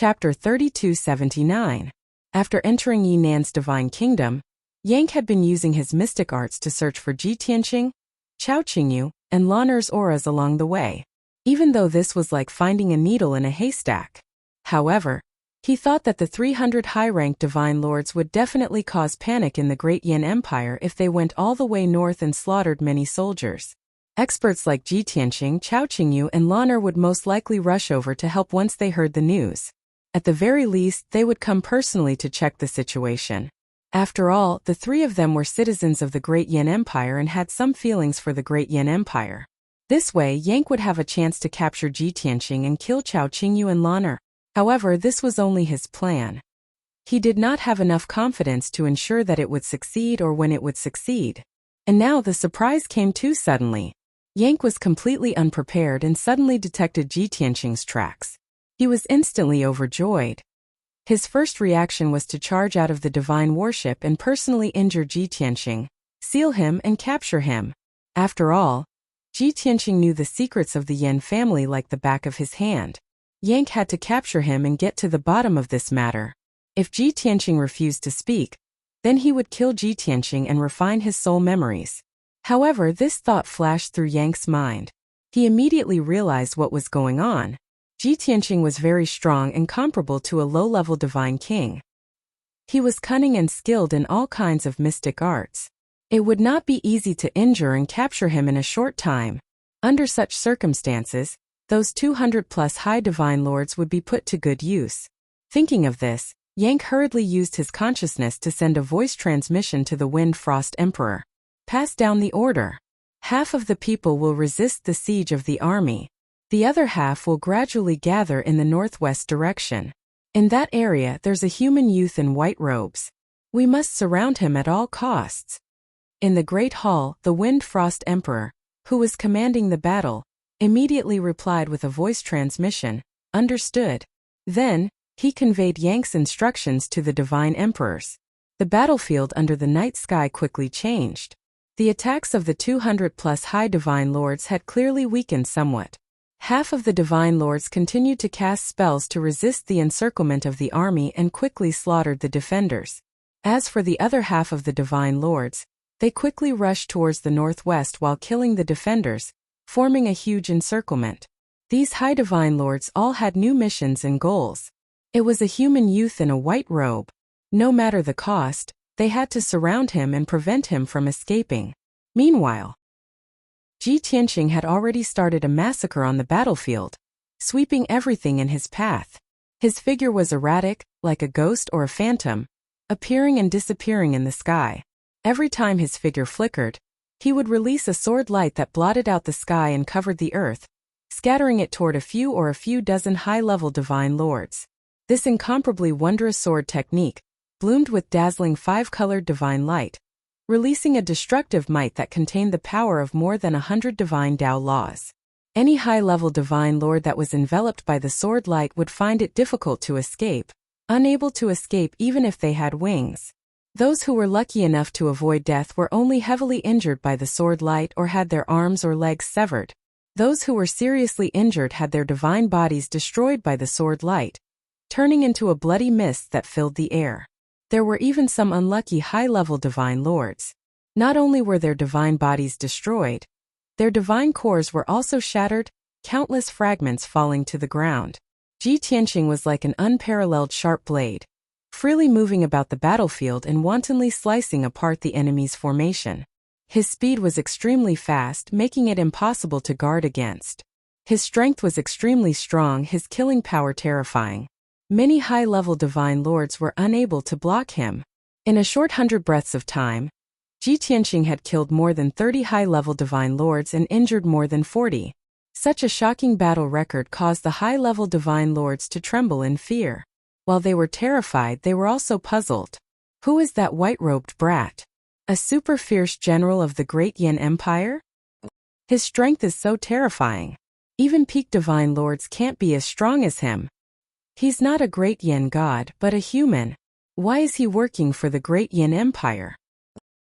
Chapter 3279. After entering Yinan's divine kingdom, Yang had been using his mystic arts to search for Jitianqing, Chaoqingyu, and Lan'er's auras along the way, even though this was like finding a needle in a haystack. However, he thought that the 300 high-ranked divine lords would definitely cause panic in the Great Yin Empire if they went all the way north and slaughtered many soldiers. Experts like Jitianqing, Chaoqingyu, and Lan'er would most likely rush over to help once they heard the news. At the very least, they would come personally to check the situation. After all, the three of them were citizens of the Great Yin Empire and had some feelings for the Great Yin Empire. This way, Yang would have a chance to capture Jitianqing and kill Chaoqingyu and Lan'er. However, this was only his plan. He did not have enough confidence to ensure that it would succeed or when it would succeed. And now the surprise came too suddenly. Yang was completely unprepared and suddenly detected Jitianqing's tracks. He was instantly overjoyed. His first reaction was to charge out of the divine warship and personally injure Jitianqing, seal him and capture him. After all, Jitianqing knew the secrets of the Yin family like the back of his hand. Yang had to capture him and get to the bottom of this matter. If Jitianqing refused to speak, then he would kill Jitianqing and refine his soul memories. However, this thought flashed through Yang's mind. He immediately realized what was going on. Jitianqing was very strong and comparable to a low-level divine king. He was cunning and skilled in all kinds of mystic arts. It would not be easy to injure and capture him in a short time. Under such circumstances, those 200-plus high divine lords would be put to good use. Thinking of this, Yang hurriedly used his consciousness to send a voice transmission to the Wind Frost Emperor. Pass down the order. Half of the people will resist the siege of the army. The other half will gradually gather in the northwest direction. In that area there's a human youth in white robes. We must surround him at all costs. In the Great Hall, the Wind Frost Emperor, who was commanding the battle, immediately replied with a voice transmission, "Understood." Then, he conveyed Yang's instructions to the divine emperors. The battlefield under the night sky quickly changed. The attacks of the 200-plus high divine lords had clearly weakened somewhat. Half of the divine lords continued to cast spells to resist the encirclement of the army and quickly slaughtered the defenders. As for the other half of the divine lords, they quickly rushed towards the northwest while killing the defenders, forming a huge encirclement. These high divine lords all had new missions and goals. It was a human youth in a white robe. No matter the cost, they had to surround him and prevent him from escaping. Meanwhile, Jitianqing had already started a massacre on the battlefield, sweeping everything in his path. His figure was erratic, like a ghost or a phantom, appearing and disappearing in the sky. Every time his figure flickered, he would release a sword light that blotted out the sky and covered the earth, scattering it toward a few dozen high-level divine lords. This incomparably wondrous sword technique bloomed with dazzling five-colored divine light, releasing a destructive might that contained the power of more than 100 divine Tao laws. Any high-level divine lord that was enveloped by the sword light would find it difficult to escape, unable to escape even if they had wings. Those who were lucky enough to avoid death were only heavily injured by the sword light or had their arms or legs severed. Those who were seriously injured had their divine bodies destroyed by the sword light, turning into a bloody mist that filled the air. There were even some unlucky high-level divine lords. Not only were their divine bodies destroyed, their divine cores were also shattered, countless fragments falling to the ground. Jitianqing was like an unparalleled sharp blade, freely moving about the battlefield and wantonly slicing apart the enemy's formation. His speed was extremely fast, making it impossible to guard against. His strength was extremely strong, his killing power terrifying. Many high-level divine lords were unable to block him. In a short 100 breaths of time, Jitianqing had killed more than 30 high-level divine lords and injured more than 40. Such a shocking battle record caused the high-level divine lords to tremble in fear. While they were terrified, they were also puzzled. Who is that white-robed brat? A super fierce general of the Great Yin Empire? His strength is so terrifying. Even peak divine lords can't be as strong as him. He's not a Great Yin god, but a human. Why is he working for the Great Yin Empire?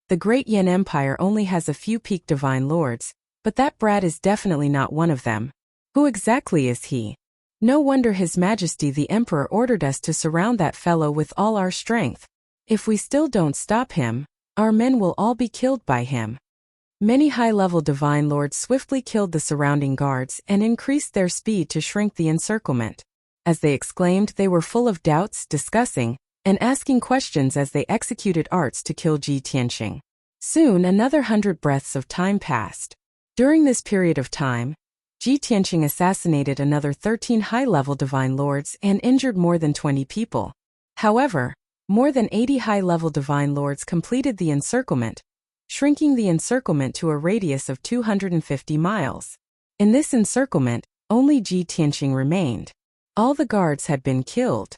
The Great Yin Empire only has a few peak divine lords, but that brat is definitely not one of them. Who exactly is he? No wonder His Majesty the Emperor ordered us to surround that fellow with all our strength. If we still don't stop him, our men will all be killed by him." Many high-level divine lords swiftly killed the surrounding guards and increased their speed to shrink the encirclement. As they exclaimed, they were full of doubts, discussing, and asking questions as they executed arts to kill Ji Tianqing. Soon another 100 breaths of time passed. During this period of time, Ji Tianqing assassinated another 13 high-level divine lords and injured more than 20 people. However, more than 80 high-level divine lords completed the encirclement, shrinking the encirclement to a radius of 250 miles. In this encirclement, only Ji Tianqing remained. All the guards had been killed.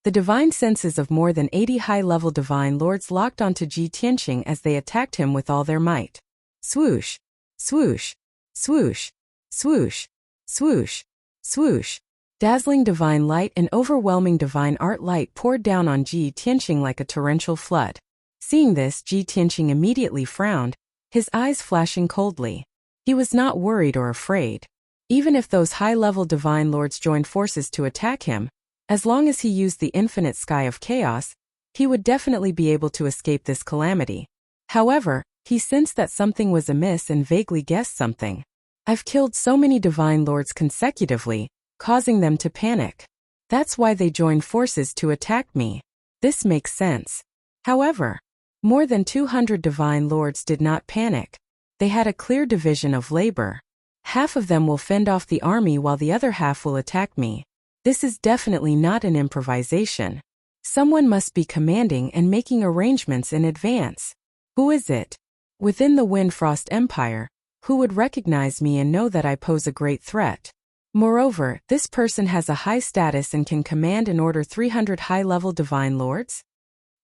The divine senses of more than 80 high-level divine lords locked onto Ji Tianqing as they attacked him with all their might. Swoosh! Swoosh! Swoosh! Swoosh! Swoosh! Swoosh! Dazzling divine light and overwhelming divine art light poured down on Ji Tianqing like a torrential flood. Seeing this, Ji Tianqing immediately frowned, his eyes flashing coldly. He was not worried or afraid. Even if those high-level divine lords joined forces to attack him, as long as he used the infinite sky of chaos, he would definitely be able to escape this calamity. However, he sensed that something was amiss and vaguely guessed something. "I've killed so many divine lords consecutively, causing them to panic. That's why they joined forces to attack me. This makes sense." However, more than 200 divine lords did not panic. They had a clear division of labor. Half of them will fend off the army while the other half will attack me. This is definitely not an improvisation. Someone must be commanding and making arrangements in advance. Who is it? Within the Wind-Frost Empire, who would recognize me and know that I pose a great threat? Moreover, this person has a high status and can command and order 300 high-level divine lords?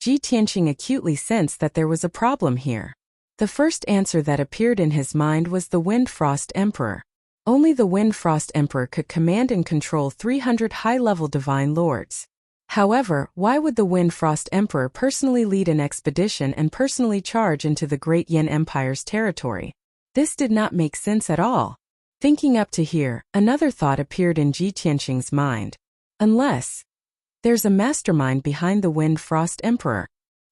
Ji Tianqing acutely sensed that there was a problem here. The first answer that appeared in his mind was the Wind-Frost Emperor. Only the Wind-Frost Emperor could command and control 300 high-level divine lords. However, why would the Wind-Frost Emperor personally lead an expedition and personally charge into the Great Yan Empire's territory? This did not make sense at all. Thinking up to here, another thought appeared in Ji Tianqing's mind. Unless there's a mastermind behind the Wind-Frost Emperor.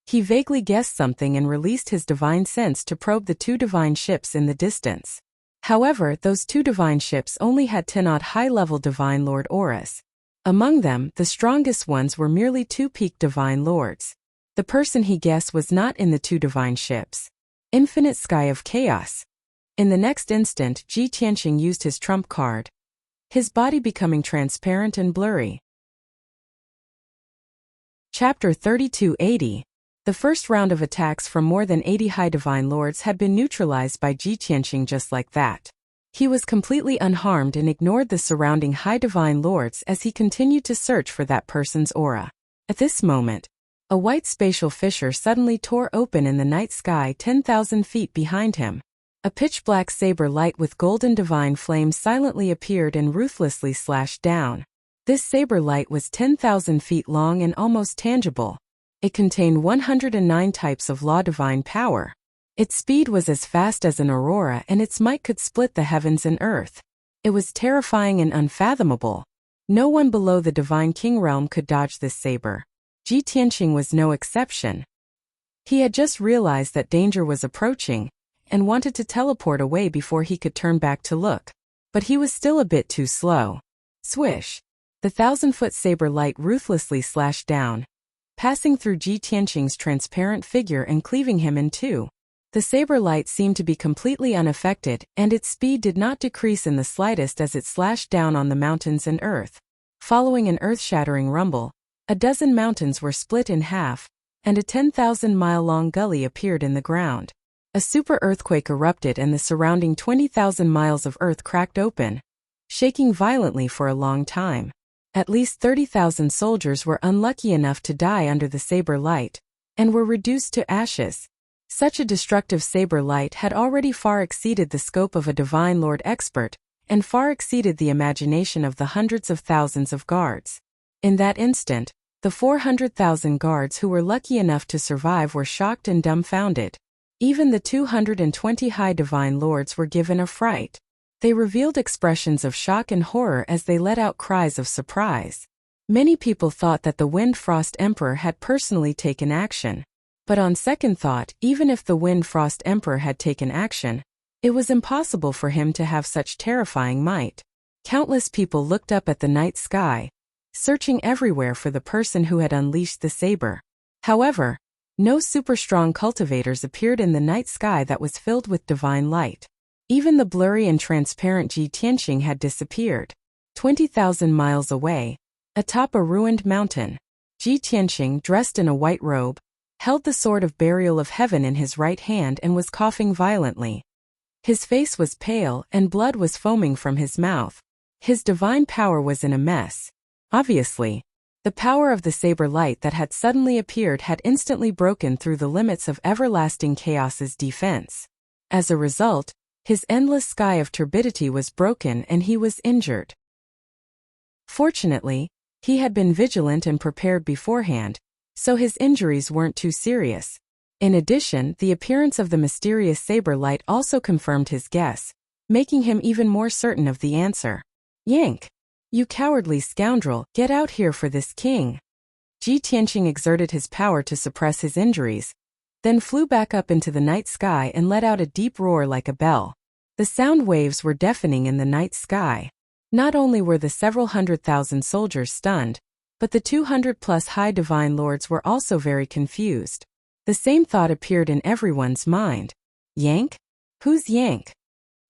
He vaguely guessed something and released his divine sense to probe the 2 divine ships in the distance. However, those 2 divine ships only had 10-odd high-level divine lord auras. Among them, the strongest ones were merely 2 peak divine lords. The person he guessed was not in the 2 divine ships. Infinite Sky of Chaos. In the next instant, Ji Tianqing used his trump card, his body becoming transparent and blurry. Chapter 3280. The first round of attacks from more than 80 high divine lords had been neutralized by Ji Tianqing just like that. He was completely unharmed and ignored the surrounding high divine lords as he continued to search for that person's aura. At this moment, a white spatial fissure suddenly tore open in the night sky 10,000 feet behind him. A pitch-black saber light with golden divine flame silently appeared and ruthlessly slashed down. This saber light was 10,000 feet long and almost tangible. It contained 109 types of law divine power. Its speed was as fast as an aurora and its might could split the heavens and earth. It was terrifying and unfathomable. No one below the divine king realm could dodge this saber. Ji Tianqing was no exception. He had just realized that danger was approaching and wanted to teleport away before he could turn back to look. But he was still a bit too slow. Swish! The 1,000-foot saber light ruthlessly slashed down, passing through Ji Tianqing's transparent figure and cleaving him in 2. The saber light seemed to be completely unaffected, and its speed did not decrease in the slightest as it slashed down on the mountains and earth. Following an earth-shattering rumble, a dozen mountains were split in half, and a 10,000-mile-long gully appeared in the ground. A super earthquake erupted and the surrounding 20,000 miles of earth cracked open, shaking violently for a long time. At least 30,000 soldiers were unlucky enough to die under the saber light, and were reduced to ashes. Such a destructive saber light had already far exceeded the scope of a divine lord expert, and far exceeded the imagination of the hundreds of thousands of guards. In that instant, the 400,000 guards who were lucky enough to survive were shocked and dumbfounded. Even the 220 high divine lords were given a fright. They revealed expressions of shock and horror as they let out cries of surprise. Many people thought that the Wind Frost Emperor had personally taken action. But on second thought, even if the Wind Frost Emperor had taken action, it was impossible for him to have such terrifying might. Countless people looked up at the night sky, searching everywhere for the person who had unleashed the saber. However, no super-strong cultivators appeared in the night sky that was filled with divine light. Even the blurry and transparent Ji Tianqing had disappeared. 20,000 miles away, atop a ruined mountain, Ji Tianqing, dressed in a white robe, held the sword of burial of heaven in his right hand and was coughing violently. His face was pale and blood was foaming from his mouth. His divine power was in a mess. Obviously, the power of the saber light that had suddenly appeared had instantly broken through the limits of everlasting chaos's defense. As a result, his endless sky of turbidity was broken and he was injured. Fortunately, he had been vigilant and prepared beforehand, so his injuries weren't too serious. In addition, the appearance of the mysterious saber light also confirmed his guess, making him even more certain of the answer. "Yank! You cowardly scoundrel, get out here for this king!" Ji Tianqing exerted his power to suppress his injuries, then flew back up into the night sky and let out a deep roar like a bell. The sound waves were deafening in the night sky. Not only were the several 100,000 soldiers stunned, but the 200+ high divine lords were also very confused. The same thought appeared in everyone's mind. Yank? Who's Yank?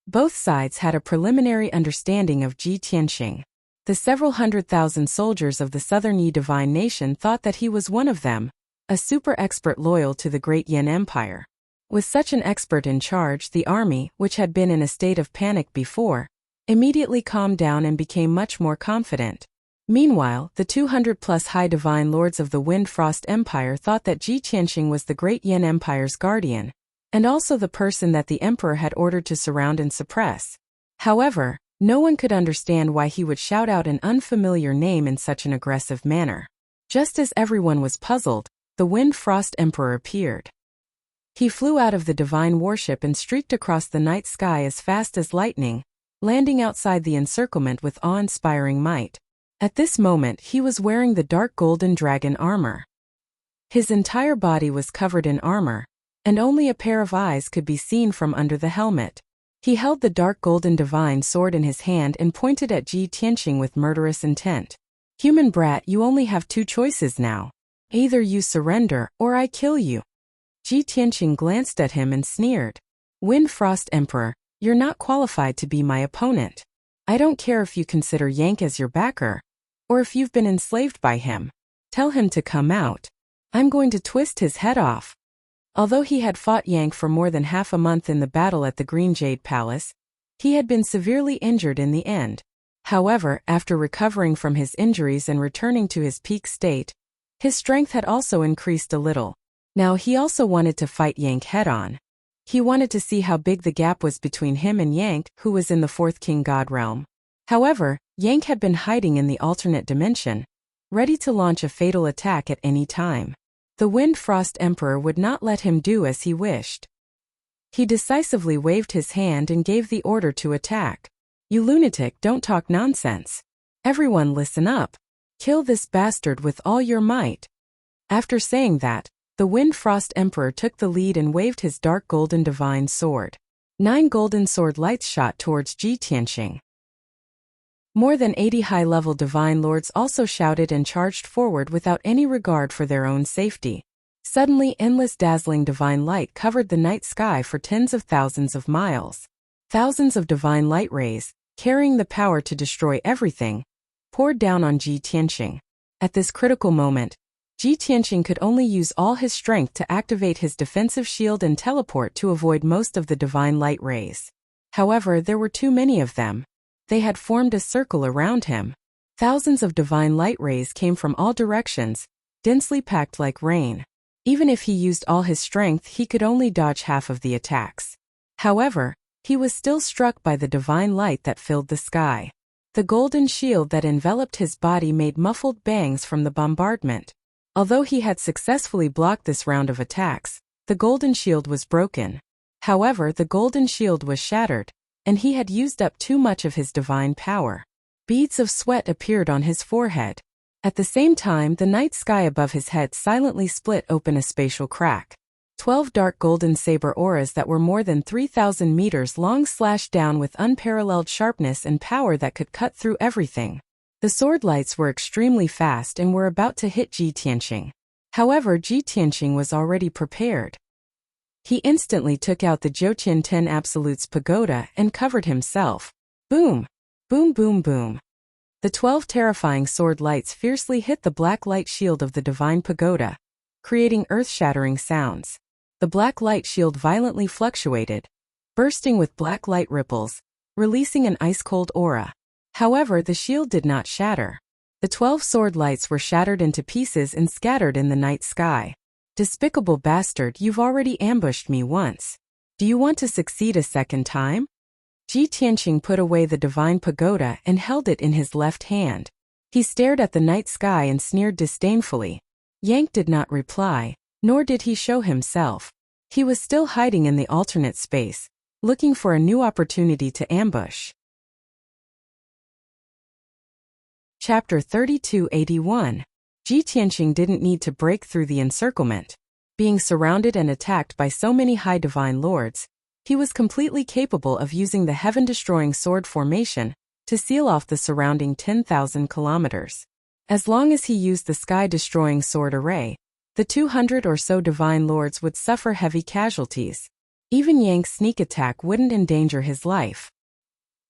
Both sides had a preliminary understanding of Ji Tianqing. The several 100,000 soldiers of the Southern Yi divine nation thought that he was one of them, a super expert loyal to the great Yan Empire. With such an expert in charge, the army, which had been in a state of panic before, immediately calmed down and became much more confident. Meanwhile, the 200+ high divine lords of the Wind Frost Empire thought that Ji Tianqing was the great Yan Empire's guardian, and also the person that the emperor had ordered to surround and suppress. However, no one could understand why he would shout out an unfamiliar name in such an aggressive manner. Just as everyone was puzzled, the Wind Frost Emperor appeared. He flew out of the divine warship and streaked across the night sky as fast as lightning, landing outside the encirclement with awe-inspiring might. At this moment, he was wearing the dark golden dragon armor. His entire body was covered in armor, and only a pair of eyes could be seen from under the helmet. He held the dark golden divine sword in his hand and pointed at Ji Tianqing with murderous intent. "Human brat, you only have two choices now. Either you surrender, or I kill you." Ji Tianqing glanced at him and sneered. "Wind Frost Emperor, you're not qualified to be my opponent. I don't care if you consider Yank as your backer, or if you've been enslaved by him. Tell him to come out. I'm going to twist his head off." Although he had fought Yank for more than half a month in the battle at the Green Jade Palace, he had been severely injured in the end. However, after recovering from his injuries and returning to his peak state, his strength had also increased a little. Now he also wanted to fight Yank head-on. He wanted to see how big the gap was between him and Yank, who was in the fourth King God realm. However, Yank had been hiding in the alternate dimension, ready to launch a fatal attack at any time. The Wind Frost Emperor would not let him do as he wished. He decisively waved his hand and gave the order to attack. "You lunatic, don't talk nonsense. Everyone listen up. Kill this bastard with all your might." After saying that, the Wind Frost Emperor took the lead and waved his dark golden divine sword. 9 golden sword lights shot towards Ji Tianqing. More than 80 high-level divine lords also shouted and charged forward without any regard for their own safety. Suddenly, endless dazzling divine light covered the night sky for tens of thousands of miles. Thousands of divine light rays, carrying the power to destroy everything, poured down on Ji Tianqing. At this critical moment, Ji Tianqing could only use all his strength to activate his defensive shield and teleport to avoid most of the divine light rays. However, there were too many of them. They had formed a circle around him. Thousands of divine light rays came from all directions, densely packed like rain. Even if he used all his strength, he could only dodge half of the attacks. However, he was still struck by the divine light that filled the sky. The golden shield that enveloped his body made muffled bangs from the bombardment. Although he had successfully blocked this round of attacks, the golden shield was broken. However, the golden shield was shattered, and he had used up too much of his divine power. Beads of sweat appeared on his forehead. At the same time, the night sky above his head silently split open a spatial crack. 12 dark golden saber auras that were more than 3,000 meters long slashed down with unparalleled sharpness and power that could cut through everything. The sword lights were extremely fast and were about to hit Ji Tianqing. However, Ji Tianqing was already prepared. He instantly took out the Jiuqian 10 Absolutes Pagoda and covered himself. Boom! Boom boom boom. The 12 terrifying sword lights fiercely hit the black light shield of the divine pagoda, creating earth-shattering sounds. The black light shield violently fluctuated, bursting with black light ripples, releasing an ice-cold aura. However, the shield did not shatter. The 12 sword lights were shattered into pieces and scattered in the night sky. Despicable bastard, you've already ambushed me once. Do you want to succeed a second time? Ji Tianqing put away the divine pagoda and held it in his left hand. He stared at the night sky and sneered disdainfully. Yang did not reply, nor did he show himself. He was still hiding in the alternate space, looking for a new opportunity to ambush. Chapter 3281. Ji Tianqing didn't need to break through the encirclement. Being surrounded and attacked by so many high divine lords, he was completely capable of using the heaven-destroying sword formation to seal off the surrounding 10,000 kilometers. As long as he used the sky-destroying sword array, the 200 or so divine lords would suffer heavy casualties. Even Yang's sneak attack wouldn't endanger his life.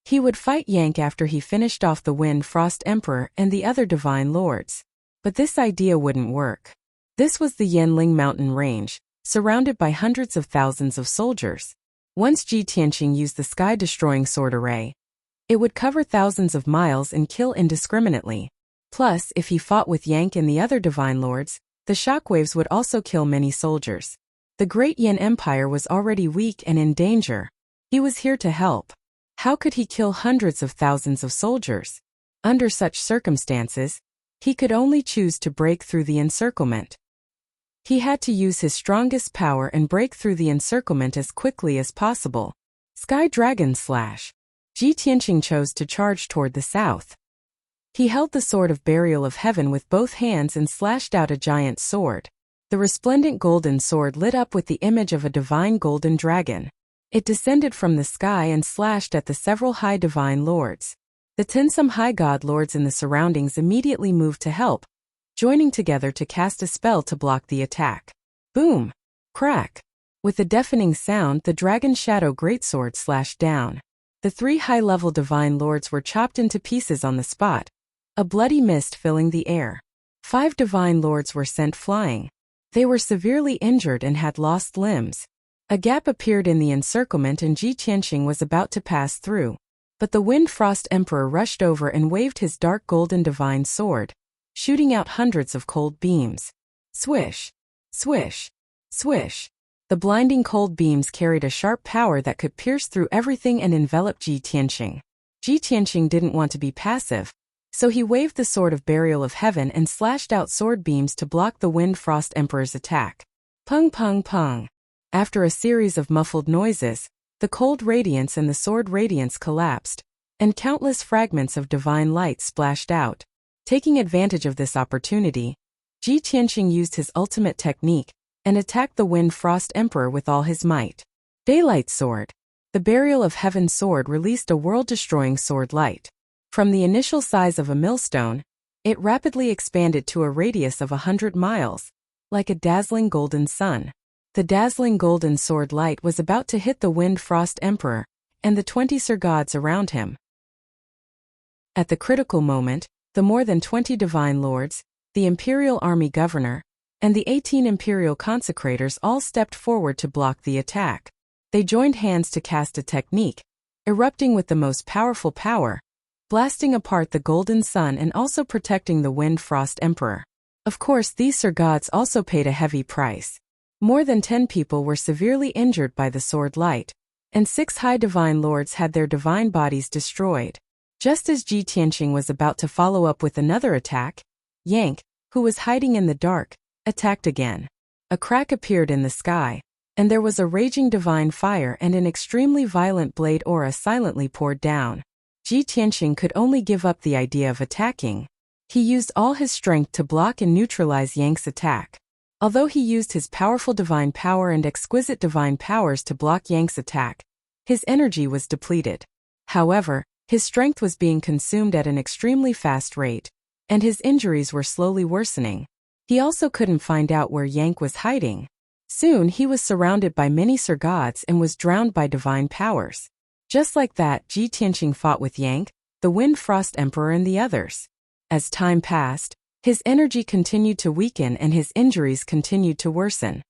He would fight Yang after he finished off the Wind Frost Emperor and the other divine lords. But this idea wouldn't work. This was the Yanling mountain range, surrounded by hundreds of thousands of soldiers. Once Ji Tianqing used the sky-destroying sword array, it would cover thousands of miles and kill indiscriminately. Plus, if he fought with Yang and the other divine lords, the shockwaves would also kill many soldiers. The Great Yan Empire was already weak and in danger. He was here to help. How could he kill hundreds of thousands of soldiers? Under such circumstances, he could only choose to break through the encirclement. He had to use his strongest power and break through the encirclement as quickly as possible. Sky Dragon Slash. Ji Tianqing chose to charge toward the south. He held the sword of burial of heaven with both hands and slashed out a giant sword. The resplendent golden sword lit up with the image of a divine golden dragon. It descended from the sky and slashed at the several high divine lords. The 10 some high god lords in the surroundings immediately moved to help, joining together to cast a spell to block the attack. Boom! Crack! With a deafening sound, the dragon shadow greatsword slashed down. The 3 high-level divine lords were chopped into pieces on the spot, a bloody mist filling the air. 5 divine lords were sent flying. They were severely injured and had lost limbs. A gap appeared in the encirclement and Ji Tianqing was about to pass through. But the Wind Frost Emperor rushed over and waved his dark golden divine sword, shooting out hundreds of cold beams. Swish! Swish! Swish! The blinding cold beams carried a sharp power that could pierce through everything and envelop Ji Tianqing. Ji Tianqing didn't want to be passive, so he waved the sword of burial of heaven and slashed out sword beams to block the Wind Frost Emperor's attack. Pung pung pung! After a series of muffled noises, the cold radiance and the sword radiance collapsed, and countless fragments of divine light splashed out. Taking advantage of this opportunity, Ji Tianqing used his ultimate technique and attacked the Wind Frost Emperor with all his might. Daylight Sword. The Burial of Heaven sword released a world-destroying sword light. From the initial size of a millstone, it rapidly expanded to a radius of 100 miles, like a dazzling golden sun. The dazzling golden sword light was about to hit the Wind Frost Emperor and the 20 Sir Gods around him. At the critical moment, the more than 20 divine lords, the Imperial Army Governor, and the 18 Imperial Consecrators all stepped forward to block the attack. They joined hands to cast a technique, erupting with the most powerful power, blasting apart the golden sun and also protecting the Wind Frost Emperor. Of course, these Sir Gods also paid a heavy price. More than 10 people were severely injured by the sword light, and 6 high divine lords had their divine bodies destroyed. Just as Ji Tianqing was about to follow up with another attack, Yang, who was hiding in the dark, attacked again. A crack appeared in the sky, and there was a raging divine fire and an extremely violent blade aura silently poured down. Ji Tianqing could only give up the idea of attacking. He used all his strength to block and neutralize Yang's attack. Although he used his powerful divine power and exquisite divine powers to block Yang's attack, his energy was depleted. However, his strength was being consumed at an extremely fast rate, and his injuries were slowly worsening. He also couldn't find out where Yang was hiding. Soon he was surrounded by many Sir Gods and was drowned by divine powers. Just like that, Ji Tianqing fought with Yang, the Wind Frost Emperor and the others. As time passed, his energy continued to weaken and his injuries continued to worsen.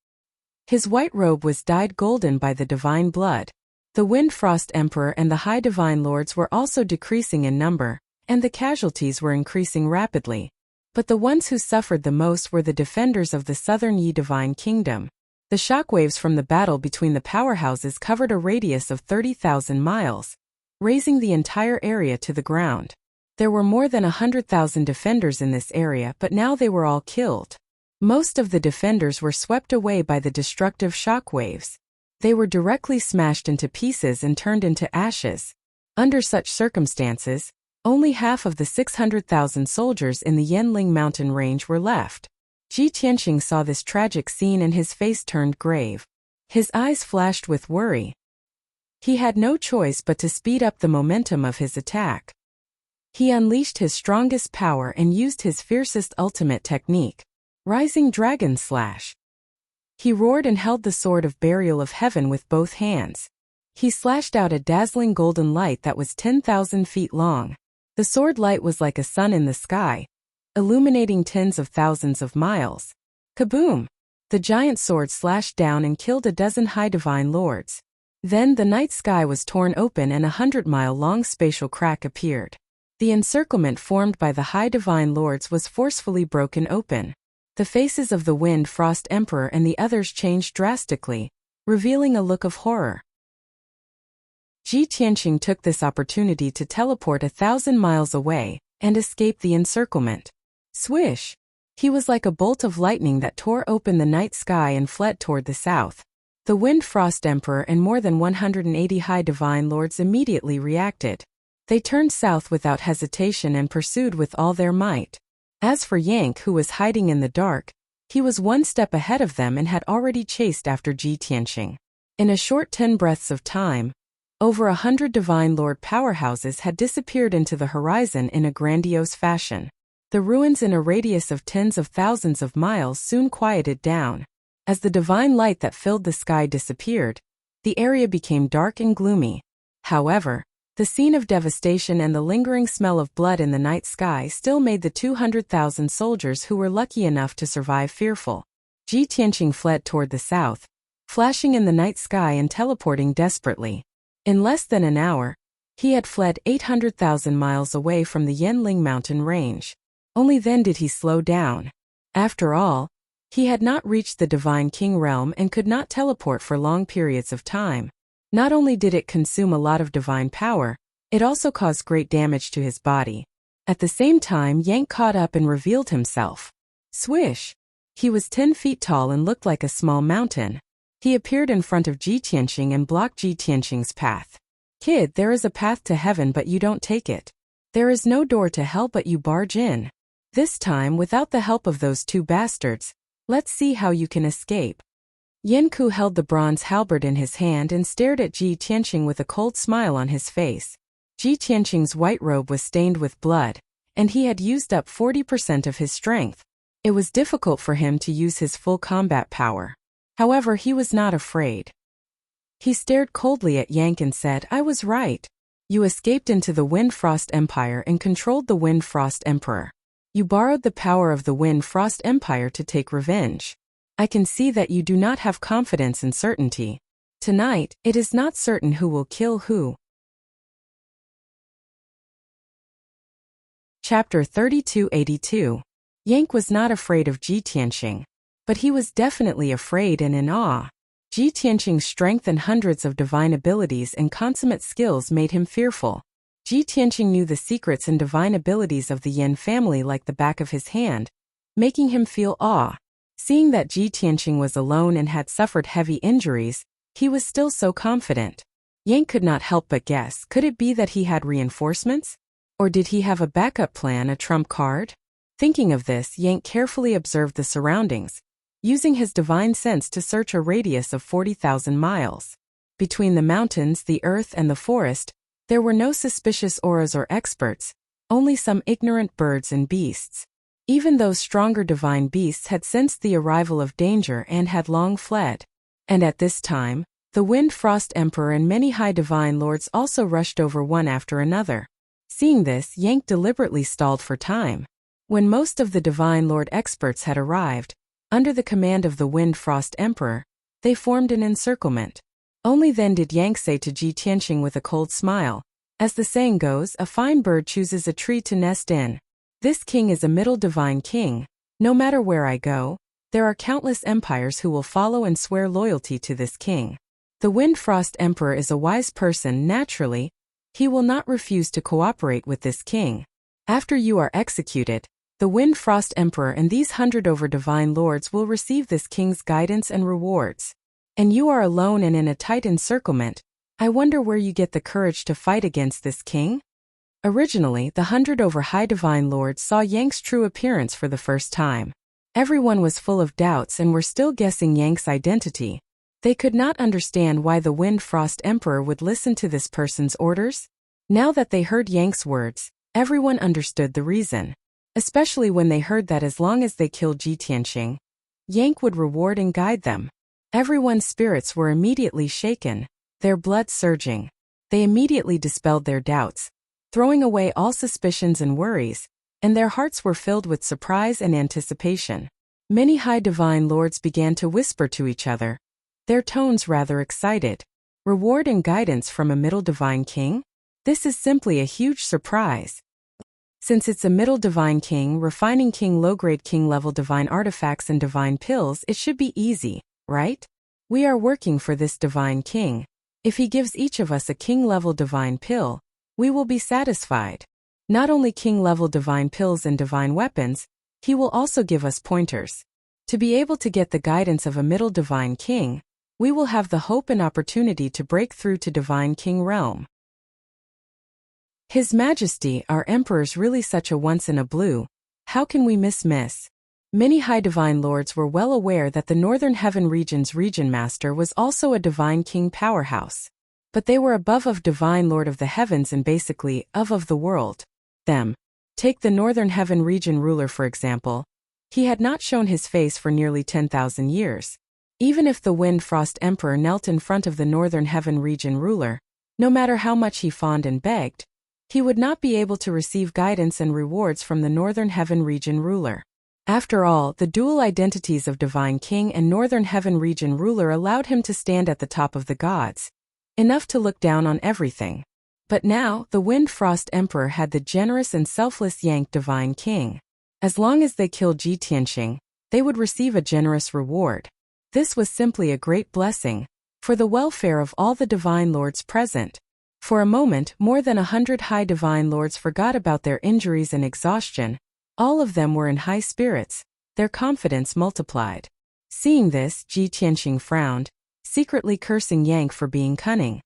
His white robe was dyed golden by the divine blood. The Wind Frost Emperor and the High Divine Lords were also decreasing in number, and the casualties were increasing rapidly. But the ones who suffered the most were the defenders of the Southern Yi Divine Kingdom. The shockwaves from the battle between the powerhouses covered a radius of 30,000 miles, razing the entire area to the ground. There were more than 100,000 defenders in this area, but now they were all killed. Most of the defenders were swept away by the destructive shockwaves. They were directly smashed into pieces and turned into ashes. Under such circumstances, only half of the 600,000 soldiers in the Yanling mountain range were left. Ji Tianqing saw this tragic scene and his face turned grave. His eyes flashed with worry. He had no choice but to speed up the momentum of his attack. He unleashed his strongest power and used his fiercest ultimate technique, Rising Dragon Slash. He roared and held the sword of burial of heaven with both hands. He slashed out a dazzling golden light that was 10,000 feet long. The sword light was like a sun in the sky, illuminating tens of thousands of miles. Kaboom! The giant sword slashed down and killed a dozen High Divine Lords. Then the night sky was torn open and a 100-mile-long spatial crack appeared. The encirclement formed by the High Divine Lords was forcefully broken open. The faces of the Wind Frost Emperor and the others changed drastically, revealing a look of horror. Ji Tianqing took this opportunity to teleport 1,000 miles away and escape the encirclement. Swish! He was like a bolt of lightning that tore open the night sky and fled toward the south. The Wind Frost Emperor and more than 180 High Divine Lords immediately reacted. They turned south without hesitation and pursued with all their might. As for Yang, who was hiding in the dark, he was one step ahead of them and had already chased after Ji Tianqing. In a short 10 breaths of time, over 100 Divine Lord powerhouses had disappeared into the horizon in a grandiose fashion. The ruins in a radius of tens of thousands of miles soon quieted down. As the divine light that filled the sky disappeared, the area became dark and gloomy. However, the scene of devastation and the lingering smell of blood in the night sky still made the 200,000 soldiers who were lucky enough to survive fearful. Ji Tianqing fled toward the south, flashing in the night sky and teleporting desperately. In less than an hour, he had fled 800,000 miles away from the Yanling mountain range. Only then did he slow down. After all, he had not reached the Divine King realm and could not teleport for long periods of time. Not only did it consume a lot of divine power, it also caused great damage to his body. At the same time, Yang caught up and revealed himself. Swish! He was 10 feet tall and looked like a small mountain. He appeared in front of Ji Tianqing and blocked Ji Tianqing's path. Kid, there is a path to heaven but you don't take it. There is no door to hell but you barge in. This time without the help of those two bastards. Let's see how you can escape. Yanku held the bronze halberd in his hand and stared at Ji Tianqing with a cold smile on his face. Ji Tianqing's white robe was stained with blood, and he had used up 40% of his strength. It was difficult for him to use his full combat power. However, he was not afraid. He stared coldly at Yang and said, I was right. You escaped into the Wind Frost Empire and controlled the Wind Frost Emperor. You borrowed the power of the Wind Frost Empire to take revenge. I can see that you do not have confidence and certainty. Tonight, it is not certain who will kill who. Chapter 3282. Yang was not afraid of Ji Tianqing, but he was definitely afraid and in awe. Ji Tianqing's strength and hundreds of divine abilities and consummate skills made him fearful. Ji Tianqing knew the secrets and divine abilities of the Yin family like the back of his hand, making him feel awe. Seeing that Ji Tianqing was alone and had suffered heavy injuries, he was still so confident. Yank could not help but guess, could it be that he had reinforcements? Or did he have a backup plan, a trump card? Thinking of this, Yank carefully observed the surroundings, using his divine sense to search a radius of 40,000 miles. Between the mountains, the earth, and the forest, there were no suspicious auras or experts, only some ignorant birds and beasts. Even those stronger divine beasts had sensed the arrival of danger and had long fled. And at this time, the Wind Frost Emperor and many high divine lords also rushed over one after another. Seeing this, Yank deliberately stalled for time. When most of the divine lord experts had arrived, under the command of the Wind Frost Emperor, they formed an encirclement. Only then did Yank say to Ji Tianqing with a cold smile, "As the saying goes, a fine bird chooses a tree to nest in. This king is a middle divine king. No matter where I go, there are countless empires who will follow and swear loyalty to this king. The Wind Frost Emperor is a wise person naturally. He will not refuse to cooperate with this king. After you are executed, the Wind Frost Emperor and these 100 over divine lords will receive this king's guidance and rewards. And you are alone and in a tight encirclement. I wonder where you get the courage to fight against this king?" Originally, the 100 over high divine lords saw Yank's true appearance for the first time. Everyone was full of doubts and were still guessing Yank's identity. They could not understand why the Wind Frost Emperor would listen to this person's orders. Now that they heard Yank's words, everyone understood the reason. Especially when they heard that as long as they killed Ji Tianqing, Yank would reward and guide them. Everyone's spirits were immediately shaken, their blood surging. They immediately dispelled their doubts, throwing away all suspicions and worries, and their hearts were filled with surprise and anticipation. Many high divine lords began to whisper to each other, their tones rather excited. Reward and guidance from a middle divine king? This is simply a huge surprise. Since it's a middle divine king, refining king, low-grade king level divine artifacts and divine pills, it should be easy, right? We are working for this divine king. If he gives each of us a king level divine pill, we will be satisfied. Not only king level divine pills and divine weapons, he will also give us pointers. To be able to get the guidance of a middle divine king, we will have the hope and opportunity to break through to divine king realm. His Majesty, our Emperor's really such a once-in-a-blue. How can we miss? Many high divine lords were well aware that the Northern Heaven region's region master was also a divine king powerhouse. But they were above of divine lord of the heavens and basically of the world. Take the Northern Heaven region ruler for example. He had not shown his face for nearly 10,000 years. Even if the Wind Frost Emperor knelt in front of the Northern Heaven region ruler, no matter how much he fawned and begged, he would not be able to receive guidance and rewards from the Northern Heaven region ruler. After all, the dual identities of Divine King and Northern Heaven region ruler allowed him to stand at the top of the gods, enough to look down on everything. But now, the Wind Frost Emperor had the generous and selfless Yank Divine King. As long as they killed Ji Tianqing, they would receive a generous reward. This was simply a great blessing, for the welfare of all the divine lords present. For a moment, more than 100 high divine lords forgot about their injuries and exhaustion. All of them were in high spirits, their confidence multiplied. Seeing this, Ji Tianqing frowned, secretly cursing Yank for being cunning.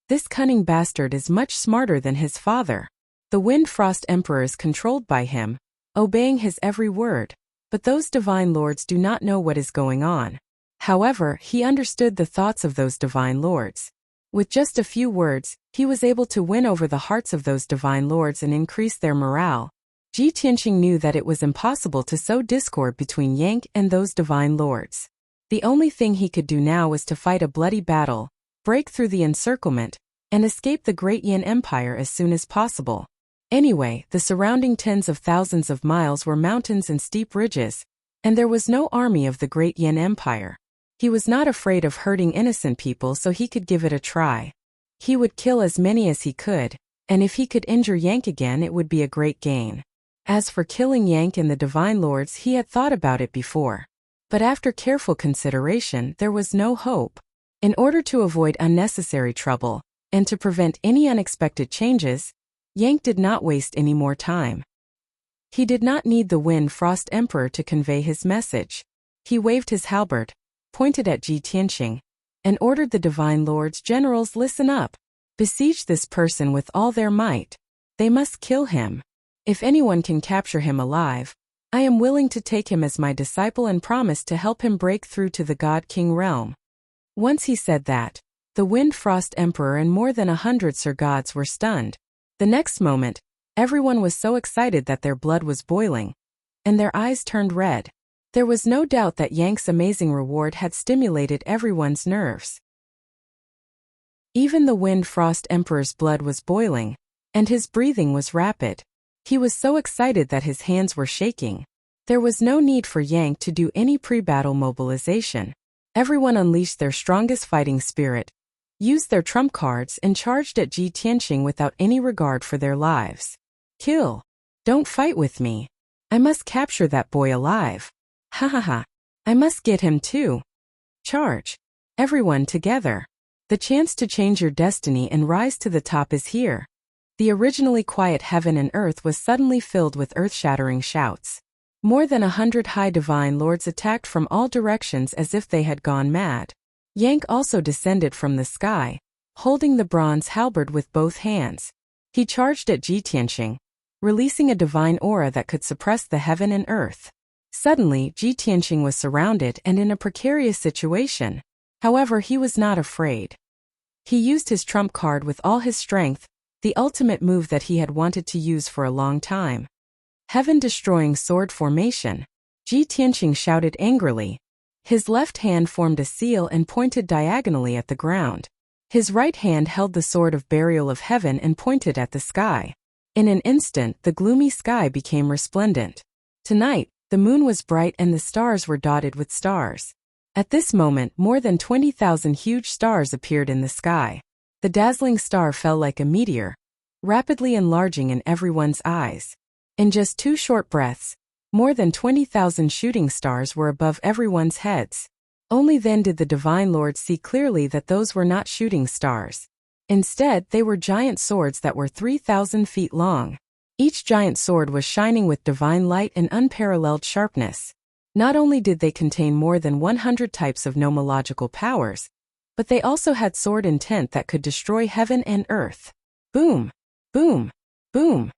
This cunning bastard is much smarter than his father. The Wind Frost Emperor is controlled by him, obeying his every word, but those divine lords do not know what is going on. However, he understood the thoughts of those divine lords. With just a few words, he was able to win over the hearts of those divine lords and increase their morale. Ji Tianqing knew that it was impossible to sow discord between Yank and those divine lords. The only thing he could do now was to fight a bloody battle, break through the encirclement, and escape the Great Yin Empire as soon as possible. Anyway, the surrounding tens of thousands of miles were mountains and steep ridges, and there was no army of the Great Yin Empire. He was not afraid of hurting innocent people, so he could give it a try. He would kill as many as he could, and if he could injure Yank again it would be a great gain. As for killing Yank and the divine lords, he had thought about it before. But after careful consideration, there was no hope. In order to avoid unnecessary trouble, and to prevent any unexpected changes, Yank did not waste any more time. He did not need the Wind Frost Emperor to convey his message. He waved his halberd, pointed at Ji Tianqing, and ordered the divine lord's generals, listen up. Besiege this person with all their might. They must kill him. If anyone can capture him alive, I am willing to take him as my disciple and promise to help him break through to the God-King realm. Once he said that, the Wind Frost Emperor and more than 100 Sir Gods were stunned. The next moment, everyone was so excited that their blood was boiling, and their eyes turned red. There was no doubt that Yang's amazing reward had stimulated everyone's nerves. Even the Wind Frost Emperor's blood was boiling, and his breathing was rapid. He was so excited that his hands were shaking. There was no need for Yang to do any pre-battle mobilization. Everyone unleashed their strongest fighting spirit, used their trump cards and charged at Ji Tianqing without any regard for their lives. Kill! Don't fight with me. I must capture that boy alive. Ha ha ha. I must get him too. Charge! Everyone together. The chance to change your destiny and rise to the top is here. The originally quiet heaven and earth was suddenly filled with earth-shattering shouts. More than 100 high divine lords attacked from all directions as if they had gone mad. Yang also descended from the sky, holding the bronze halberd with both hands. He charged at Ji Tianqing, releasing a divine aura that could suppress the heaven and earth. Suddenly, Ji Tianqing was surrounded and in a precarious situation. However, he was not afraid. He used his trump card with all his strength, the ultimate move that he had wanted to use for a long time. Heaven-destroying sword formation. Ji Tianqing shouted angrily. His left hand formed a seal and pointed diagonally at the ground. His right hand held the sword of burial of heaven and pointed at the sky. In an instant, the gloomy sky became resplendent. Tonight, the moon was bright and the stars were dotted with stars. At this moment, more than 20,000 huge stars appeared in the sky. The dazzling star fell like a meteor, rapidly enlarging in everyone's eyes. In just 2 short breaths, more than 20,000 shooting stars were above everyone's heads. Only then did the Divine Lord see clearly that those were not shooting stars. Instead, they were giant swords that were 3,000 feet long. Each giant sword was shining with divine light and unparalleled sharpness. Not only did they contain more than 100 types of nomological powers, but they also had sword intent that could destroy heaven and earth. Boom! Boom! Boom!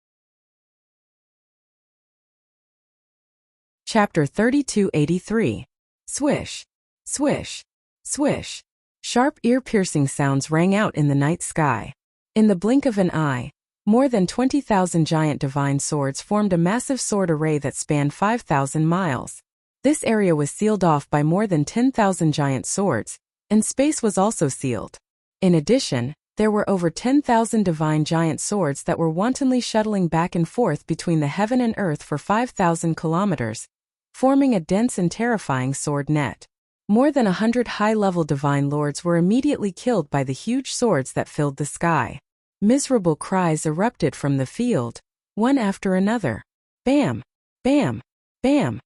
Chapter 3283. Swish! Swish! Swish! Sharp ear-piercing sounds rang out in the night sky. In the blink of an eye, more than 20,000 giant divine swords formed a massive sword array that spanned 5,000 miles. This area was sealed off by more than 10,000 giant swords, and space was also sealed. In addition, there were over 10,000 divine giant swords that were wantonly shuttling back and forth between the heaven and earth for 5,000 kilometers, forming a dense and terrifying sword net. More than 100 high-level divine lords were immediately killed by the huge swords that filled the sky. Miserable cries erupted from the field, one after another. Bam! Bam! Bam!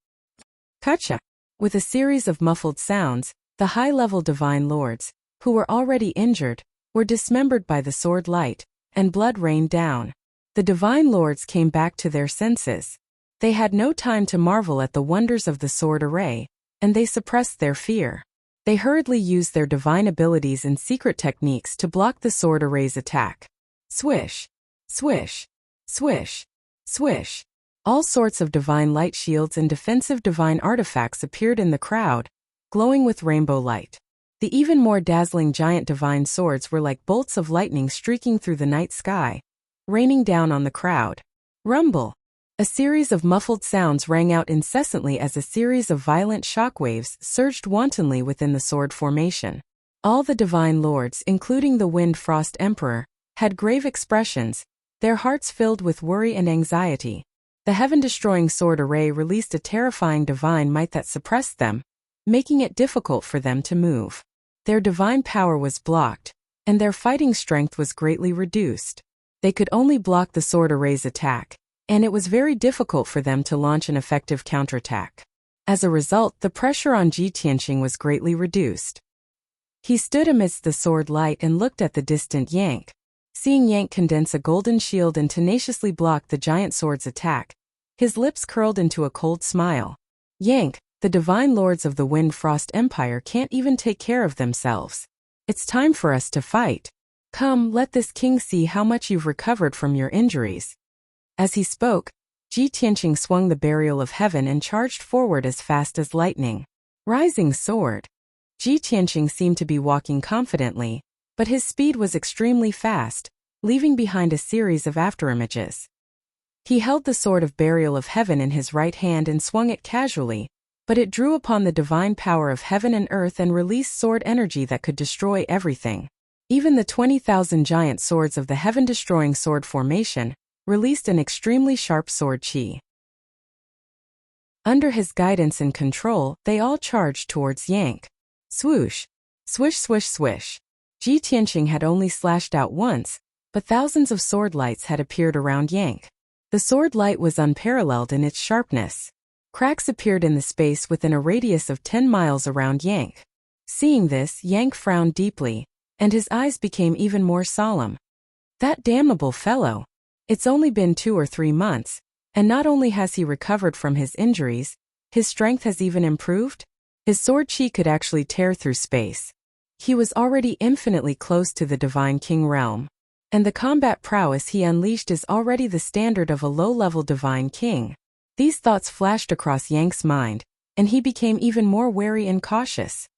Kacha! With a series of muffled sounds, the high-level divine lords, who were already injured, were dismembered by the sword light, and blood rained down. The divine lords came back to their senses. They had no time to marvel at the wonders of the sword array, and they suppressed their fear. They hurriedly used their divine abilities and secret techniques to block the sword array's attack. Swish! Swish! Swish! Swish! All sorts of divine light shields and defensive divine artifacts appeared in the crowd, glowing with rainbow light. The even more dazzling giant divine swords were like bolts of lightning streaking through the night sky, raining down on the crowd. Rumble! A series of muffled sounds rang out incessantly as a series of violent shockwaves surged wantonly within the sword formation. All the divine lords, including the Wind Frost Emperor, had grave expressions, their hearts filled with worry and anxiety. The heaven-destroying sword array released a terrifying divine might that suppressed them, making it difficult for them to move. Their divine power was blocked, and their fighting strength was greatly reduced. They could only block the sword array's attack, and it was very difficult for them to launch an effective counterattack. As a result, the pressure on Ji Tianqing was greatly reduced. He stood amidst the sword light and looked at the distant Yank. Seeing Yank condense a golden shield and tenaciously block the giant sword's attack, his lips curled into a cold smile. Yank, The divine lords of the Wind Frost Empire can't even take care of themselves. It's time for us to fight. Come, let this king see how much you've recovered from your injuries." As he spoke, Ji Tianqing swung the burial of heaven and charged forward as fast as lightning. Rising sword. Ji Tianqing seemed to be walking confidently, but his speed was extremely fast, leaving behind a series of afterimages. He held the sword of burial of heaven in his right hand and swung it casually, but it drew upon the divine power of heaven and earth and released sword energy that could destroy everything. Even the 20,000 giant swords of the heaven-destroying sword formation released an extremely sharp sword chi. Under his guidance and control, they all charged towards Yank. Swoosh! Swish swish swish! Ji Tianqing had only slashed out once, but thousands of sword lights had appeared around Yank. The sword light was unparalleled in its sharpness. Cracks appeared in the space within a radius of 10 miles around Yank. Seeing this, Yank frowned deeply, and his eyes became even more solemn. That damnable fellow! It's only been 2 or 3 months, and not only has he recovered from his injuries, his strength has even improved. His sword chi could actually tear through space. He was already infinitely close to the Divine King realm, and the combat prowess he unleashed is already the standard of a low-level Divine King. These thoughts flashed across Yank's mind, and he became even more wary and cautious.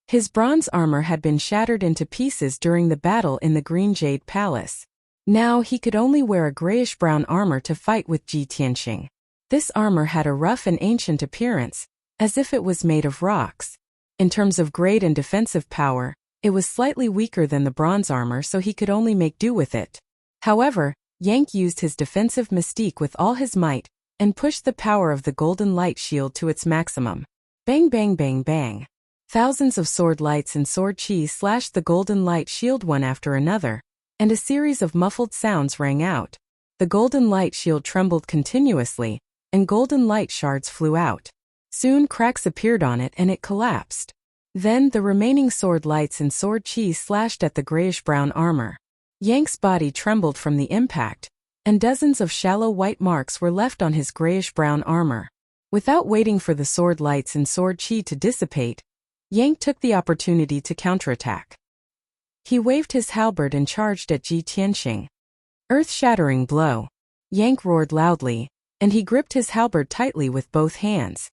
His bronze armor had been shattered into pieces during the battle in the Green Jade Palace. Now he could only wear a grayish-brown armor to fight with Ji Tianqing. This armor had a rough and ancient appearance, as if it was made of rocks. In terms of grade and defensive power, it was slightly weaker than the bronze armor, so he could only make do with it. However, Yank used his defensive mystique with all his might, and pushed the power of the golden light shield to its maximum. Bang bang bang bang. Thousands of sword lights and sword chi slashed the golden light shield one after another, and a series of muffled sounds rang out. The golden light shield trembled continuously, and golden light shards flew out. Soon cracks appeared on it and it collapsed. Then the remaining sword lights and sword chi slashed at the grayish-brown armor. Yank's body trembled from the impact, and dozens of shallow white marks were left on his grayish-brown armor. Without waiting for the sword lights and sword chi to dissipate, Yank took the opportunity to counterattack. He waved his halberd and charged at Ji Tianqing. Earth-shattering blow. Yank roared loudly, and he gripped his halberd tightly with both hands.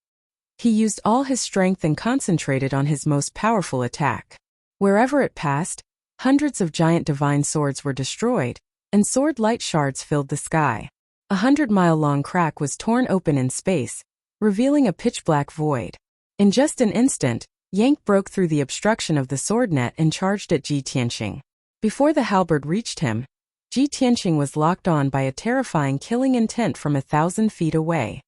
He used all his strength and concentrated on his most powerful attack. Wherever it passed, hundreds of giant divine swords were destroyed, and sword light shards filled the sky. 100-mile-long crack was torn open in space, revealing a pitch-black void. In just an instant, Yank broke through the obstruction of the sword net and charged at Ji Tianqing. Before the halberd reached him, Ji Tianqing was locked on by a terrifying killing intent from 1,000 feet away.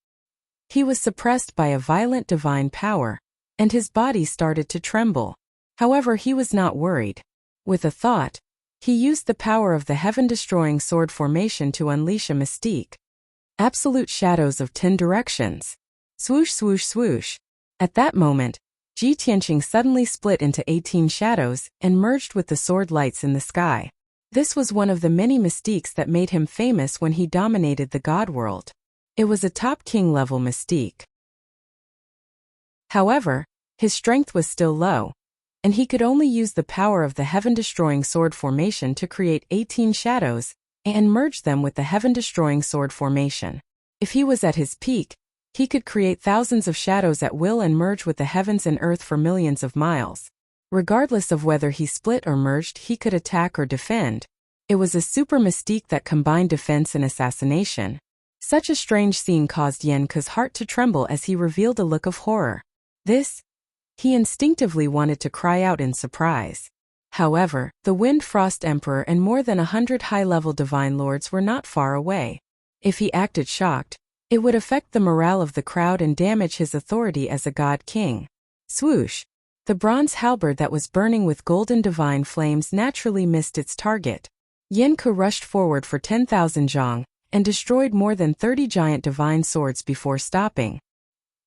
He was suppressed by a violent divine power, and his body started to tremble. However, he was not worried. With a thought, he used the power of the heaven-destroying sword formation to unleash a mystique. Absolute shadows of 10 directions. Swoosh swoosh swoosh. At that moment, Ji Tianqing suddenly split into 18 shadows and merged with the sword lights in the sky. This was one of the many mystiques that made him famous when he dominated the god world. It was a top king-level mystique. However, his strength was still low, and he could only use the power of the heaven-destroying sword formation to create 18 shadows and merge them with the heaven-destroying sword formation. If he was at his peak, he could create thousands of shadows at will and merge with the heavens and earth for millions of miles. Regardless of whether he split or merged, he could attack or defend. It was a super mystique that combined defense and assassination. Such a strange scene caused Yanke's heart to tremble as he revealed a look of horror. He instinctively wanted to cry out in surprise. However, the Wind Frost Emperor and more than 100 high-level divine lords were not far away. If he acted shocked, it would affect the morale of the crowd and damage his authority as a god king. Swoosh! The bronze halberd that was burning with golden divine flames naturally missed its target. Yanke rushed forward for 10,000 zhang, and destroyed more than 30 giant divine swords before stopping.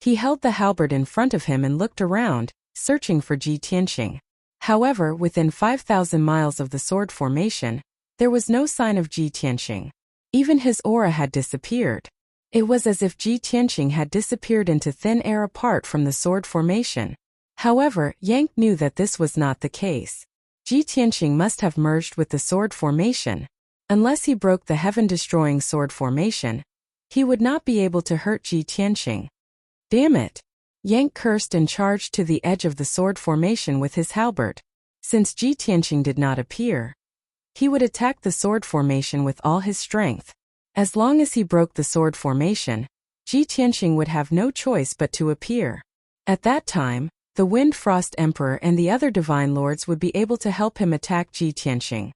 He held the halberd in front of him and looked around, searching for Ji Tianqing. However, within 5,000 miles of the sword formation, there was no sign of Ji Tianqing. Even his aura had disappeared. It was as if Ji Tianqing had disappeared into thin air apart from the sword formation. However, Yang knew that this was not the case. Ji Tianqing must have merged with the sword formation. Unless he broke the heaven-destroying sword formation, he would not be able to hurt Ji Tianqing. Damn it! Yang cursed and charged to the edge of the sword formation with his halberd. Since Ji Tianqing did not appear, he would attack the sword formation with all his strength. As long as he broke the sword formation, Ji Tianqing would have no choice but to appear. At that time, the Wind Frost Emperor and the other divine lords would be able to help him attack Ji Tianqing.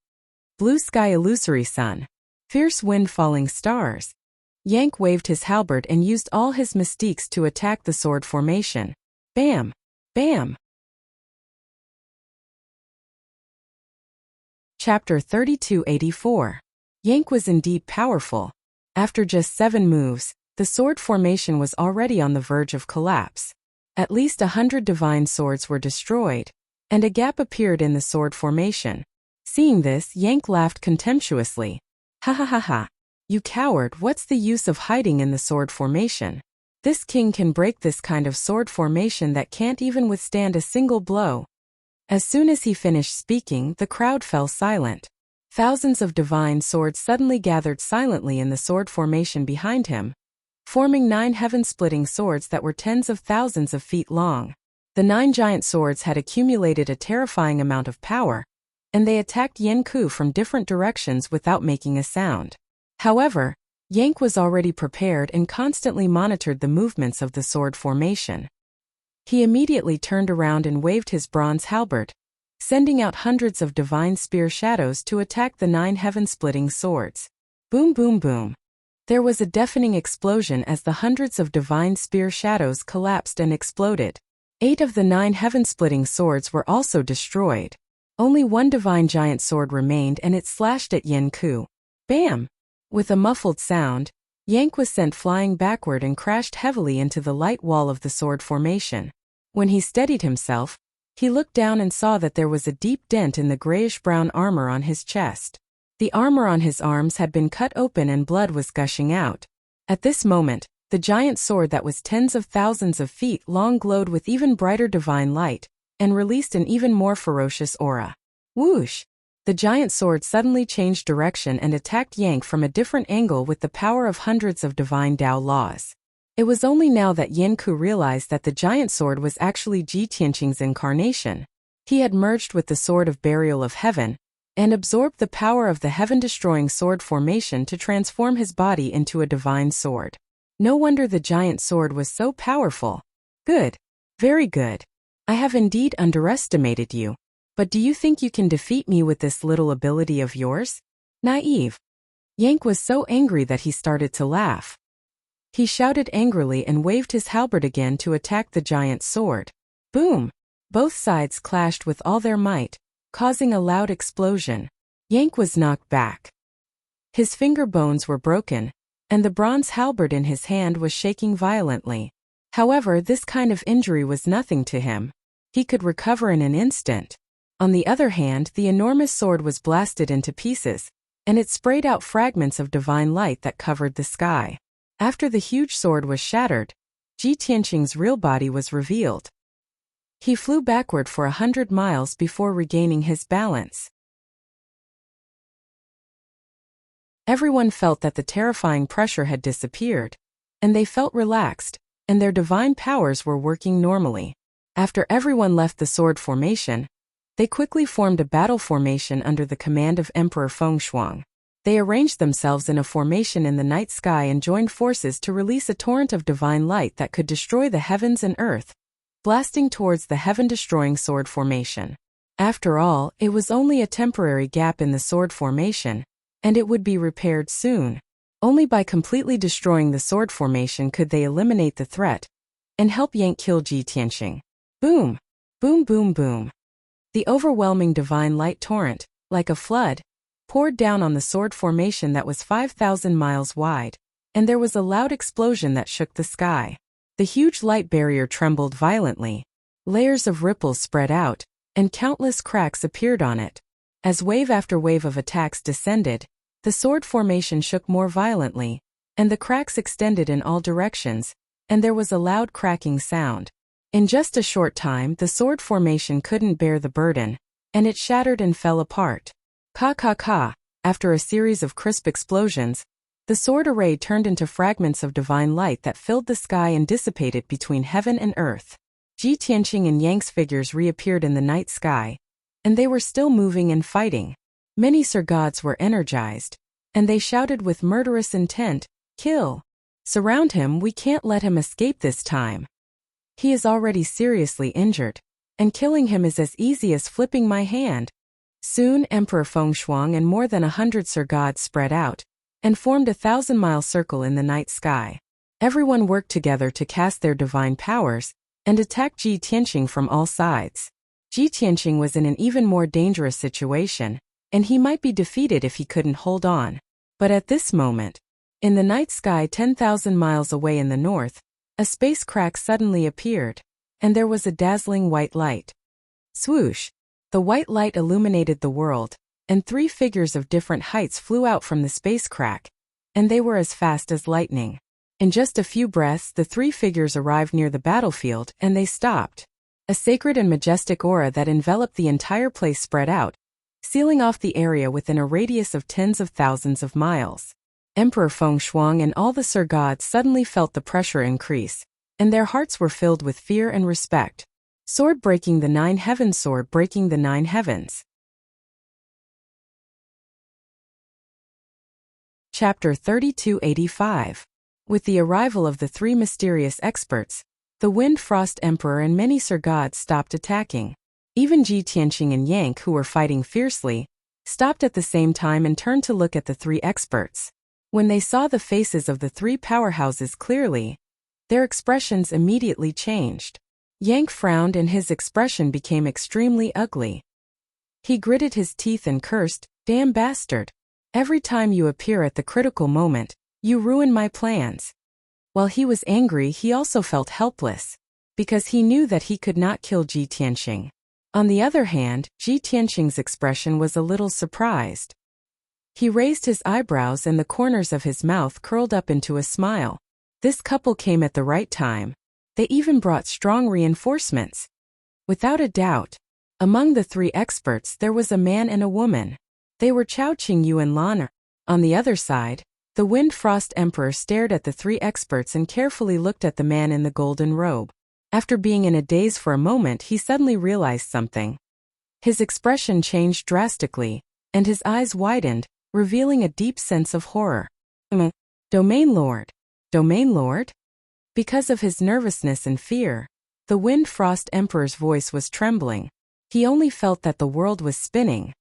Blue sky, illusory sun. Fierce wind, falling stars. Yang waved his halberd and used all his mystiques to attack the sword formation. Bam! Bam! Chapter 3284. Yang was indeed powerful. After just 7 moves, the sword formation was already on the verge of collapse. At least 100 divine swords were destroyed, and a gap appeared in the sword formation. Seeing this, Yang laughed contemptuously. Ha ha ha ha. You coward, what's the use of hiding in the sword formation? This king can break this kind of sword formation that can't even withstand a single blow. As soon as he finished speaking, the crowd fell silent. Thousands of divine swords suddenly gathered silently in the sword formation behind him, forming 9 heaven-splitting swords that were tens of thousands of feet long. The 9 giant swords had accumulated a terrifying amount of power, and they attacked Yanku from different directions without making a sound. However, Yang was already prepared and constantly monitored the movements of the sword formation. He immediately turned around and waved his bronze halberd, sending out hundreds of divine spear shadows to attack the 9 heaven-splitting swords. Boom boom boom. There was a deafening explosion as the hundreds of divine spear shadows collapsed and exploded. 8 of the 9 heaven-splitting swords were also destroyed. Only 1 divine giant sword remained and it slashed at Yanku. Bam! With a muffled sound, Yang was sent flying backward and crashed heavily into the light wall of the sword formation. When he steadied himself, he looked down and saw that there was a deep dent in the grayish-brown armor on his chest. The armor on his arms had been cut open and blood was gushing out. At this moment, the giant sword that was tens of thousands of feet long glowed with even brighter divine light, and released an even more ferocious aura. Whoosh! The giant sword suddenly changed direction and attacked Yang from a different angle with the power of hundreds of divine Tao laws. It was only now that Yanku realized that the giant sword was actually Ji Tianqing's incarnation. He had merged with the sword of burial of heaven, and absorbed the power of the heaven-destroying sword formation to transform his body into a divine sword. No wonder the giant sword was so powerful. Good. Very good. I have indeed underestimated you. But do you think you can defeat me with this little ability of yours? Naive. Yang was so angry that he started to laugh. He shouted angrily and waved his halberd again to attack the giant sword. Boom! Both sides clashed with all their might, causing a loud explosion. Yang was knocked back. His finger bones were broken, and the bronze halberd in his hand was shaking violently. However, this kind of injury was nothing to him. He could recover in an instant. On the other hand, the enormous sword was blasted into pieces, and it sprayed out fragments of divine light that covered the sky. After the huge sword was shattered, Ji Tianqing's real body was revealed. He flew backward for 100 miles before regaining his balance. Everyone felt that the terrifying pressure had disappeared, and they felt relaxed, and their divine powers were working normally. After everyone left the sword formation, they quickly formed a battle formation under the command of Emperor Fengshuang. They arranged themselves in a formation in the night sky and joined forces to release a torrent of divine light that could destroy the heavens and earth, blasting towards the heaven-destroying sword formation. After all, it was only a temporary gap in the sword formation, and it would be repaired soon. Only by completely destroying the sword formation could they eliminate the threat and help Yang kill Ji Tianqing. Boom! Boom boom boom! The overwhelming divine light torrent, like a flood, poured down on the sword formation that was 5,000 miles wide, and there was a loud explosion that shook the sky. The huge light barrier trembled violently. Layers of ripples spread out, and countless cracks appeared on it. As wave after wave of attacks descended, the sword formation shook more violently, and the cracks extended in all directions, and there was a loud cracking sound. In just a short time, the sword formation couldn't bear the burden, and it shattered and fell apart. Ka ka ka, after a series of crisp explosions, the sword array turned into fragments of divine light that filled the sky and dissipated between heaven and earth. Ji Tianqing and Yang's figures reappeared in the night sky, and they were still moving and fighting. Many Sir Gods were energized, and they shouted with murderous intent, "Kill! Surround him, we can't let him escape this time. He is already seriously injured, and killing him is as easy as flipping my hand." Soon Emperor Fengshuang and more than 100 Sir Gods spread out, and formed a 1,000-mile circle in the night sky. Everyone worked together to cast their divine powers, and attack Ji Tianqing from all sides. Ji Tianqing was in an even more dangerous situation, and he might be defeated if he couldn't hold on. But at this moment, in the night sky 10,000 miles away in the north, a space crack suddenly appeared, and there was a dazzling white light. Swoosh! The white light illuminated the world, and 3 figures of different heights flew out from the space crack, and they were as fast as lightning. In just a few breaths, the 3 figures arrived near the battlefield, and they stopped. A sacred and majestic aura that enveloped the entire place spread out, sealing off the area within a radius of tens of thousands of miles. Emperor Fengshuang and all the Sir Gods suddenly felt the pressure increase, and their hearts were filled with fear and respect. Sword breaking the 9 heavens, sword breaking the 9 heavens. Chapter 3285. With the arrival of the 3 mysterious experts, the Wind Frost Emperor and many Sir Gods stopped attacking. Even Ji Tianqing and Yang, who were fighting fiercely, stopped at the same time and turned to look at the 3 experts. When they saw the faces of the 3 powerhouses clearly, their expressions immediately changed. Yang frowned and his expression became extremely ugly. He gritted his teeth and cursed, "Damn bastard! Every time you appear at the critical moment, you ruin my plans." While he was angry, he also felt helpless, because he knew that he could not kill Ji Tianqing. On the other hand, Ji Tianqing's expression was a little surprised. He raised his eyebrows and the corners of his mouth curled up into a smile. This couple came at the right time. They even brought strong reinforcements. Without a doubt, among the 3 experts there was a man and a woman. They were Chao Qingyu and Lan. On the other side, the Wind Frost Emperor stared at the 3 experts and carefully looked at the man in the golden robe. After being in a daze for a moment, he suddenly realized something. His expression changed drastically, and his eyes widened, revealing a deep sense of horror. Domain Lord? Domain Lord? Because of his nervousness and fear, the Wind Frost Emperor's voice was trembling. He only felt that the world was spinning.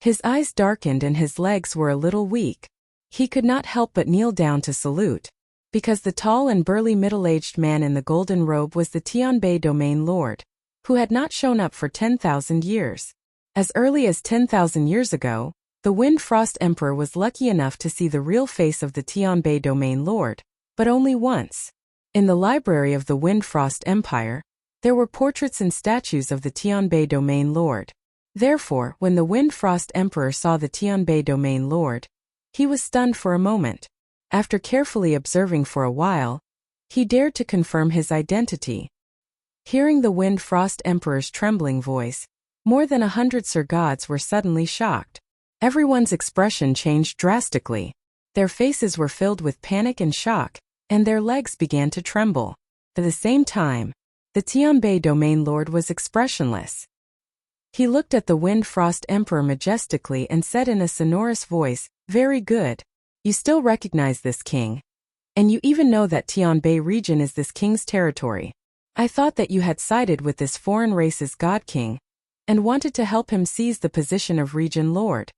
His eyes darkened and his legs were a little weak. He could not help but kneel down to salute, because the tall and burly middle-aged man in the golden robe was the Tianbei Domain Lord, who had not shown up for 10,000 years. As early as 10,000 years ago, the Wind Frost Emperor was lucky enough to see the real face of the Tianbei Domain Lord, but only once. In the library of the Wind Frost Empire, there were portraits and statues of the Tianbei Domain Lord. Therefore, when the Wind Frost Emperor saw the Tianbei Domain Lord, he was stunned for a moment. After carefully observing for a while, he dared to confirm his identity. Hearing the Wind Frost Emperor's trembling voice, more than 100 Sir Gods were suddenly shocked. Everyone's expression changed drastically. Their faces were filled with panic and shock, and their legs began to tremble. At the same time, the Tianbei Domain Lord was expressionless. He looked at the Wind Frost Emperor majestically and said in a sonorous voice, "Very good. You still recognize this king. And you even know that Tianbei region is this king's territory. I thought that you had sided with this foreign race's god king, and wanted to help him seize the position of region lord."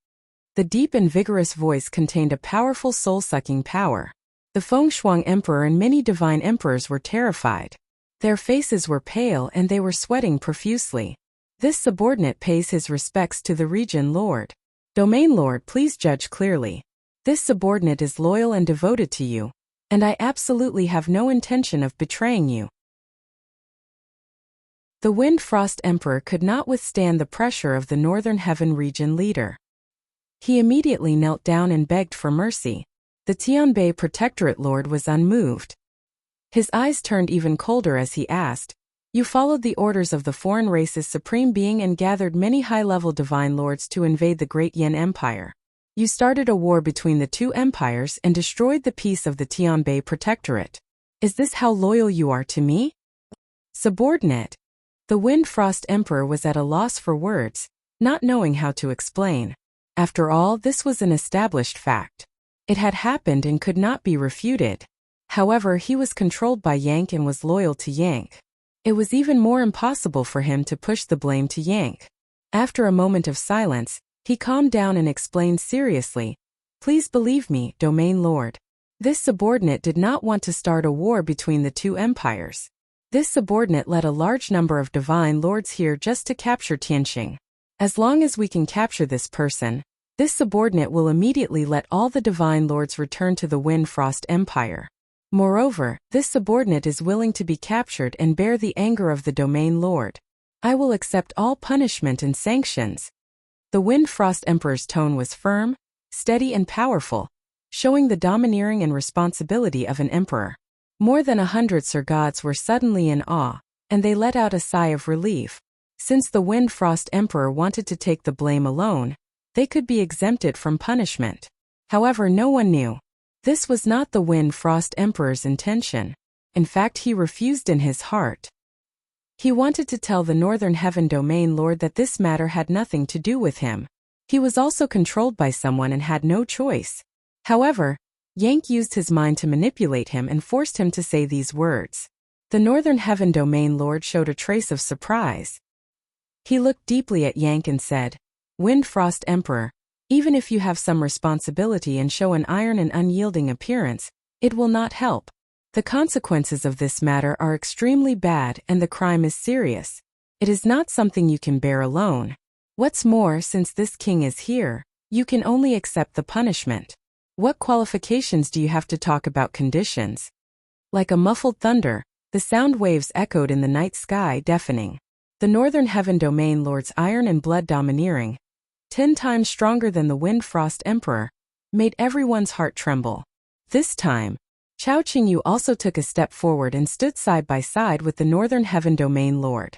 The deep and vigorous voice contained a powerful soul-sucking power. The Fengshuang Emperor and many divine emperors were terrified. Their faces were pale and they were sweating profusely. This subordinate pays his respects to the region lord. Domain Lord, please judge clearly. This subordinate is loyal and devoted to you, and I absolutely have no intention of betraying you. The Wind Frost Emperor could not withstand the pressure of the Northern Heaven region leader. He immediately knelt down and begged for mercy. The Tianbei Protectorate Lord was unmoved. His eyes turned even colder as he asked, "You followed the orders of the foreign race's supreme being and gathered many high-level divine lords to invade the great Yin Empire. You started a war between the two empires and destroyed the peace of the Tianbei Protectorate. Is this how loyal you are to me?" Subordinate. The Wind Frost Emperor was at a loss for words, not knowing how to explain. After all, this was an established fact. It had happened and could not be refuted. However, he was controlled by Yank and was loyal to Yank. It was even more impossible for him to push the blame to Yank. After a moment of silence, he calmed down and explained seriously, "Please believe me, Domain Lord. This subordinate did not want to start a war between the two empires. This subordinate led a large number of divine lords here just to capture Tianqing. As long as we can capture this person, this subordinate will immediately let all the divine lords return to the Wind Frost Empire. Moreover, this subordinate is willing to be captured and bear the anger of the Domain Lord. I will accept all punishment and sanctions." The Wind Frost Emperor's tone was firm, steady and powerful, showing the domineering and responsibility of an emperor. More than 100 Sir Gods were suddenly in awe, and they let out a sigh of relief. Since the Wind Frost Emperor wanted to take the blame alone, they could be exempted from punishment. However, no one knew. This was not the Wind Frost Emperor's intention. In fact, he refused in his heart. He wanted to tell the Northern Heaven Domain Lord that this matter had nothing to do with him. He was also controlled by someone and had no choice. However, Yank used his mind to manipulate him and forced him to say these words. The Northern Heaven Domain Lord showed a trace of surprise. He looked deeply at Yank and said, "Wind Frost Emperor, even if you have some responsibility and show an iron and unyielding appearance, it will not help. The consequences of this matter are extremely bad and the crime is serious. It is not something you can bear alone. What's more, since this king is here, you can only accept the punishment. What qualifications do you have to talk about conditions?" Like a muffled thunder, the sound waves echoed in the night sky, deafening. The Northern Heaven Domain Lord's iron and blood domineering, 10 times stronger than the Wind Frost Emperor, made everyone's heart tremble. This time, Chao Qingyu also took a step forward and stood side by side with the Northern Heaven Domain Lord.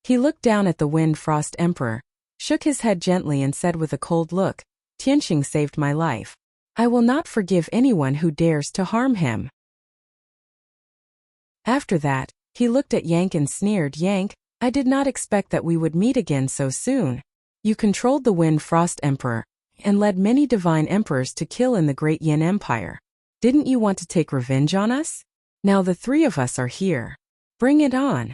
He looked down at the Wind Frost Emperor, shook his head gently and said with a cold look, "Tianqing saved my life. I will not forgive anyone who dares to harm him." After that, he looked at Yank and sneered, "Yank, I did not expect that we would meet again so soon. You controlled the Wind Frost Emperor, and led many divine emperors to kill in the great Yin Empire. Didn't you want to take revenge on us? Now the three of us are here. Bring it on."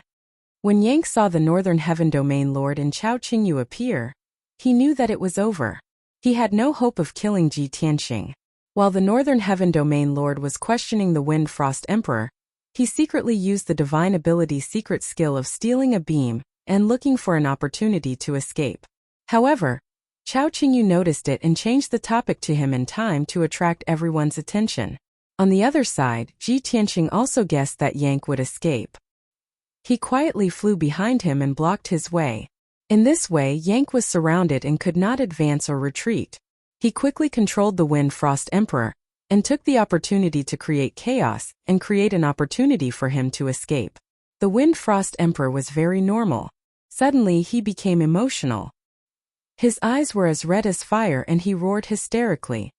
When Yank saw the Northern Heaven Domain Lord and Chao Qingyu appear, he knew that it was over. He had no hope of killing Ji Tianqing. While the Northern Heaven Domain Lord was questioning the Wind Frost Emperor, he secretly used the divine ability secret skill of stealing a beam and looking for an opportunity to escape. However, Chao Qingyu noticed it and changed the topic to him in time to attract everyone's attention. On the other side, Ji Tianqing also guessed that Yank would escape. He quietly flew behind him and blocked his way. In this way, Yank was surrounded and could not advance or retreat. He quickly controlled the Wind Frost Emperor, and took the opportunity to create chaos and create an opportunity for him to escape. The Wind Frost Emperor was very normal. Suddenly he became emotional. His eyes were as red as fire and he roared hysterically.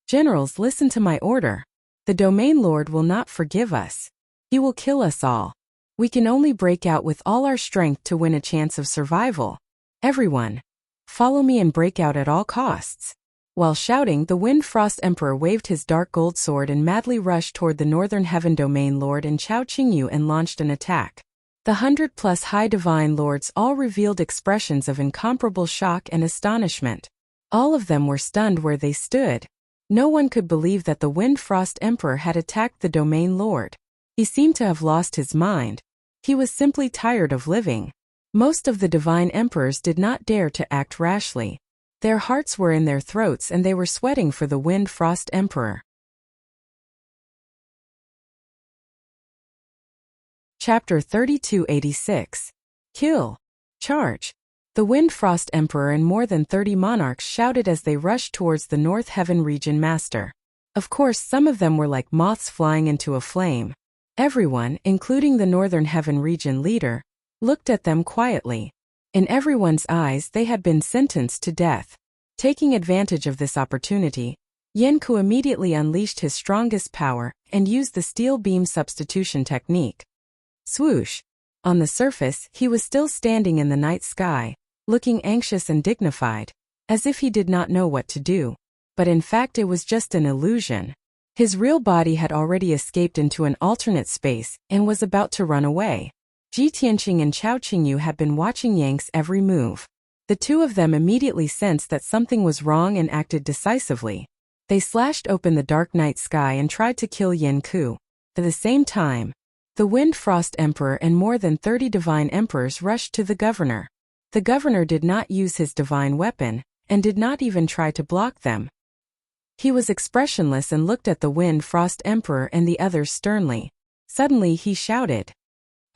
"Generals, listen to my order. The Domain Lord will not forgive us. He will kill us all. We can only break out with all our strength to win a chance of survival. Everyone, follow me and break out at all costs." While shouting, the Wind Frost Emperor waved his dark gold sword and madly rushed toward the Northern Heaven Domain Lord and Chao Qingyu and launched an attack. The 100+ high divine lords all revealed expressions of incomparable shock and astonishment. All of them were stunned where they stood. No one could believe that the Wind Frost Emperor had attacked the Domain Lord. He seemed to have lost his mind. He was simply tired of living. Most of the divine emperors did not dare to act rashly. Their hearts were in their throats and they were sweating for the Wind Frost Emperor. Chapter 3286. Kill. Charge. The Wind Frost Emperor and more than 30 monarchs shouted as they rushed towards the North Heaven Region Master. Of course, some of them were like moths flying into a flame. Everyone, including the Northern Heaven region leader, looked at them quietly. In everyone's eyes, they had been sentenced to death. Taking advantage of this opportunity, Yanku immediately unleashed his strongest power and used the steel beam substitution technique. Swoosh! On the surface, he was still standing in the night sky, looking anxious and dignified, as if he did not know what to do. But in fact it was just an illusion. His real body had already escaped into an alternate space and was about to run away. Ji Tianqing and Chao Qingyu had been watching Yang's every move. The two of them immediately sensed that something was wrong and acted decisively. They slashed open the dark night sky and tried to kill Yanku. At the same time, the Wind Frost Emperor and more than 30 divine emperors rushed to the governor. The governor did not use his divine weapon, and did not even try to block them. He was expressionless and looked at the Wind Frost Emperor and the others sternly. Suddenly he shouted.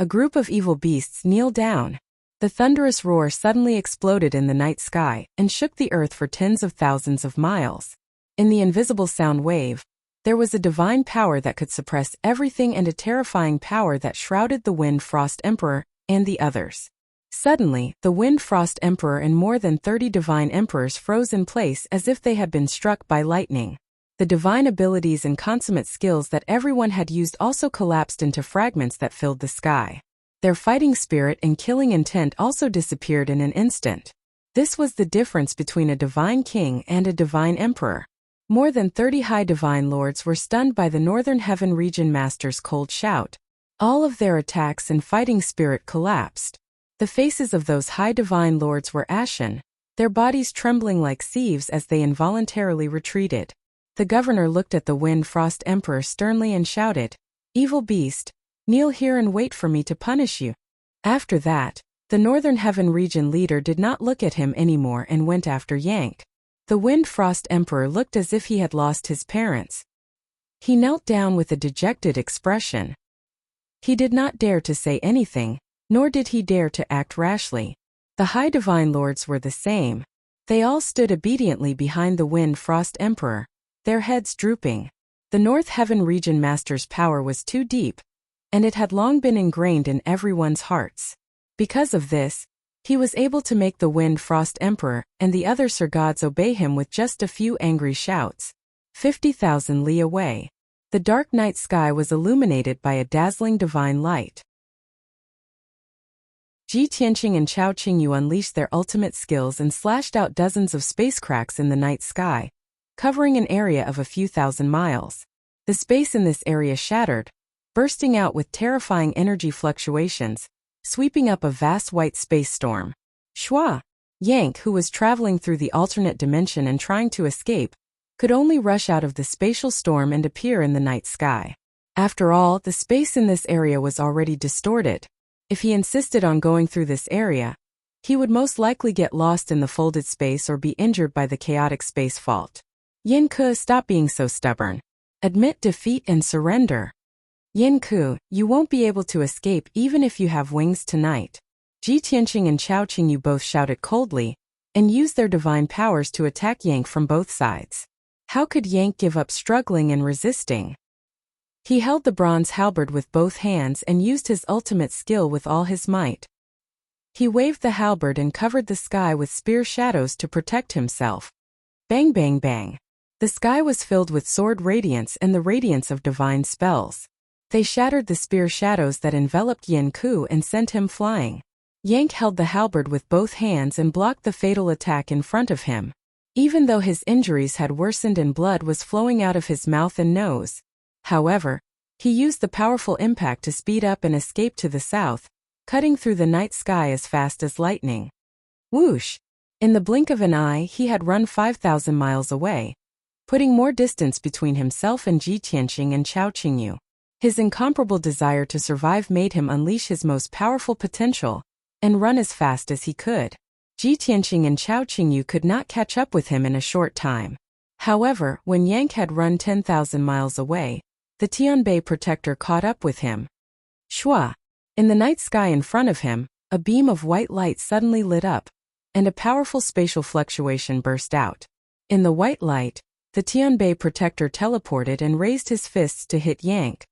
A group of evil beasts kneel down. The thunderous roar suddenly exploded in the night sky and shook the earth for tens of thousands of miles. In the invisible sound wave, there was a divine power that could suppress everything and a terrifying power that shrouded the Wind Frost Emperor and the others. Suddenly, the Wind Frost Emperor and more than 30 divine emperors froze in place as if they had been struck by lightning. The divine abilities and consummate skills that everyone had used also collapsed into fragments that filled the sky. Their fighting spirit and killing intent also disappeared in an instant. This was the difference between a divine king and a divine emperor. More than 30 high divine lords were stunned by the Northern Heaven region master's cold shout. All of their attacks and fighting spirit collapsed. The faces of those high divine lords were ashen, their bodies trembling like sieves as they involuntarily retreated. The governor looked at the Wind Frost Emperor sternly and shouted, "Evil beast, kneel here and wait for me to punish you." After that, the Northern Heaven region leader did not look at him anymore and went after Yank. The Wind Frost Emperor looked as if he had lost his parents. He knelt down with a dejected expression. He did not dare to say anything, nor did he dare to act rashly. The high divine lords were the same. They all stood obediently behind the Wind Frost Emperor, their heads drooping. The North Heaven region master's power was too deep, and it had long been ingrained in everyone's hearts. Because of this, he was able to make the Wind Frost Emperor and the other Sir Gods obey him with just a few angry shouts. 50,000 li away, the dark night sky was illuminated by a dazzling divine light. Ji Tianqing and Chao Qingyu unleashed their ultimate skills and slashed out dozens of space cracks in the night sky, covering an area of a few thousand miles. The space in this area shattered, bursting out with terrifying energy fluctuations, sweeping up a vast white space storm. Shua! Yank, who was traveling through the alternate dimension and trying to escape, could only rush out of the spatial storm and appear in the night sky. After all, the space in this area was already distorted. If he insisted on going through this area, he would most likely get lost in the folded space or be injured by the chaotic space fault. Yanku, stop being so stubborn. Admit defeat and surrender. Yanku, you won't be able to escape even if you have wings tonight. Ji Tianqing and Chao Qingyu both shouted coldly, and used their divine powers to attack Yank from both sides. How could Yank give up struggling and resisting? He held the bronze halberd with both hands and used his ultimate skill with all his might. He waved the halberd and covered the sky with spear shadows to protect himself. Bang bang bang. The sky was filled with sword radiance and the radiance of divine spells. They shattered the spear shadows that enveloped Yanku and sent him flying. Yank held the halberd with both hands and blocked the fatal attack in front of him. Even though his injuries had worsened and blood was flowing out of his mouth and nose. However, he used the powerful impact to speed up and escape to the south, cutting through the night sky as fast as lightning. Whoosh! In the blink of an eye, he had run 5,000 miles away, putting more distance between himself and Ji Tianqing and Chao Qingyu. His incomparable desire to survive made him unleash his most powerful potential and run as fast as he could. Ji Tianqing and Chao Qingyu could not catch up with him in a short time. However, when Yank had run 10,000 miles away, the Tianbei protector caught up with him. Shua! In the night sky in front of him, a beam of white light suddenly lit up, and a powerful spatial fluctuation burst out. In the white light, The Tianbei protector teleported and raised his fists to hit Yank.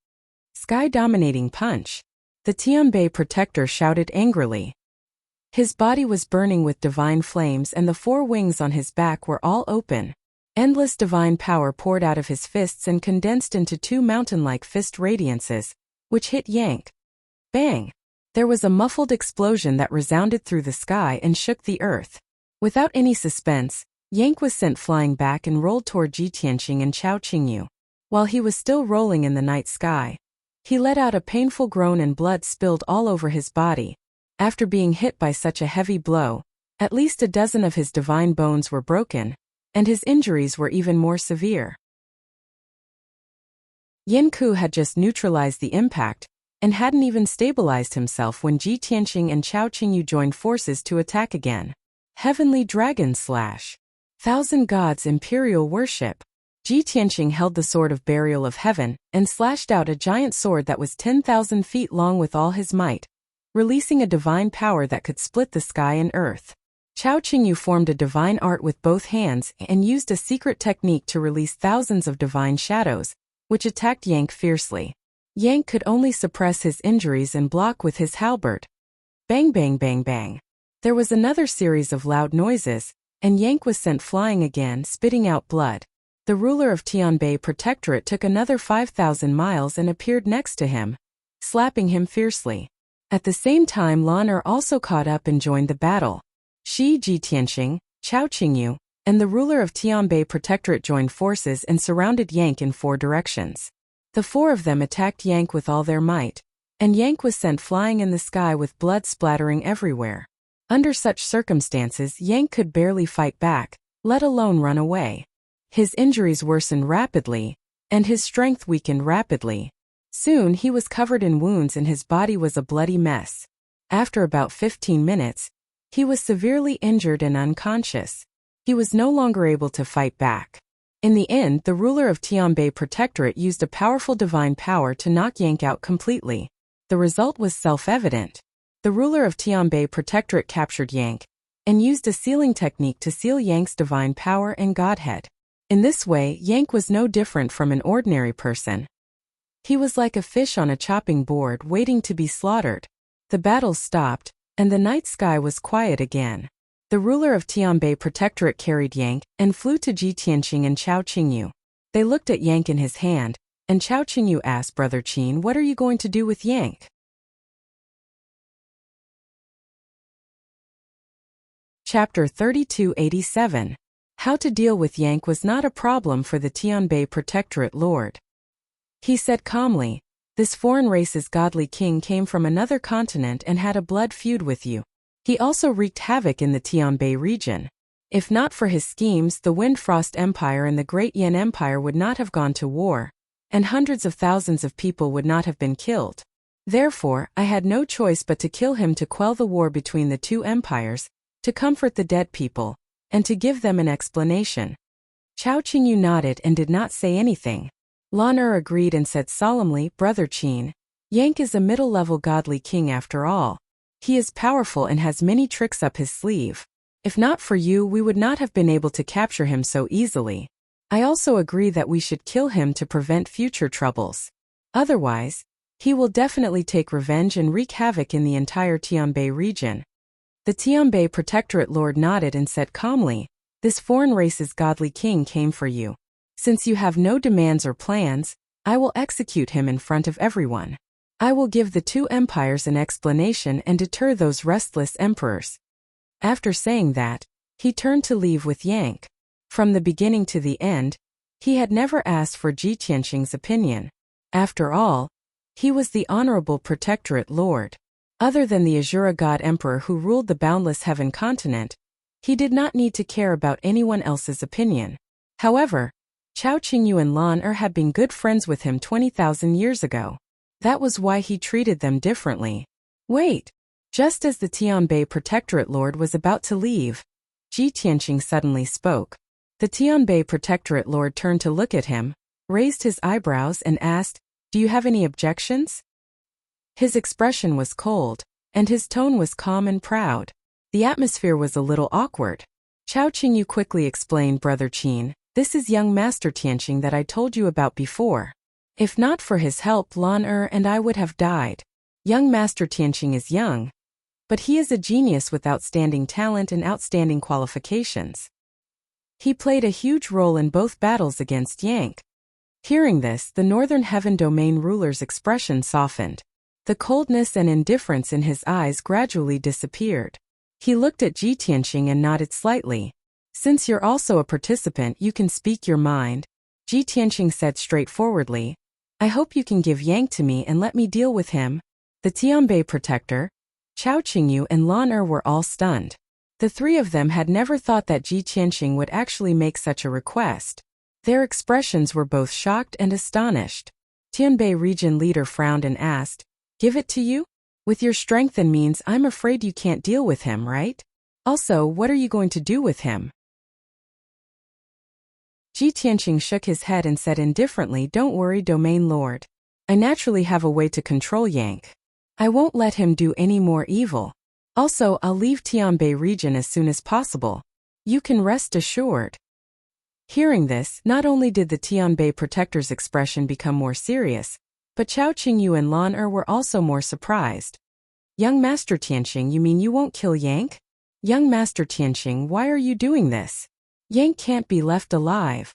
Sky-dominating punch. The Tianbei protector shouted angrily. His body was burning with divine flames and the 4 wings on his back were all open. Endless divine power poured out of his fists and condensed into 2 mountain-like fist radiances, which hit Yank. Bang! There was a muffled explosion that resounded through the sky and shook the earth. Without any suspense, Yank was sent flying back and rolled toward Ji Tianqing and Chao Qingyu. While he was still rolling in the night sky, he let out a painful groan and blood spilled all over his body. After being hit by such a heavy blow, at least a dozen of his divine bones were broken, and his injuries were even more severe. Yin Ku had just neutralized the impact, and hadn't even stabilized himself when Ji Tianqing and Chao Qingyu joined forces to attack again. Heavenly Dragon Slash. Thousand Gods Imperial Worship. Ji Tianqing held the Sword of Burial of Heaven and slashed out a giant sword that was 10,000 feet long with all his might, releasing a divine power that could split the sky and earth. Chao Qingyu formed a divine art with both hands and used a secret technique to release thousands of divine shadows, which attacked Yank fiercely. Yank could only suppress his injuries and block with his halberd. Bang bang bang bang. There was another series of loud noises, and Yank was sent flying again, spitting out blood. The ruler of Tianbei Protectorate took another 5,000 miles and appeared next to him, slapping him fiercely. At the same time, Lan also caught up and joined the battle. Ji Tianqing, Chao Qingyu, and the ruler of Tianbei Protectorate joined forces and surrounded Yank in 4 directions. The 4 of them attacked Yank with all their might, and Yank was sent flying in the sky with blood splattering everywhere. Under such circumstances, Yank could barely fight back, let alone run away. His injuries worsened rapidly, and his strength weakened rapidly. Soon he was covered in wounds and his body was a bloody mess. After about 15 minutes, he was severely injured and unconscious. He was no longer able to fight back. In the end, the ruler of Tianbei Protectorate used a powerful divine power to knock Yank out completely. The result was self-evident. The ruler of Tianbei Protectorate captured Yank and used a sealing technique to seal Yank's divine power and godhead. In this way, Yank was no different from an ordinary person. He was like a fish on a chopping board waiting to be slaughtered. The battle stopped, and the night sky was quiet again. The ruler of Tianbei Protectorate carried Yank and flew to Ji Tianqing and Chao Qingyu. They looked at Yank in his hand, and Chao Qingyu asked Brother Qin, "What are you going to do with Yank?" Chapter 3287. How to deal with Yank was not a problem for the Tianbei Protectorate Lord. He said calmly, "This foreign race's godly king came from another continent and had a blood feud with you. He also wreaked havoc in the Tianbei region. If not for his schemes, the Wind Frost Empire and the Great Yan Empire would not have gone to war, and hundreds of thousands of people would not have been killed. Therefore, I had no choice but to kill him to quell the war between the 2 empires, to comfort the dead people, and to give them an explanation." Chao Qingyu nodded and did not say anything. Lan agreed and said solemnly, "Brother Qin, Yank is a middle-level godly king after all. He is powerful and has many tricks up his sleeve. If not for you, we would not have been able to capture him so easily. I also agree that we should kill him to prevent future troubles. Otherwise, he will definitely take revenge and wreak havoc in the entire Tianbei region." The Tianbei Protectorate Lord nodded and said calmly, "This foreign race's godly king came for you. Since you have no demands or plans, I will execute him in front of everyone. I will give the 2 empires an explanation and deter those restless emperors." After saying that, he turned to leave with Yank. From the beginning to the end, he had never asked for Ji Tianqing's opinion. After all, he was the honorable Protectorate Lord. Other than the Azura God Emperor who ruled the boundless heaven continent, he did not need to care about anyone else's opinion. However, Chao Qingyu and Lan had been good friends with him 20,000 years ago. That was why he treated them differently. Wait! Just as the Tianbei Protectorate Lord was about to leave, Ji Tianqing suddenly spoke. The Tianbei Protectorate Lord turned to look at him, raised his eyebrows and asked, "Do you have any objections?" His expression was cold, and his tone was calm and proud. The atmosphere was a little awkward. Chao Qingyu quickly explained, "Brother Qin, This is young Master Tianqing that I told you about before. If not for his help, Lan and I would have died. Young Master Tianqing is young, but he is a genius with outstanding talent and outstanding qualifications. He played a huge role in both battles against Yank. Hearing this, the Northern Heaven Domain ruler's expression softened. The coldness and indifference in his eyes gradually disappeared. He looked at Ji Tianqing and nodded slightly. Since you're also a participant, you can speak your mind, Ji Tianqing said straightforwardly. I hope you can give Yank to me and let me deal with him. The Tianbei protector, Chao Qingyu and Lan were all stunned. The three of them had never thought that Ji Tianqing would actually make such a request. Their expressions were both shocked and astonished. Tianbei region leader frowned and asked, Give it to you? With your strength and means, I'm afraid you can't deal with him, right? Also, what are you going to do with him? Ji Tianqing shook his head and said indifferently, Don't worry, Domain Lord. I naturally have a way to control Yank. I won't let him do any more evil. Also, I'll leave Tianbei region as soon as possible. You can rest assured. Hearing this, not only did the Tianbei protector's expression become more serious, but Chao Qingyu and Lan were also more surprised. Young Master Tianqing, you mean you won't kill Yank? Young Master Tianqing, why are you doing this? Yank can't be left alive.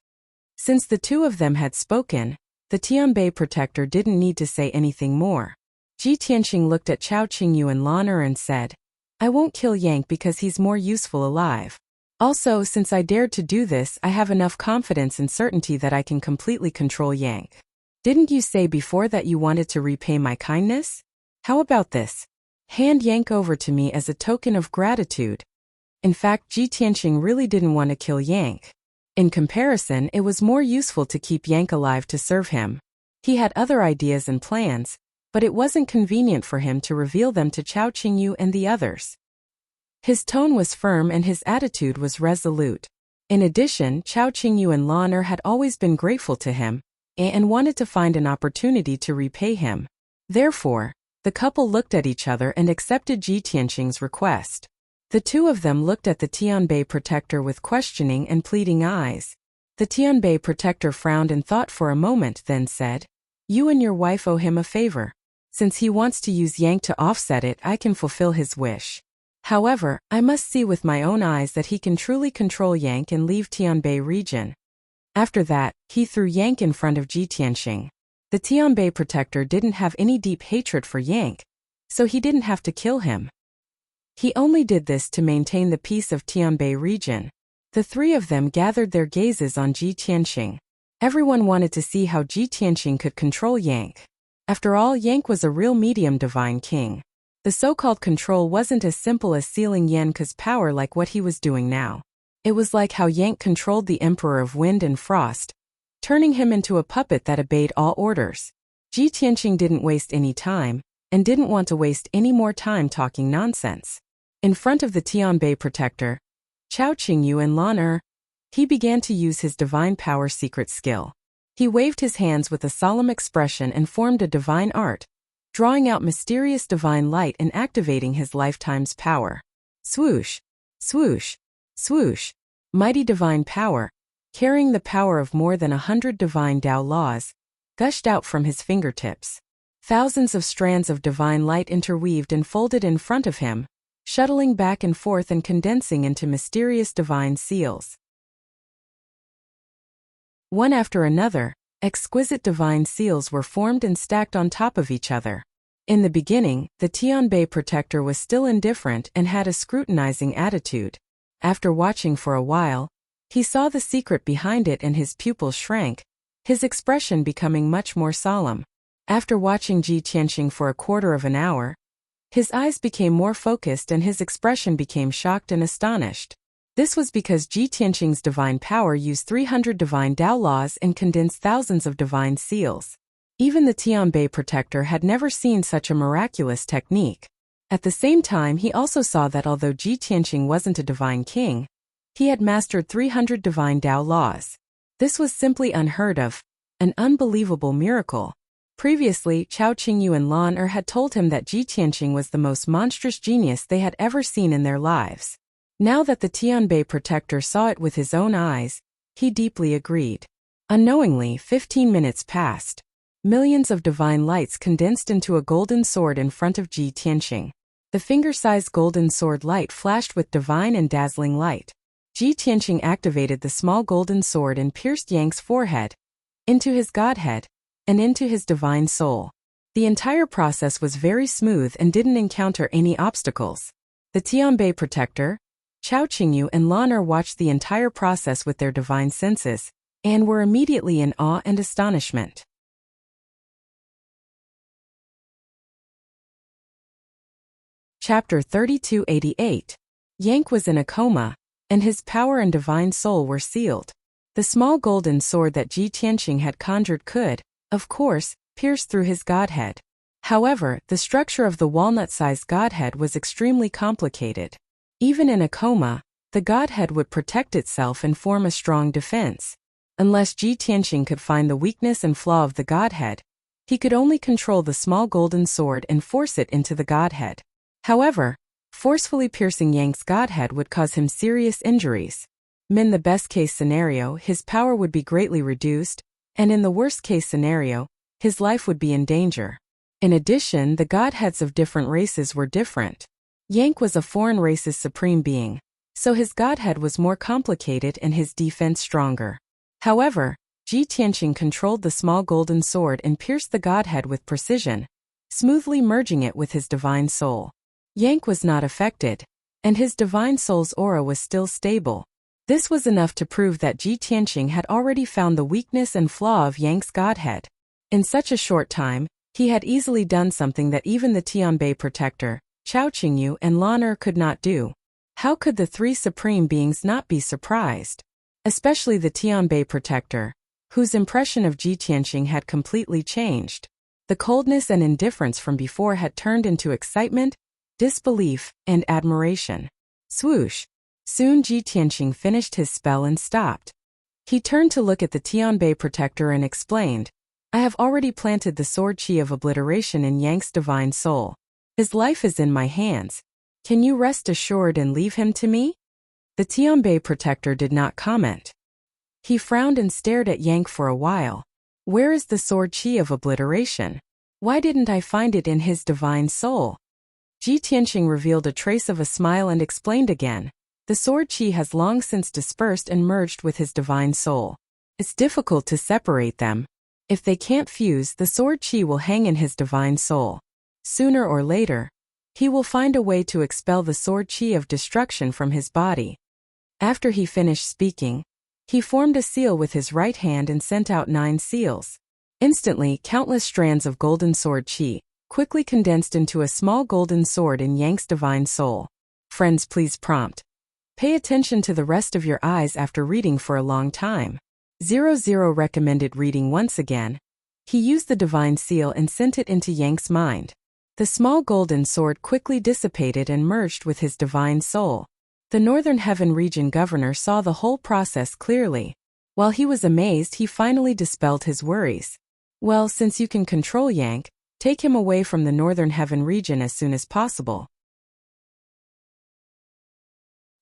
Since the two of them had spoken, the Tianbei protector didn't need to say anything more. Ji Tianqing looked at Chao Qingyu and Lan and said, I won't kill Yank because he's more useful alive. Also, since I dared to do this, I have enough confidence and certainty that I can completely control Yank. Didn't you say before that you wanted to repay my kindness? How about this? Hand Yank over to me as a token of gratitude. In fact, Ji Tianqing really didn't want to kill Yank. In comparison, it was more useful to keep Yank alive to serve him. He had other ideas and plans, but it wasn't convenient for him to reveal them to Chao Qingyu and the others. His tone was firm and his attitude was resolute. In addition, Chao Qingyu and Lan had always been grateful to him and wanted to find an opportunity to repay him. Therefore, the couple looked at each other and accepted Ji Tianqing's request. The two of them looked at the Tianbei protector with questioning and pleading eyes. The Tianbei protector frowned and thought for a moment, then said, You and your wife owe him a favor. Since he wants to use Yank to offset it, I can fulfill his wish. However, I must see with my own eyes that he can truly control Yank and leave Tianbei region. After that, he threw Yank in front of Ji Tianqing. The Tianbei protector didn't have any deep hatred for Yank, so he didn't have to kill him. He only did this to maintain the peace of Tianbei region. The three of them gathered their gazes on Ji Tianqing. Everyone wanted to see how Ji Tianqing could control Yank. After all, Yank was a real medium divine king. The so-called control wasn't as simple as sealing Yanke's power like what he was doing now. It was like how Yank controlled the Emperor of Wind and Frost, turning him into a puppet that obeyed all orders. Ji Tianqing didn't waste any time, and didn't want to waste any more time talking nonsense. In front of the Tianbei protector, Chao Qingyu and Lan he began to use his divine power secret skill. He waved his hands with a solemn expression and formed a divine art, drawing out mysterious divine light and activating his lifetime's power. Swoosh, swoosh, swoosh. Mighty divine power, carrying the power of more than 100 divine Tao laws, gushed out from his fingertips. Thousands of strands of divine light interweaved and folded in front of him, shuttling back and forth and condensing into mysterious divine seals. One after another, exquisite divine seals were formed and stacked on top of each other. In the beginning, the Tianbei protector was still indifferent and had a scrutinizing attitude. After watching for a while, he saw the secret behind it and his pupils shrank, his expression becoming much more solemn. After watching Ji Tianqing for a quarter of an hour, his eyes became more focused and his expression became shocked and astonished. This was because Ji Tianqing's divine power used 300 divine Tao laws and condensed thousands of divine seals. Even the Tianbei protector had never seen such a miraculous technique. At the same time, he also saw that although Ji Tianqing wasn't a divine king, he had mastered 300 divine Tao laws. This was simply unheard of, an unbelievable miracle. Previously, Chao Qingyu and Lan had told him that Ji Tianqing was the most monstrous genius they had ever seen in their lives. Now that the Tianbei protector saw it with his own eyes, He deeply agreed. Unknowingly, 15 minutes passed. Millions of divine lights condensed into a golden sword in front of Ji Tianqing. The finger-sized golden sword light flashed with divine and dazzling light. Ji Tianqing activated the small golden sword and pierced Yang's forehead, into his godhead, and into his divine soul. The entire process was very smooth and didn't encounter any obstacles. The Tianbei protector, Chao Qingyu and Lan Er watched the entire process with their divine senses, and were immediately in awe and astonishment. Chapter 3288. Yang was in a coma, and his power and divine soul were sealed. The small golden sword that Ji Tianqing had conjured could, of course, pierce through his godhead. However, the structure of the walnut-sized godhead was extremely complicated. Even in a coma, the godhead would protect itself and form a strong defense. Unless Ji Tianqing could find the weakness and flaw of the godhead, he could only control the small golden sword and force it into the godhead. However, forcefully piercing Yang's godhead would cause him serious injuries. In the best-case scenario, his power would be greatly reduced, and in the worst-case scenario, his life would be in danger. In addition, the godheads of different races were different. Yang was a foreign race's supreme being, so his godhead was more complicated and his defense stronger. However, Ji Tianqing controlled the small golden sword and pierced the godhead with precision, smoothly merging it with his divine soul. Yang was not affected, and his divine soul's aura was still stable. This was enough to prove that Ji Tianqing had already found the weakness and flaw of Yang's godhead. In such a short time, he had easily done something that even the Tianbei protector, Chao Qingyu and Lan Er could not do. How could the three supreme beings not be surprised? Especially the Tianbei protector, whose impression of Ji Tianqing had completely changed. The coldness and indifference from before had turned into excitement, disbelief, and admiration. Swoosh! Soon Ji Tianqing finished his spell and stopped. He turned to look at the Tianbei protector and explained, "I have already planted the sword qi of obliteration in Yang's divine soul. His life is in my hands. Can you rest assured and leave him to me?" The Tianbei protector did not comment. He frowned and stared at Yang for a while. "Where is the sword qi of obliteration? Why didn't I find it in his divine soul?" Ji Tianqing revealed a trace of a smile and explained again, "The sword qi has long since dispersed and merged with his divine soul. It's difficult to separate them. If they can't fuse, the sword qi will hang in his divine soul. Sooner or later, he will find a way to expel the sword qi of destruction from his body." After he finished speaking, he formed a seal with his right hand and sent out 9 seals. Instantly, countless strands of golden sword qi quickly condensed into a small golden sword in Yang's divine soul. Friends, please prompt. Pay attention to the rest of your eyes after reading for a long time. 00 recommended reading once again. He used the divine seal and sent it into Yang's mind. The small golden sword quickly dissipated and merged with his divine soul. The Northern Heaven region governor saw the whole process clearly. While he was amazed, he finally dispelled his worries. "Well, since you can control Yang, take him away from the Northern Heaven region as soon as possible.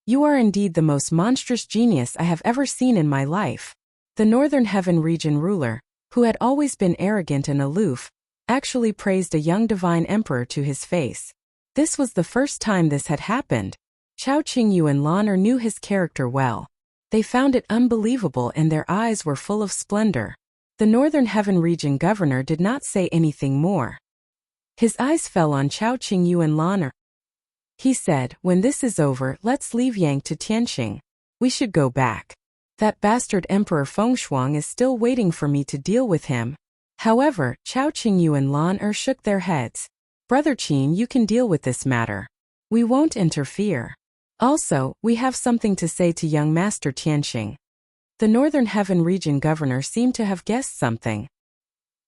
You are indeed the most monstrous genius I have ever seen in my life." The Northern Heaven region ruler, who had always been arrogant and aloof, actually praised a young divine emperor to his face. This was the first time this had happened. Chao Qingyu and Lan Er knew his character well. They found it unbelievable and their eyes were full of splendor. The Northern Heaven region governor did not say anything more. His eyes fell on Chao Qingyu and Lan Er. He said, "When this is over, let's leave Yang to Tianqing. We should go back. That bastard Emperor Fengshuang is still waiting for me to deal with him." However, Chao Qingyu and Lan Er shook their heads. "Brother Qin, you can deal with this matter. We won't interfere. Also, we have something to say to young Master Tianqing." The Northern Heaven region governor seemed to have guessed something.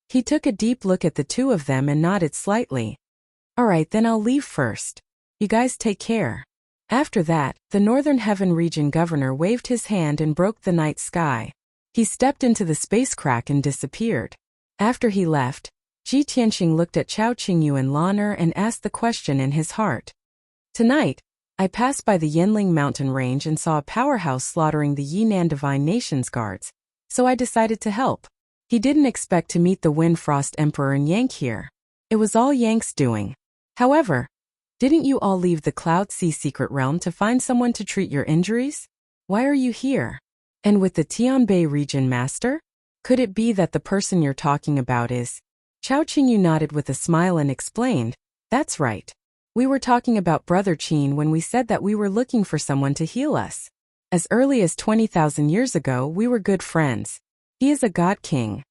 He took a deep look at the two of them and nodded slightly. "All right, then I'll leave first. You guys take care." After that, the Northern Heaven region governor waved his hand and broke the night sky. He stepped into the space crack and disappeared. After he left, Ji Tianqing looked at Chao Qingyu and Lan Er and asked the question in his heart. Tonight, I passed by the Yinling mountain range and saw a powerhouse slaughtering the Yinan Divine Nations guards, so I decided to help. He didn't expect to meet the Wind Frost Emperor and Yank here. It was all Yank's doing. However, didn't you all leave the Cloud Sea Secret Realm to find someone to treat your injuries? Why are you here? And with the Tianbei region master? Could it be that the person you're talking about is? Chao Qingyu nodded with a smile and explained, that's right. We were talking about Brother Qin when we said that we were looking for someone to heal us. As early as 20,000 years ago, we were good friends. He is a god king.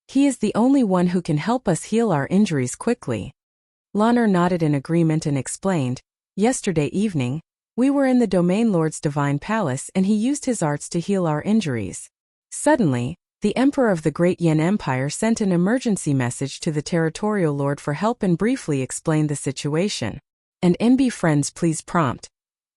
He is the only one who can help us heal our injuries quickly. Lan'er nodded in agreement and explained, yesterday evening, we were in the Domain Lord's divine palace and he used his arts to heal our injuries. Suddenly, the Emperor of the Great Yin Empire sent an emergency message to the Territorial Lord for help and briefly explained the situation. And MB friends, please prompt.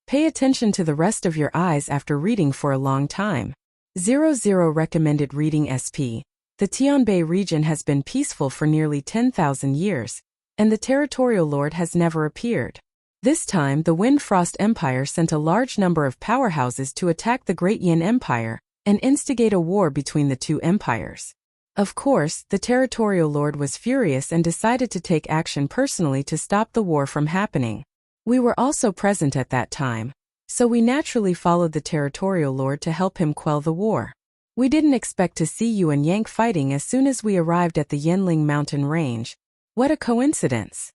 Pay attention to the rest of your eyes after reading for a long time. 00 recommended reading SP. The Tianbei region has been peaceful for nearly 10,000 years, and the Territorial Lord has never appeared. This time, the Wind Frost Empire sent a large number of powerhouses to attack the Great Yin Empire and instigate a war between the two empires. Of course, the Territorial Lord was furious and decided to take action personally to stop the war from happening. We were also present at that time, so we naturally followed the Territorial Lord to help him quell the war. We didn't expect to see you and Yank fighting as soon as we arrived at the Yinling mountain range. What a coincidence!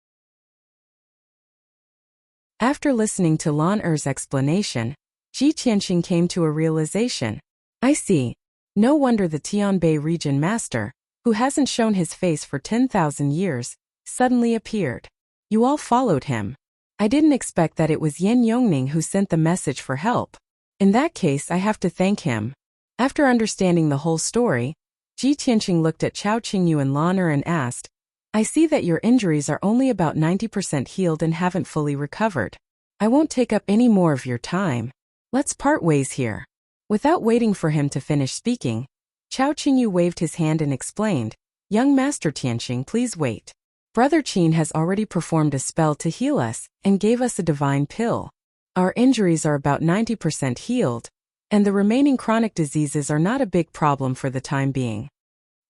After listening to Lan'er's explanation, Ji Tianqing came to a realization. I see. No wonder the Tianbei region master, who hasn't shown his face for 10,000 years, suddenly appeared. You all followed him. I didn't expect that it was Yin Yongning who sent the message for help. In that case, I have to thank him. After understanding the whole story, Ji Tianqing looked at Chao Qingyu and Lan'er and asked, I see that your injuries are only about 90% healed and haven't fully recovered. I won't take up any more of your time. Let's part ways here. Without waiting for him to finish speaking, Chao Qingyu waved his hand and explained, Young Master Tianqing, please wait. Brother Qin has already performed a spell to heal us and gave us a divine pill. Our injuries are about 90% healed, and the remaining chronic diseases are not a big problem for the time being.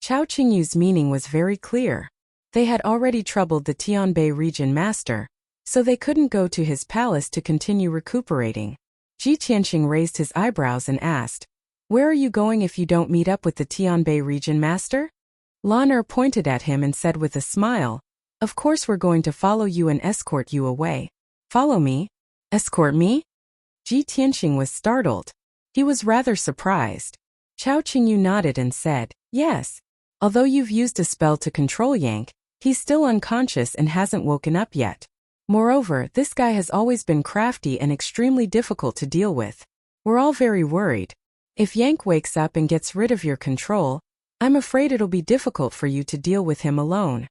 Chao Qingyu's meaning was very clear. They had already troubled the Tianbei region master, so they couldn't go to his palace to continue recuperating. Ji Tianqing raised his eyebrows and asked, Where are you going if you don't meet up with the Tianbei region master? Lan'er pointed at him and said with a smile, Of course we're going to follow you and escort you away. Follow me? Escort me? Ji Tianqing was startled. He was rather surprised. Chao Qingyu nodded and said, Yes. Although you've used a spell to control Yank, he's still unconscious and hasn't woken up yet. Moreover, this guy has always been crafty and extremely difficult to deal with. We're all very worried. If Yank wakes up and gets rid of your control, I'm afraid it'll be difficult for you to deal with him alone.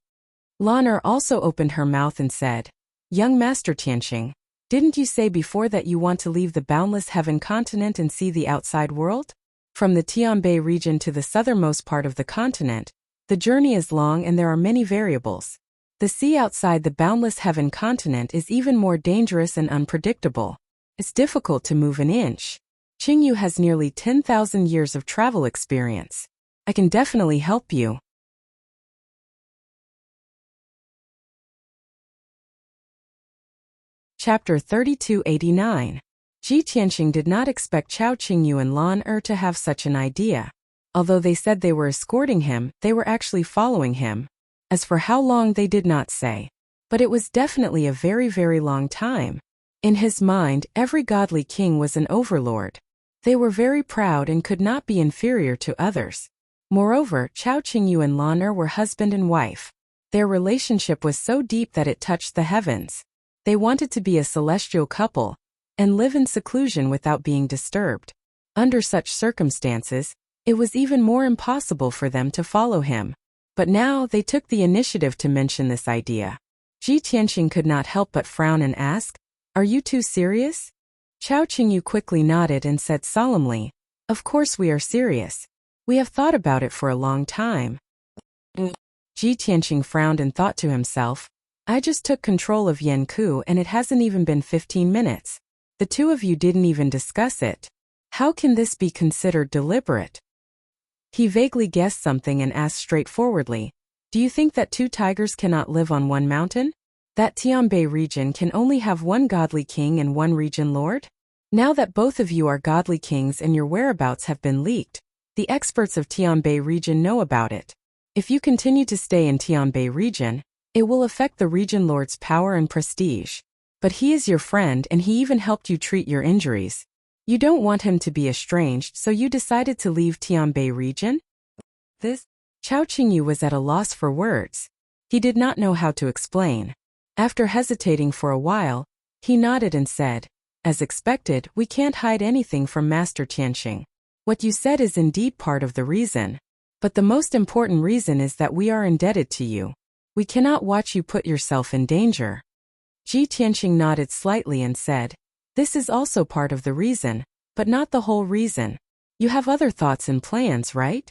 Lan'er also opened her mouth and said, Young Master Tianqing, didn't you say before that you want to leave the boundless heaven continent and see the outside world? From the Tianbei region to the southernmost part of the continent, the journey is long and there are many variables. The sea outside the boundless heaven continent is even more dangerous and unpredictable. It's difficult to move an inch. Qingyu has nearly 10,000 years of travel experience. I can definitely help you. Chapter 3289. Ji Tianqing did not expect Chao Qingyu and Lan'er to have such an idea. Although they said they were escorting him, they were actually following him. As for how long, they did not say. But it was definitely a very, very long time. In his mind, every godly king was an overlord. They were very proud and could not be inferior to others. Moreover, Chao Qingyu and Lan'er were husband and wife. Their relationship was so deep that it touched the heavens. They wanted to be a celestial couple and live in seclusion without being disturbed. Under such circumstances, it was even more impossible for them to follow him. But now they took the initiative to mention this idea. Ji Tianqing could not help but frown and ask, Are you too serious? Chao Qingyu quickly nodded and said solemnly, Of course we are serious. We have thought about it for a long time. Ji Tianqing frowned and thought to himself, I just took control of Yanku and it hasn't even been 15 minutes. The two of you didn't even discuss it. How can this be considered deliberate? He vaguely guessed something and asked straightforwardly, do you think that two tigers cannot live on one mountain? That Tianbei region can only have one godly king and one region lord? Now that both of you are godly kings and your whereabouts have been leaked, the experts of Tianbei region know about it. If you continue to stay in Tianbei region, it will affect the region lord's power and prestige. But he is your friend and he even helped you treat your injuries. You don't want him to be estranged, so you decided to leave Tianbei region? Chao Qingyu was at a loss for words. He did not know how to explain. After hesitating for a while, he nodded and said, as expected, we can't hide anything from Master Tianxing. What you said is indeed part of the reason. But the most important reason is that we are indebted to you. We cannot watch you put yourself in danger. Ji Tianxing nodded slightly and said, this is also part of the reason, but not the whole reason. You have other thoughts and plans, right?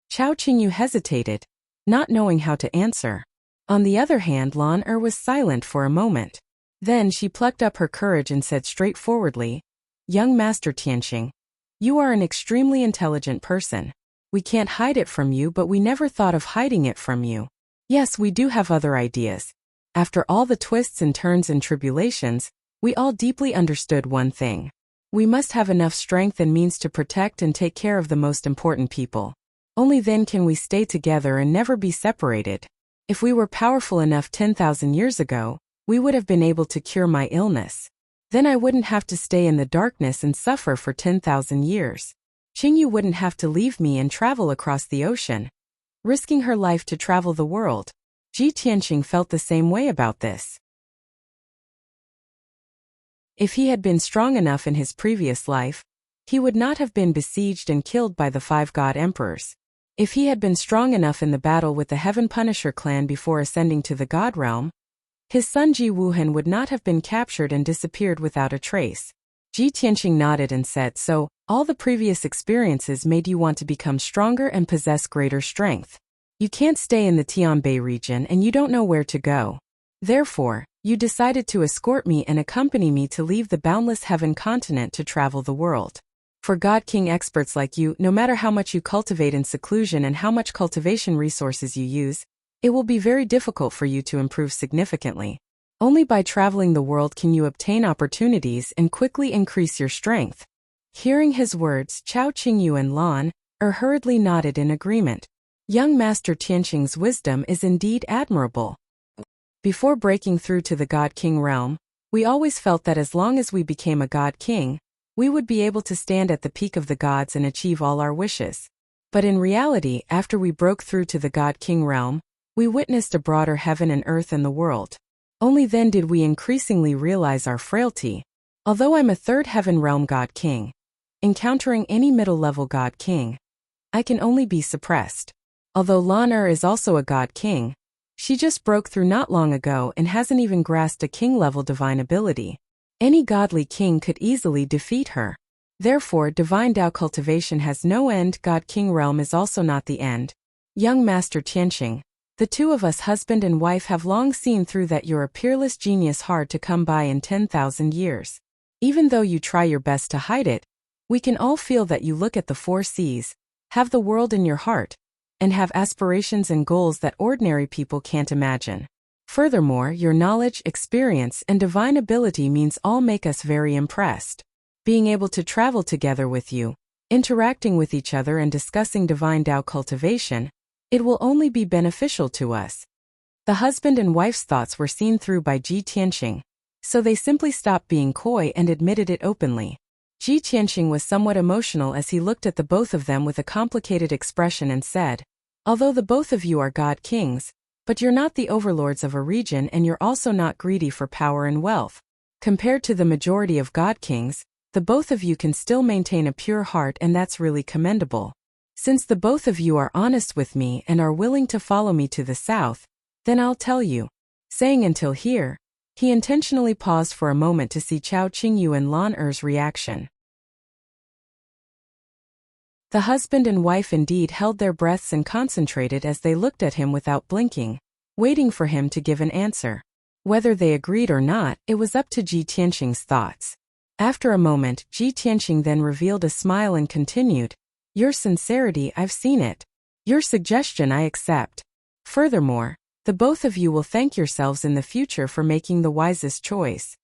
Chao Qingyu hesitated, not knowing how to answer. On the other hand, Lan was silent for a moment. Then she plucked up her courage and said straightforwardly, young Master Tianxing, you are an extremely intelligent person. We can't hide it from you, but we never thought of hiding it from you. Yes, we do have other ideas. After all the twists and turns and tribulations, we all deeply understood one thing. We must have enough strength and means to protect and take care of the most important people. Only then can we stay together and never be separated. If we were powerful enough 10,000 years ago, we would have been able to cure my illness. Then I wouldn't have to stay in the darkness and suffer for 10,000 years. Qingyu wouldn't have to leave me and travel across the ocean, risking her life to travel the world. Ji Tianxing felt the same way about this. If he had been strong enough in his previous life, he would not have been besieged and killed by the 5 god emperors. If he had been strong enough in the battle with the Heaven Punisher clan before ascending to the god realm, his son Ji Wuhan would not have been captured and disappeared without a trace. Ji Tianxing nodded and said, so, all the previous experiences made you want to become stronger and possess greater strength. You can't stay in the Tianbei region and you don't know where to go. Therefore, you decided to escort me and accompany me to leave the boundless heaven continent to travel the world. For God King experts like you, no matter how much you cultivate in seclusion and how much cultivation resources you use, it will be very difficult for you to improve significantly. Only by traveling the world can you obtain opportunities and quickly increase your strength. Hearing his words, Chao Qingyu and Lan hurriedly nodded in agreement. Young Master Tianxing's wisdom is indeed admirable. Before breaking through to the God King realm, we always felt that as long as we became a God King, we would be able to stand at the peak of the gods and achieve all our wishes. But in reality, after we broke through to the God King realm, we witnessed a broader heaven and earth and the world. Only then did we increasingly realize our frailty. Although I'm a 3rd heaven realm God King, encountering any middle-level God King, I can only be suppressed. Although Lan is also a God King, she just broke through not long ago and hasn't even grasped a king-level divine ability. Any godly king could easily defeat her. Therefore, divine Tao cultivation has no end. God King realm is also not the end. Young Master Tianxing, the two of us husband and wife have long seen through that you're a peerless genius hard to come by in 10,000 years. Even though you try your best to hide it, we can all feel that you look at the 4 seas, have the world in your heart, and have aspirations and goals that ordinary people can't imagine. Furthermore, your knowledge, experience, and divine ability means all make us very impressed. Being able to travel together with you, interacting with each other and discussing divine Tao cultivation, it will only be beneficial to us. The husband and wife's thoughts were seen through by Ji Tianxing, so they simply stopped being coy and admitted it openly. Ji Tianxing was somewhat emotional as he looked at the both of them with a complicated expression and said, although the both of you are God Kings, but you're not the overlords of a region and you're also not greedy for power and wealth. Compared to the majority of God Kings, the both of you can still maintain a pure heart, and that's really commendable. Since the both of you are honest with me and are willing to follow me to the south, then I'll tell you. Saying until here, he intentionally paused for a moment to see Chao Qingyu and Lan reaction. The husband and wife indeed held their breaths and concentrated as they looked at him without blinking, waiting for him to give an answer. Whether they agreed or not, it was up to Ji Tianqing's thoughts. After a moment, Ji Tianqing then revealed a smile and continued, "Your sincerity, I've seen it. Your suggestion I accept. Furthermore, the both of you will thank yourselves in the future for making the wisest choice."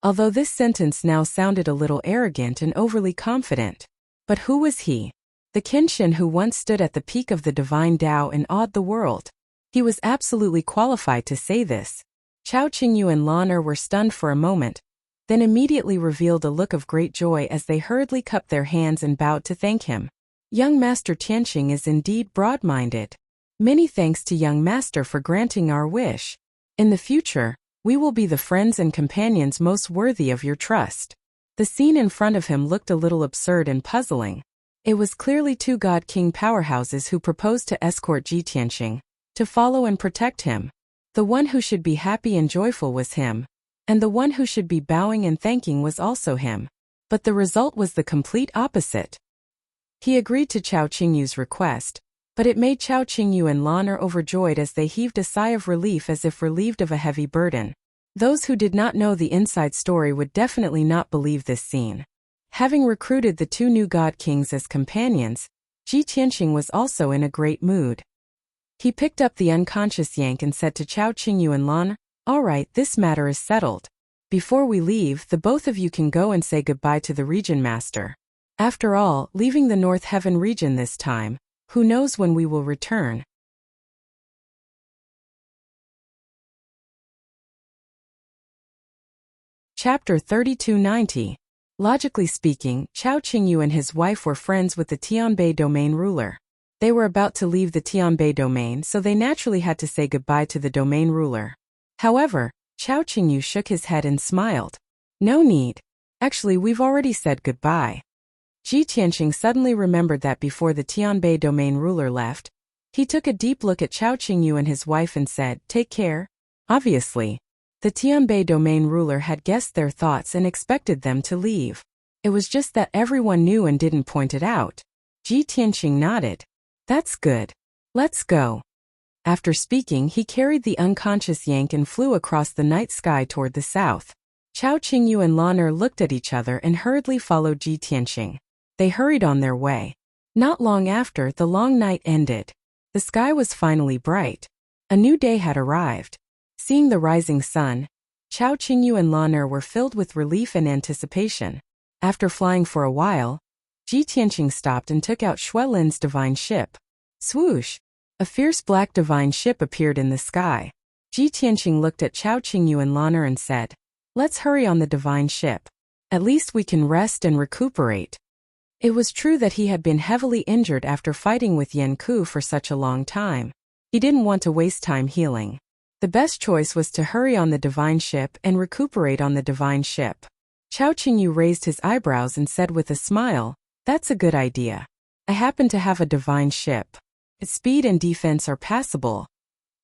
Although this sentence now sounded a little arrogant and overly confident. But who was he? The Qinshan who once stood at the peak of the divine Tao and awed the world. He was absolutely qualified to say this. Chao Qingyu and Lan Er were stunned for a moment, then immediately revealed a look of great joy as they hurriedly cupped their hands and bowed to thank him. Young Master Tianqing is indeed broad-minded. Many thanks to young Master for granting our wish. In the future, we will be the friends and companions most worthy of your trust. The scene in front of him looked a little absurd and puzzling. It was clearly two God King powerhouses who proposed to escort Ji Tianqing, to follow and protect him. The one who should be happy and joyful was him, and the one who should be bowing and thanking was also him. But the result was the complete opposite. He agreed to Chao Qingyu's request, but it made Chao Qingyu and Lan Er overjoyed as they heaved a sigh of relief as if relieved of a heavy burden. Those who did not know the inside story would definitely not believe this scene. Having recruited the two new God Kings as companions, Ji Tianqing was also in a great mood. He picked up the unconscious Yank and said to Chao Qingyu and Lan, "All right, this matter is settled. Before we leave, the both of you can go and say goodbye to the region master. After all, leaving the North Heaven region this time, who knows when we will return." Chapter 3290. Logically speaking, Chao Qingyu and his wife were friends with the Tianbei domain ruler. They were about to leave the Tianbei domain, so they naturally had to say goodbye to the domain ruler. However, Chao Qingyu shook his head and smiled. "No need. Actually, we've already said goodbye." Ji Tianqing suddenly remembered that before the Tianbei domain ruler left, he took a deep look at Chao Qingyu and his wife and said, "Take care." Obviously, the Tianbei domain ruler had guessed their thoughts and expected them to leave. It was just that everyone knew and didn't point it out. Ji Tianqing nodded. "That's good. Let's go." After speaking, he carried the unconscious Yank and flew across the night sky toward the south. Chao Qingyu and Lan Er looked at each other and hurriedly followed Ji Tianqing. They hurried on their way. Not long after, the long night ended. The sky was finally bright. A new day had arrived. Seeing the rising sun, Chao Qingyu and Lan Er were filled with relief and anticipation. After flying for a while, Ji Tianqing stopped and took out Xuelin's divine ship. Swoosh! A fierce black divine ship appeared in the sky. Ji Tianqing looked at Chao Qingyu and Lan Er and said, "Let's hurry on the divine ship. At least we can rest and recuperate." It was true that he had been heavily injured after fighting with Yan Ku for such a long time. He didn't want to waste time healing. The best choice was to hurry on the divine ship and recuperate on the divine ship. Chao Qingyu raised his eyebrows and said with a smile, "That's a good idea. I happen to have a divine ship. Its speed and defense are passable.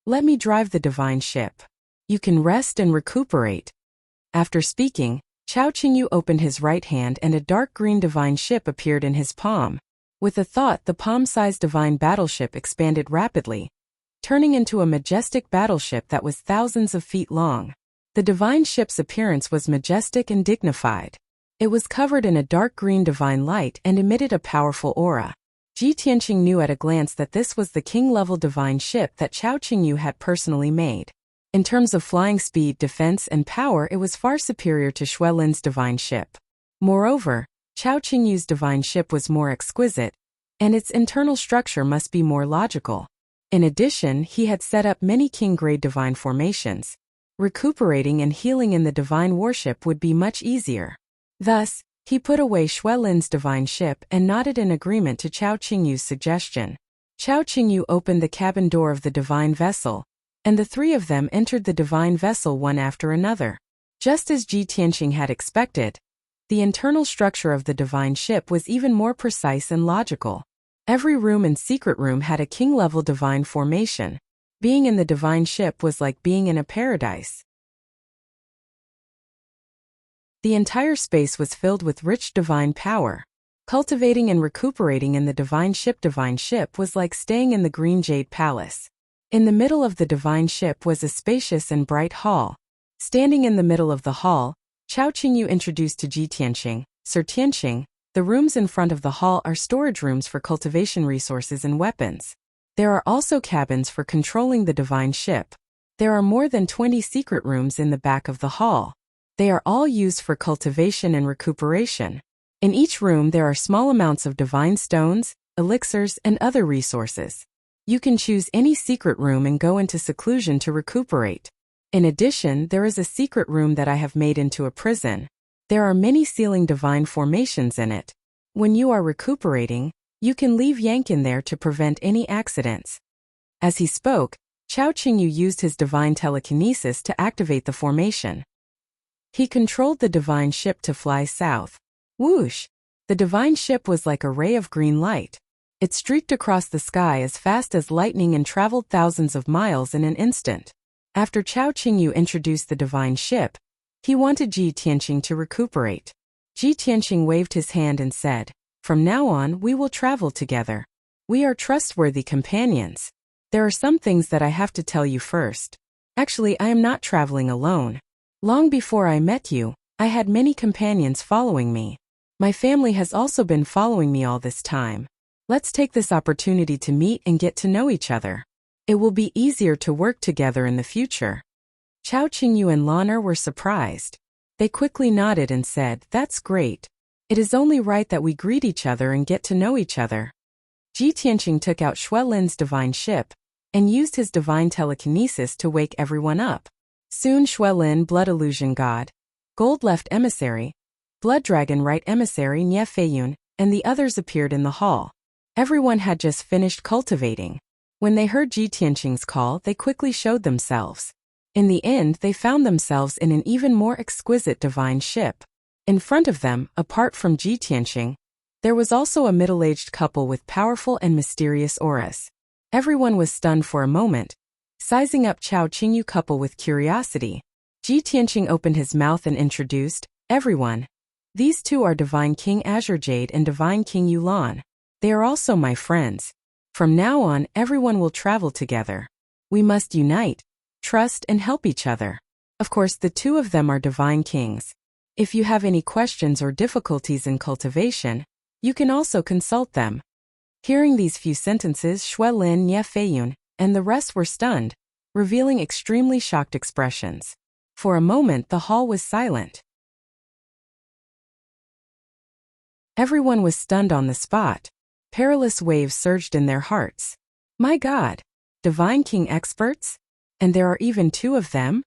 Let me drive the divine ship. You can rest and recuperate." After speaking, Chao Qingyu opened his right hand and a dark green divine ship appeared in his palm. With a thought, the palm-sized divine battleship expanded rapidly, turning into a majestic battleship that was thousands of feet long. The divine ship's appearance was majestic and dignified. It was covered in a dark green divine light and emitted a powerful aura. Ji Tianqing knew at a glance that this was the king-level divine ship that Chao Qingyu had personally made. In terms of flying speed, defense, and power, it was far superior to Xuelin's divine ship. Moreover, Chao Qingyu's divine ship was more exquisite, and its internal structure must be more logical. In addition, he had set up many king-grade divine formations. Recuperating and healing in the divine warship would be much easier. Thus, he put away Xuelin's divine ship and nodded in agreement to Chao Qingyu's suggestion. Chao Qingyu opened the cabin door of the divine vessel, and the three of them entered the divine vessel one after another. Just as Ji Tianqing had expected, the internal structure of the divine ship was even more precise and logical. Every room and secret room had a king-level divine formation. Being in the divine ship was like being in a paradise. The entire space was filled with rich divine power. Cultivating and recuperating in the divine ship was like staying in the Green Jade Palace. In the middle of the divine ship was a spacious and bright hall. Standing in the middle of the hall, Chao Qingyu introduced to Ji Tianqing, Sir Tianqing, the rooms in front of the hall are storage rooms for cultivation resources and weapons. There are also cabins for controlling the divine ship. There are more than 20 secret rooms in the back of the hall. They are all used for cultivation and recuperation. In each room there are small amounts of divine stones, elixirs, and other resources. You can choose any secret room and go into seclusion to recuperate. In addition, there is a secret room that I have made into a prison. There are many sealing divine formations in it. When you are recuperating, you can leave Yank in there to prevent any accidents. As he spoke, Chao Qingyu used his divine telekinesis to activate the formation. He controlled the divine ship to fly south. Whoosh! The divine ship was like a ray of green light. It streaked across the sky as fast as lightning and traveled thousands of miles in an instant. After Chao Qingyu introduced the divine ship, he wanted Ji Tianqing to recuperate. Ji Tianqing waved his hand and said, "From now on we will travel together. We are trustworthy companions. There are some things that I have to tell you first. Actually, I am not traveling alone. Long before I met you, I had many companions following me. My family has also been following me all this time. Let's take this opportunity to meet and get to know each other. It will be easier to work together in the future." Chao Qingyu and Lan'er were surprised. They quickly nodded and said, "That's great. It is only right that we greet each other and get to know each other." Ji Tianqing took out Xuelin's divine ship and used his divine telekinesis to wake everyone up. Soon Xuelin, Blood Illusion God, Gold Left Emissary, Blood Dragon Right Emissary Nie Feiyun, and the others appeared in the hall. Everyone had just finished cultivating. When they heard Ji Tianqing's call, they quickly showed themselves. In the end, they found themselves in an even more exquisite divine ship. In front of them, apart from Ji Tianqing, there was also a middle-aged couple with powerful and mysterious auras. Everyone was stunned for a moment, sizing up Chao Qingyu couple with curiosity. Ji Tianqing opened his mouth and introduced, "Everyone. These two are Divine King Azure Jade and Divine King Yulan. They are also my friends. From now on, everyone will travel together. We must unite, trust, and help each other." Of course, the two of them are divine kings. If you have any questions or difficulties in cultivation, you can also consult them. Hearing these few sentences, Xuelin, Nie Feiyun, and the rest were stunned, revealing extremely shocked expressions. For a moment, the hall was silent. Everyone was stunned on the spot. Perilous waves surged in their hearts. My God! Divine King experts? And there are even two of them?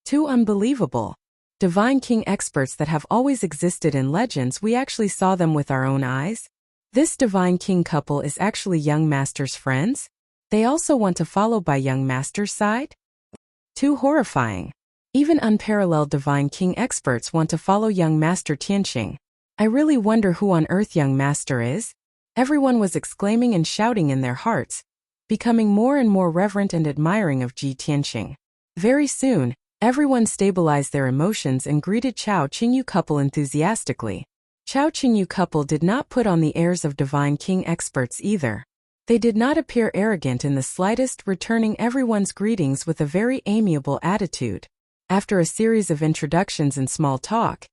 Too unbelievable. Divine King experts that have always existed in legends, we actually saw them with our own eyes? This Divine King couple is actually Young Master's friends? They also want to follow by Young Master's side? Too horrifying. Even unparalleled Divine King experts want to follow Young Master Tianqing. I really wonder who on earth Young Master is? Everyone was exclaiming and shouting in their hearts, becoming more and more reverent and admiring of Ji Tianqing. Very soon, everyone stabilized their emotions and greeted Chao Qingyu couple enthusiastically. Chao Qingyu couple did not put on the airs of Divine King experts either. They did not appear arrogant in the slightest, returning everyone's greetings with a very amiable attitude. After a series of introductions and small talk,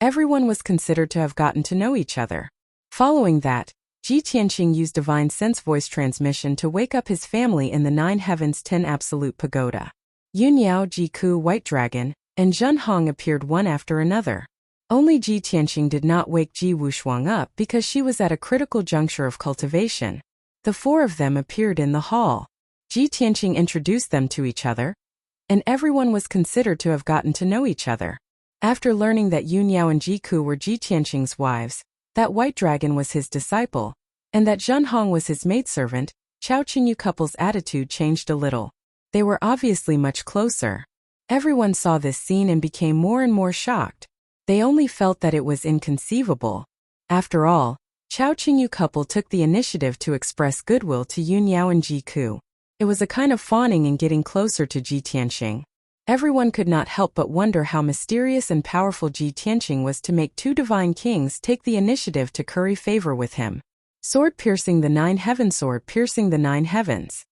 everyone was considered to have gotten to know each other. Following that, Ji Tianqing used divine sense voice transmission to wake up his family in the 9 Heavens 10 Absolute Pagoda. Yunyao, Jiku, White Dragon, and Zhen Hong appeared one after another. Only Ji Tianqing did not wake Ji Wushuang up because she was at a critical juncture of cultivation. The four of them appeared in the hall. Ji Tianqing introduced them to each other, and everyone was considered to have gotten to know each other. After learning that Yunyao and Jiku were Ji Tianqing's wives, that White Dragon was his disciple, and that Zhen Hong was his maidservant, Chao Qingyu couple's attitude changed a little. They were obviously much closer. Everyone saw this scene and became more and more shocked. They only felt that it was inconceivable. After all, Chao Qingyu couple took the initiative to express goodwill to Yunyao and Jiku. It was a kind of fawning in getting closer to Ji Tianqing. Everyone could not help but wonder how mysterious and powerful Ji Tianqing was to make two divine kings take the initiative to curry favor with him. Sword piercing the 9 heavens, sword piercing the 9 heavens.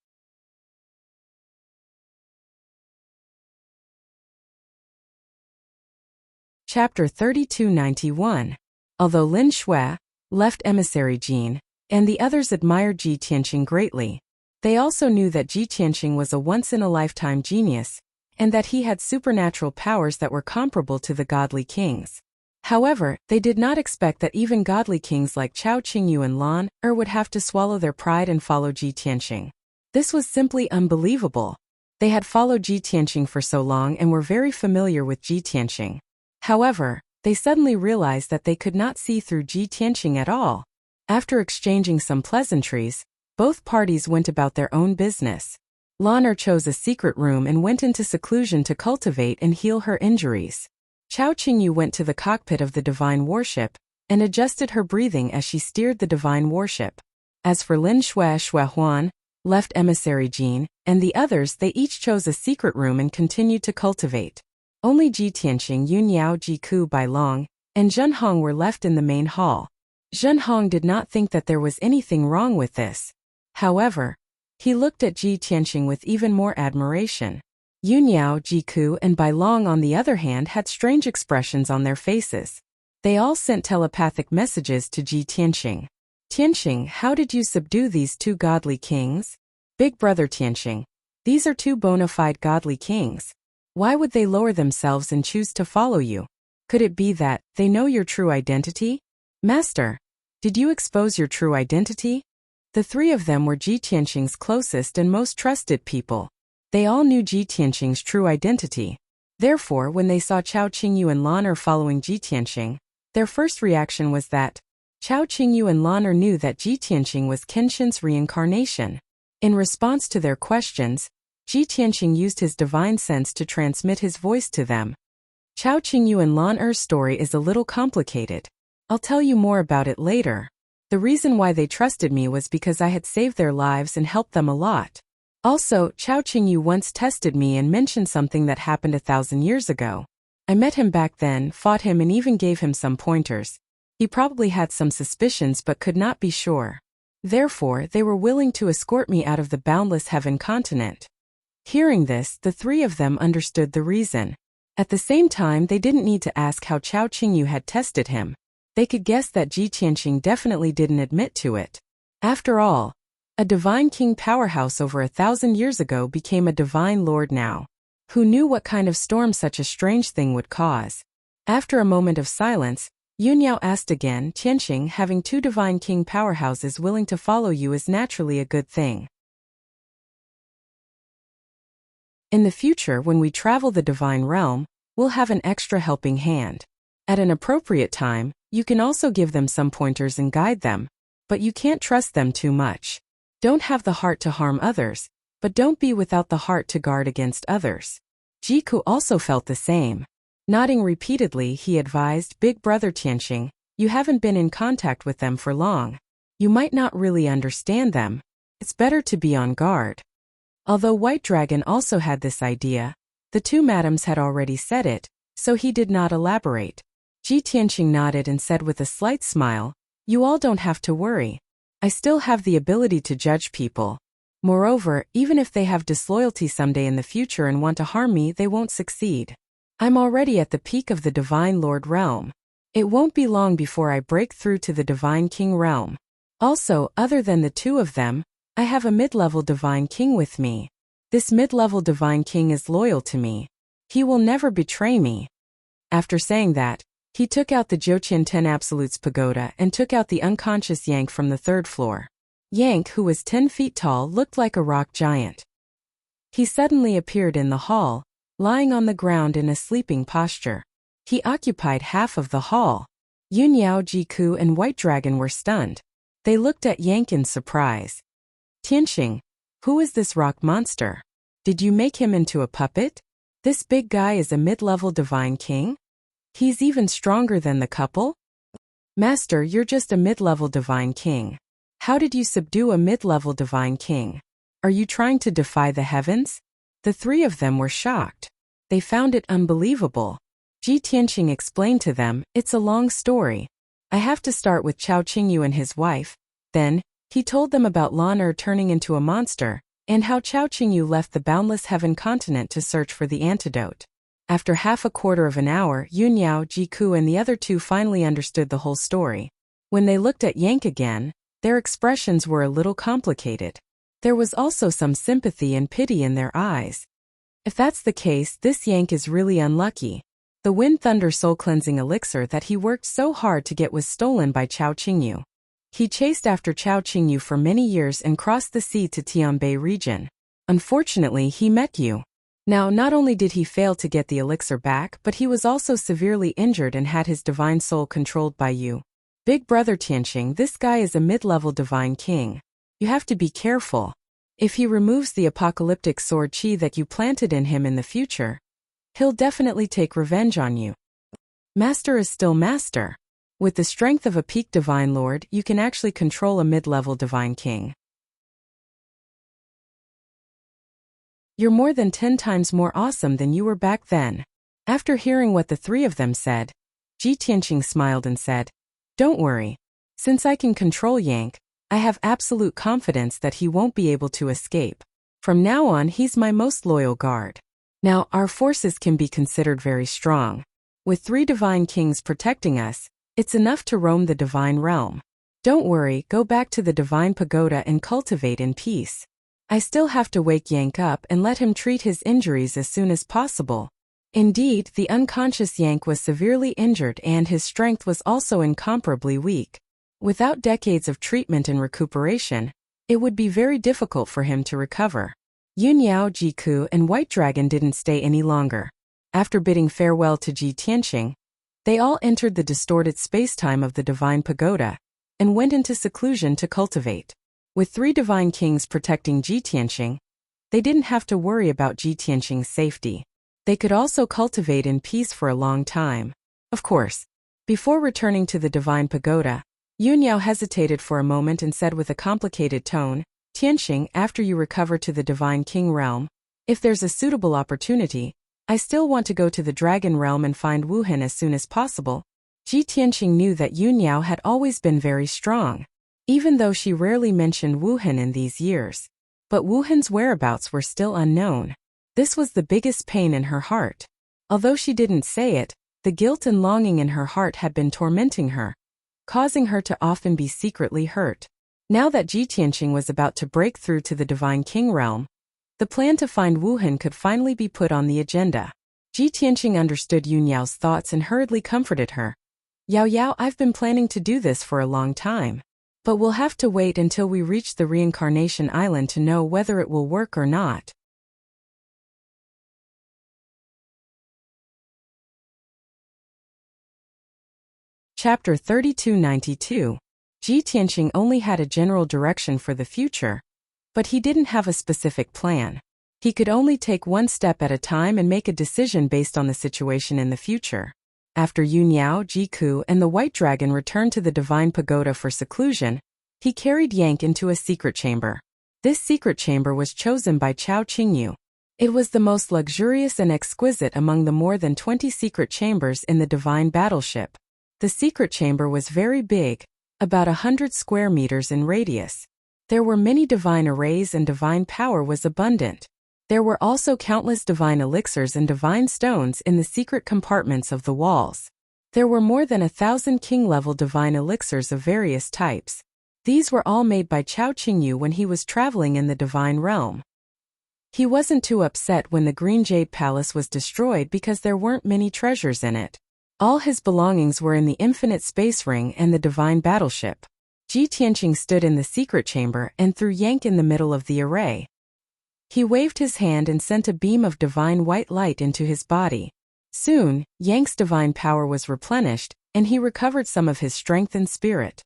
Chapter 3291. Although Lin Shui, left emissary Jin, and the others admired Ji Tianqing greatly, they also knew that Ji Tianqing was a once-in-a-lifetime genius, and that he had supernatural powers that were comparable to the godly kings. However, they did not expect that even godly kings like Chao Qingyu and Lan Er would have to swallow their pride and follow Ji Tianqing. This was simply unbelievable. They had followed Ji Tianqing for so long and were very familiar with Ji Tianqing. However, they suddenly realized that they could not see through Ji Tianqing at all. After exchanging some pleasantries, both parties went about their own business. Lan Er chose a secret room and went into seclusion to cultivate and heal her injuries. Chao Qingyu went to the cockpit of the divine warship and adjusted her breathing as she steered the divine warship. As for Lin Shui, Shui Huan, left emissary Jin, and the others, they each chose a secret room and continued to cultivate. Only Ji Tianqing, Yun Yao, Ji Ku, Bai Long, and Zhen Hong were left in the main hall. Zhen Hong did not think that there was anything wrong with this. However, he looked at Ji Tianqing with even more admiration. Yun Yao, Ji Ku, and Bai Long, on the other hand, had strange expressions on their faces. They all sent telepathic messages to Ji Tianqing. Tianqing, how did you subdue these two godly kings? Big brother Tianqing, these are two bona fide godly kings. Why would they lower themselves and choose to follow you? Could it be that they know your true identity? Master, did you expose your true identity? The three of them were Ji Tianqing's closest and most trusted people. They all knew Ji Tianqing's true identity. Therefore, when they saw Chao Qingyu and Lan Er following Ji Tianqing, their first reaction was that Chao Qingyu and Lan Er knew that Ji Tianqing was Kenshin's reincarnation. In response to their questions, Ji Tianqing used his divine sense to transmit his voice to them. Chao Qingyu and Lan Er's story is a little complicated. I'll tell you more about it later. The reason why they trusted me was because I had saved their lives and helped them a lot. Also, Chao Qingyu once tested me and mentioned something that happened 1,000 years ago. I met him back then, fought him, and even gave him some pointers. He probably had some suspicions but could not be sure. Therefore, they were willing to escort me out of the boundless heaven continent. Hearing this, the three of them understood the reason. At the same time, they didn't need to ask how Chao Qingyu had tested him. They could guess that Ji Tianqing definitely didn't admit to it. After all, a divine king powerhouse over 1,000 years ago became a divine lord now. Who knew what kind of storm such a strange thing would cause? After a moment of silence, Yun Yao asked again, Tianqing, having two divine king powerhouses willing to follow you is naturally a good thing. In the future, when we travel the divine realm, we'll have an extra helping hand. At an appropriate time, you can also give them some pointers and guide them, but you can't trust them too much. Don't have the heart to harm others, but don't be without the heart to guard against others. Ji Ku also felt the same. Nodding repeatedly, he advised, Big brother Tianqing, you haven't been in contact with them for long. You might not really understand them. It's better to be on guard. Although White Dragon also had this idea, the two madams had already said it, so he did not elaborate. Ji Tianqing nodded and said with a slight smile, you all don't have to worry. I still have the ability to judge people. Moreover, even if they have disloyalty someday in the future and want to harm me, they won't succeed. I'm already at the peak of the Divine Lord realm. It won't be long before I break through to the Divine King realm. Also, other than the two of them, I have a mid-level Divine King with me. This mid-level Divine King is loyal to me. He will never betray me. After saying that, he took out the Joqian 10 Absolutes pagoda and took out the unconscious Yank from the 3rd floor. Yank, who was 10 feet tall, looked like a rock giant. He suddenly appeared in the hall, lying on the ground in a sleeping posture. He occupied half of the hall. Yun Yao, Ji Ku, and White Dragon were stunned. They looked at Yank in surprise. Tianqing, who is this rock monster? Did you make him into a puppet? This big guy is a mid-level divine king? He's even stronger than the couple? Master, you're just a mid-level divine king. How did you subdue a mid-level divine king? Are you trying to defy the heavens? The three of them were shocked. They found it unbelievable. Ji Tianqing explained to them, it's a long story. I have to start with Chao Qingyu and his wife. Then, he told them about Lan Er turning into a monster, and how Chao Qingyu left the boundless heaven continent to search for the antidote. After half a quarter of an hour, Yunyao, Jiku and the other two finally understood the whole story. When they looked at Yank again, their expressions were a little complicated. There was also some sympathy and pity in their eyes. If that's the case, this Yank is really unlucky. The Wind Thunder Soul Cleansing Elixir that he worked so hard to get was stolen by Chao Qingyu. He chased after Chao Qingyu for many years and crossed the sea to Tianbei region. Unfortunately, he met you. Now, not only did he fail to get the elixir back, but he was also severely injured and had his divine soul controlled by you. Big brother Tianqing, this guy is a mid-level divine king. You have to be careful. If he removes the apocalyptic sword chi that you planted in him in the future, he'll definitely take revenge on you. Master is still master. With the strength of a peak divine lord, you can actually control a mid-level divine king. You're more than 10 times more awesome than you were back then. After hearing what the three of them said, Ji Tianqing smiled and said, "Don't worry. Since I can control Yank, I have absolute confidence that he won't be able to escape. From now on, he's my most loyal guard." Now, our forces can be considered very strong. With 3 divine kings protecting us, it's enough to roam the divine realm. Don't worry, go back to the divine pagoda and cultivate in peace. I still have to wake Yank up and let him treat his injuries as soon as possible. Indeed, the unconscious Yank was severely injured and his strength was also incomparably weak. Without decades of treatment and recuperation, it would be very difficult for him to recover. Yunyao, Jiku, and White Dragon didn't stay any longer. After bidding farewell to Ji Tianqing, they all entered the distorted space-time of the divine pagoda and went into seclusion to cultivate. With 3 divine kings protecting Ji Tianqing, they didn't have to worry about Ji Tianqing's safety. They could also cultivate in peace for a long time. Of course, before returning to the divine pagoda, Yunyao hesitated for a moment and said with a complicated tone, "Tianqing, after you recover to the divine king realm, if there's a suitable opportunity, I still want to go to the dragon realm and find Wuhan as soon as possible." Ji Tianqing knew that Yunyao had always been very strong, even though she rarely mentioned Wuhan in these years. But Wuhan's whereabouts were still unknown. This was the biggest pain in her heart. Although she didn't say it, the guilt and longing in her heart had been tormenting her, causing her to often be secretly hurt. Now that Ji Tianqing was about to break through to the divine king realm, the plan to find Wuhan could finally be put on the agenda. Ji Tianqing understood Yunyao's thoughts and hurriedly comforted her. "Yao Yao, I've been planning to do this for a long time. But we'll have to wait until we reach the reincarnation island to know whether it will work or not." Chapter 3292. Ji Tianqing only had a general direction for the future, but he didn't have a specific plan. He could only take one step at a time and make a decision based on the situation in the future. After Yunyao, Jiku, and the White Dragon returned to the divine pagoda for seclusion, he carried Yank into a secret chamber. This secret chamber was chosen by Chao Qingyu. It was the most luxurious and exquisite among the more than 20 secret chambers in the divine battleship. The secret chamber was very big, about 100 square meters in radius. There were many divine arrays and divine power was abundant. There were also countless divine elixirs and divine stones in the secret compartments of the walls. There were more than 1,000 king-level divine elixirs of various types. These were all made by Chao Qingyu when he was traveling in the divine realm. He wasn't too upset when the Green Jade Palace was destroyed because there weren't many treasures in it. All his belongings were in the infinite space ring and the divine battleship. Ji Tianqing stood in the secret chamber and threw Yank in the middle of the array. He waved his hand and sent a beam of divine white light into his body. Soon, Yank's divine power was replenished, and he recovered some of his strength and spirit.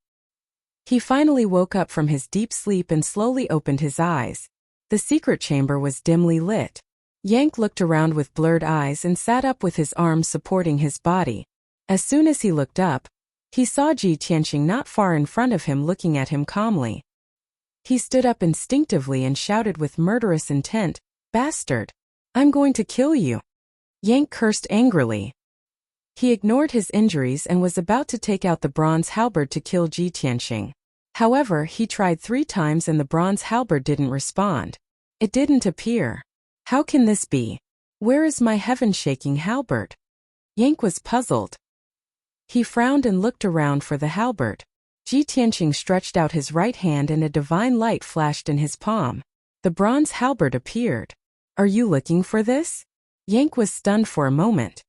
He finally woke up from his deep sleep and slowly opened his eyes. The secret chamber was dimly lit. Yank looked around with blurred eyes and sat up with his arms supporting his body. As soon as he looked up, he saw Ji Tianqing not far in front of him looking at him calmly. He stood up instinctively and shouted with murderous intent, "Bastard! I'm going to kill you!" Yank cursed angrily. He ignored his injuries and was about to take out the bronze halberd to kill Ji Tianqing. However, he tried 3 times and the bronze halberd didn't respond. It didn't appear. How can this be? Where is my heaven-shaking halberd? Yank was puzzled. He frowned and looked around for the halberd. Ji Tianqing stretched out his right hand and a divine light flashed in his palm. The bronze halberd appeared. Are you looking for this? Yank was stunned for a moment.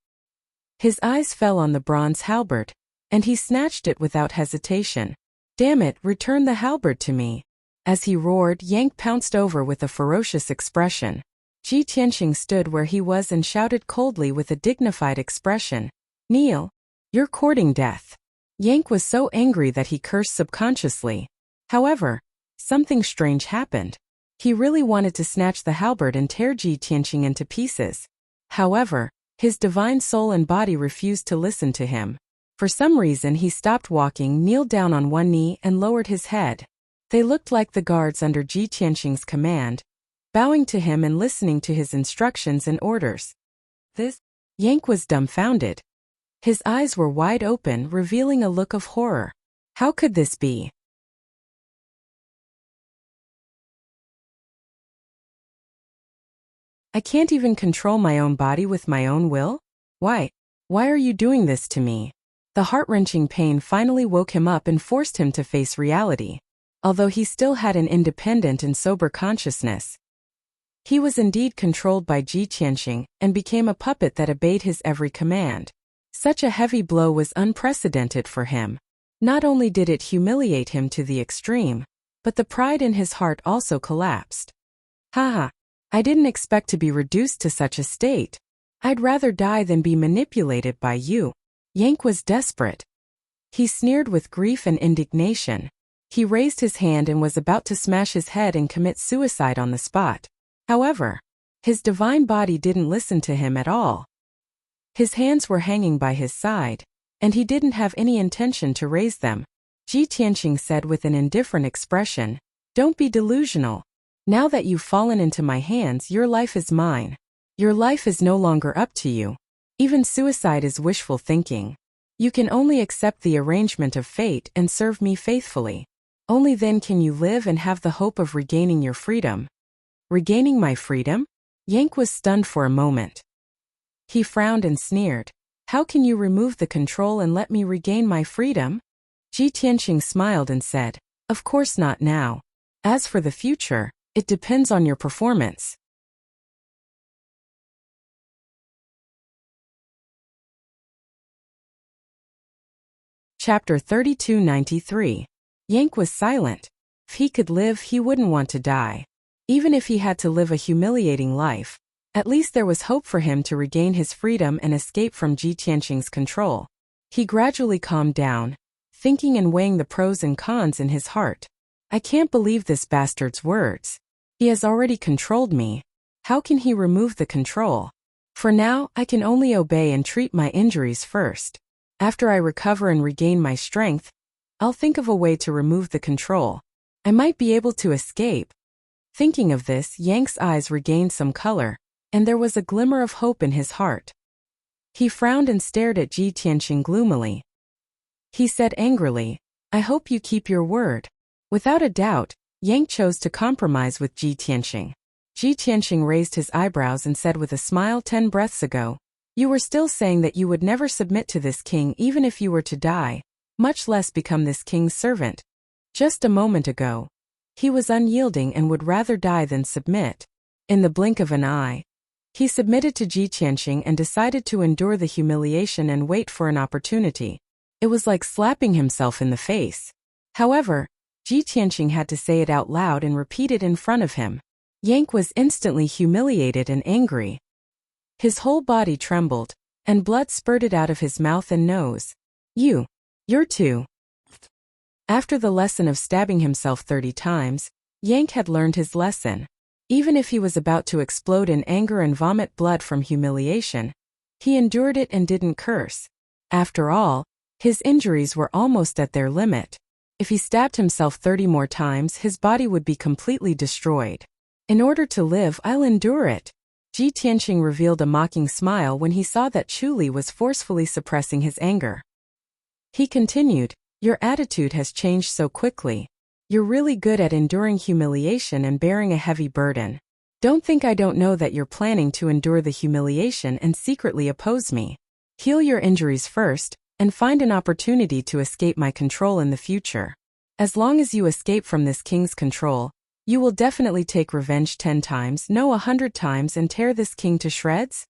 His eyes fell on the bronze halberd, and he snatched it without hesitation. Damn it, return the halberd to me. As he roared, Yank pounced over with a ferocious expression. Ji Tianqing stood where he was and shouted coldly with a dignified expression. Kneel. You're courting death. Yank was so angry that he cursed subconsciously. However, something strange happened. He really wanted to snatch the halberd and tear Ji Tianqing into pieces. However, his divine soul and body refused to listen to him. For some reason he stopped walking, kneeled down on one knee and lowered his head. They looked like the guards under Ji Tianqing's command, bowing to him and listening to his instructions and orders. Yank was dumbfounded. His eyes were wide open, revealing a look of horror. How could this be? I can't even control my own body with my own will? Why are you doing this to me? The heart-wrenching pain finally woke him up and forced him to face reality. Although he still had an independent and sober consciousness, he was indeed controlled by Ji Tianqing and became a puppet that obeyed his every command. Such a heavy blow was unprecedented for him. Not only did it humiliate him to the extreme, but the pride in his heart also collapsed. Haha, I didn't expect to be reduced to such a state. I'd rather die than be manipulated by you. Yank was desperate. He sneered with grief and indignation. He raised his hand and was about to smash his head and commit suicide on the spot. However, his divine body didn't listen to him at all. His hands were hanging by his side, and he didn't have any intention to raise them. Ji Tianqing said with an indifferent expression, "Don't be delusional. Now that you've fallen into my hands, your life is mine. Your life is no longer up to you. Even suicide is wishful thinking. You can only accept the arrangement of fate and serve me faithfully. Only then can you live and have the hope of regaining your freedom." Regaining my freedom? Yank was stunned for a moment. He frowned and sneered. How can you remove the control and let me regain my freedom? Ji Tianqing smiled and said, Of course not now. As for the future, it depends on your performance. Chapter 3293. Yank was silent. If he could live, he wouldn't want to die. Even if he had to live a humiliating life, at least there was hope for him to regain his freedom and escape from Ji Tianqing's control. He gradually calmed down, thinking and weighing the pros and cons in his heart. I can't believe this bastard's words. He has already controlled me. How can he remove the control? For now, I can only obey and treat my injuries first. After I recover and regain my strength, I'll think of a way to remove the control. I might be able to escape. Thinking of this, Yank's eyes regained some color, and there was a glimmer of hope in his heart. He frowned and stared at Ji Tianqing gloomily. He said angrily, I hope you keep your word. Without a doubt, Yank chose to compromise with Ji Tianqing. Ji Tianqing raised his eyebrows and said with a smile, 10 breaths ago, you were still saying that you would never submit to this king even if you were to die, much less become this king's servant. Just a moment ago, he was unyielding and would rather die than submit. In the blink of an eye, he submitted to Ji Tianqing and decided to endure the humiliation and wait for an opportunity. It was like slapping himself in the face. However, Ji Tianqing had to say it out loud and repeat it in front of him. Yank was instantly humiliated and angry. His whole body trembled, and blood spurted out of his mouth and nose. You're too. After the lesson of stabbing himself 30 times, Yank had learned his lesson. Even if he was about to explode in anger and vomit blood from humiliation, he endured it and didn't curse. After all, his injuries were almost at their limit. If he stabbed himself 30 more times, his body would be completely destroyed. In order to live, I'll endure it. Ji Tianqing revealed a mocking smile when he saw that Chuli was forcefully suppressing his anger. He continued, Your attitude has changed so quickly. You're really good at enduring humiliation and bearing a heavy burden. Don't think I don't know that you're planning to endure the humiliation and secretly oppose me. Heal your injuries first, and find an opportunity to escape my control in the future. As long as you escape from this king's control, you will definitely take revenge 10 times, no 100 times, and tear this king to shreds?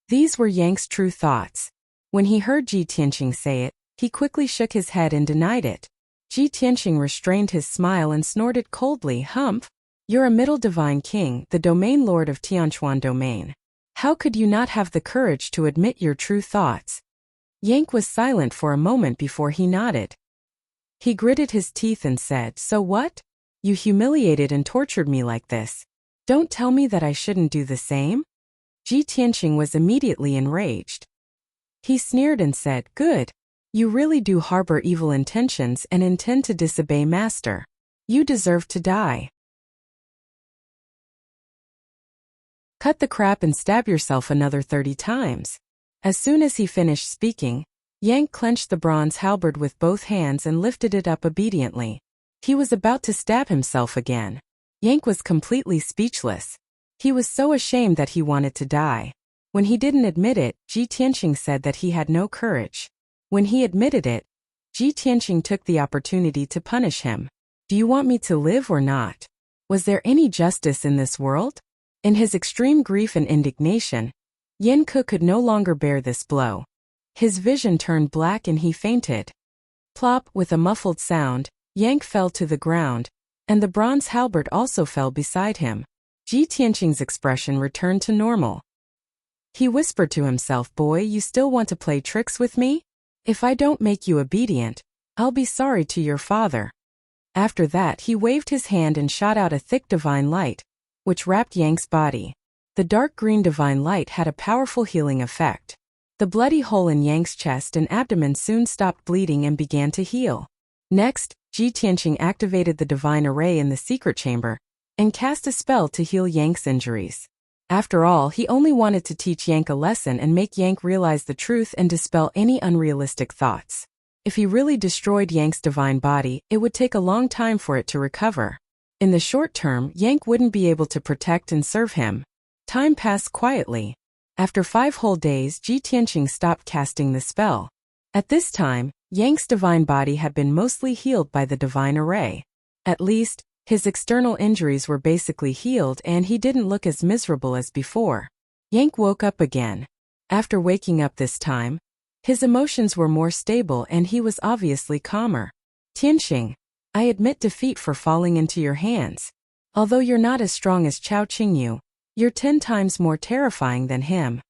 These were Yang's true thoughts. When he heard Ji Tianqing say it, he quickly shook his head and denied it. Ji Tianqing restrained his smile and snorted coldly, "Humph! You're a middle divine king, the domain lord of Tianquan domain. How could you not have the courage to admit your true thoughts?" Yang was silent for a moment before he nodded. He gritted his teeth and said, "So what? You humiliated and tortured me like this. Don't tell me that I shouldn't do the same?" Ji Tianqing was immediately enraged. He sneered and said, "Good. You really do harbor evil intentions and intend to disobey master. You deserve to die. Cut the crap and stab yourself another 30 times. As soon as he finished speaking, Yang clenched the bronze halberd with both hands and lifted it up obediently. He was about to stab himself again. Yang was completely speechless. He was so ashamed that he wanted to die. When he didn't admit it, Ji Tianqing said that he had no courage. When he admitted it, Ji Tianqing took the opportunity to punish him. "Do you want me to live or not? Was there any justice in this world?" In his extreme grief and indignation, Yen Ke could no longer bear this blow. His vision turned black and he fainted. Plop, with a muffled sound, Yank fell to the ground, and the bronze halberd also fell beside him. Ji Tianqing's expression returned to normal. He whispered to himself, "Boy, you still want to play tricks with me? If I don't make you obedient, I'll be sorry to your father." After that, he waved his hand and shot out a thick divine light, which wrapped Yank's body. The dark green divine light had a powerful healing effect. The bloody hole in Yank's chest and abdomen soon stopped bleeding and began to heal. Next, Ji Tianqing activated the divine array in the secret chamber and cast a spell to heal Yank's injuries. After all, he only wanted to teach Yank a lesson and make Yank realize the truth and dispel any unrealistic thoughts. If he really destroyed Yank's divine body, it would take a long time for it to recover. In the short term, Yank wouldn't be able to protect and serve him. Time passed quietly. After 5 whole days, Ji Tianqing stopped casting the spell. At this time, Yank's divine body had been mostly healed by the divine array. At least, his external injuries were basically healed and he didn't look as miserable as before. Yank woke up again. After waking up this time, his emotions were more stable and he was obviously calmer. "Tianqing, I admit defeat for falling into your hands. Although you're not as strong as Chao Qingyu, you're 10 times more terrifying than him."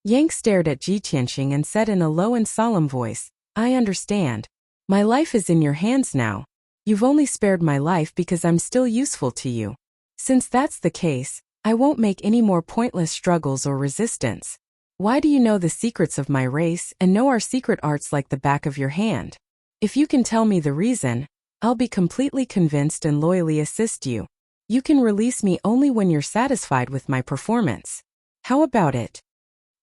Yank stared at Ji Tianqing and said in a low and solemn voice, "I understand. My life is in your hands now. You've only spared my life because I'm still useful to you. Since that's the case, I won't make any more pointless struggles or resistance. Why do you know the secrets of my race and know our secret arts like the back of your hand? If you can tell me the reason, I'll be completely convinced and loyally assist you. You can release me only when you're satisfied with my performance. How about it?"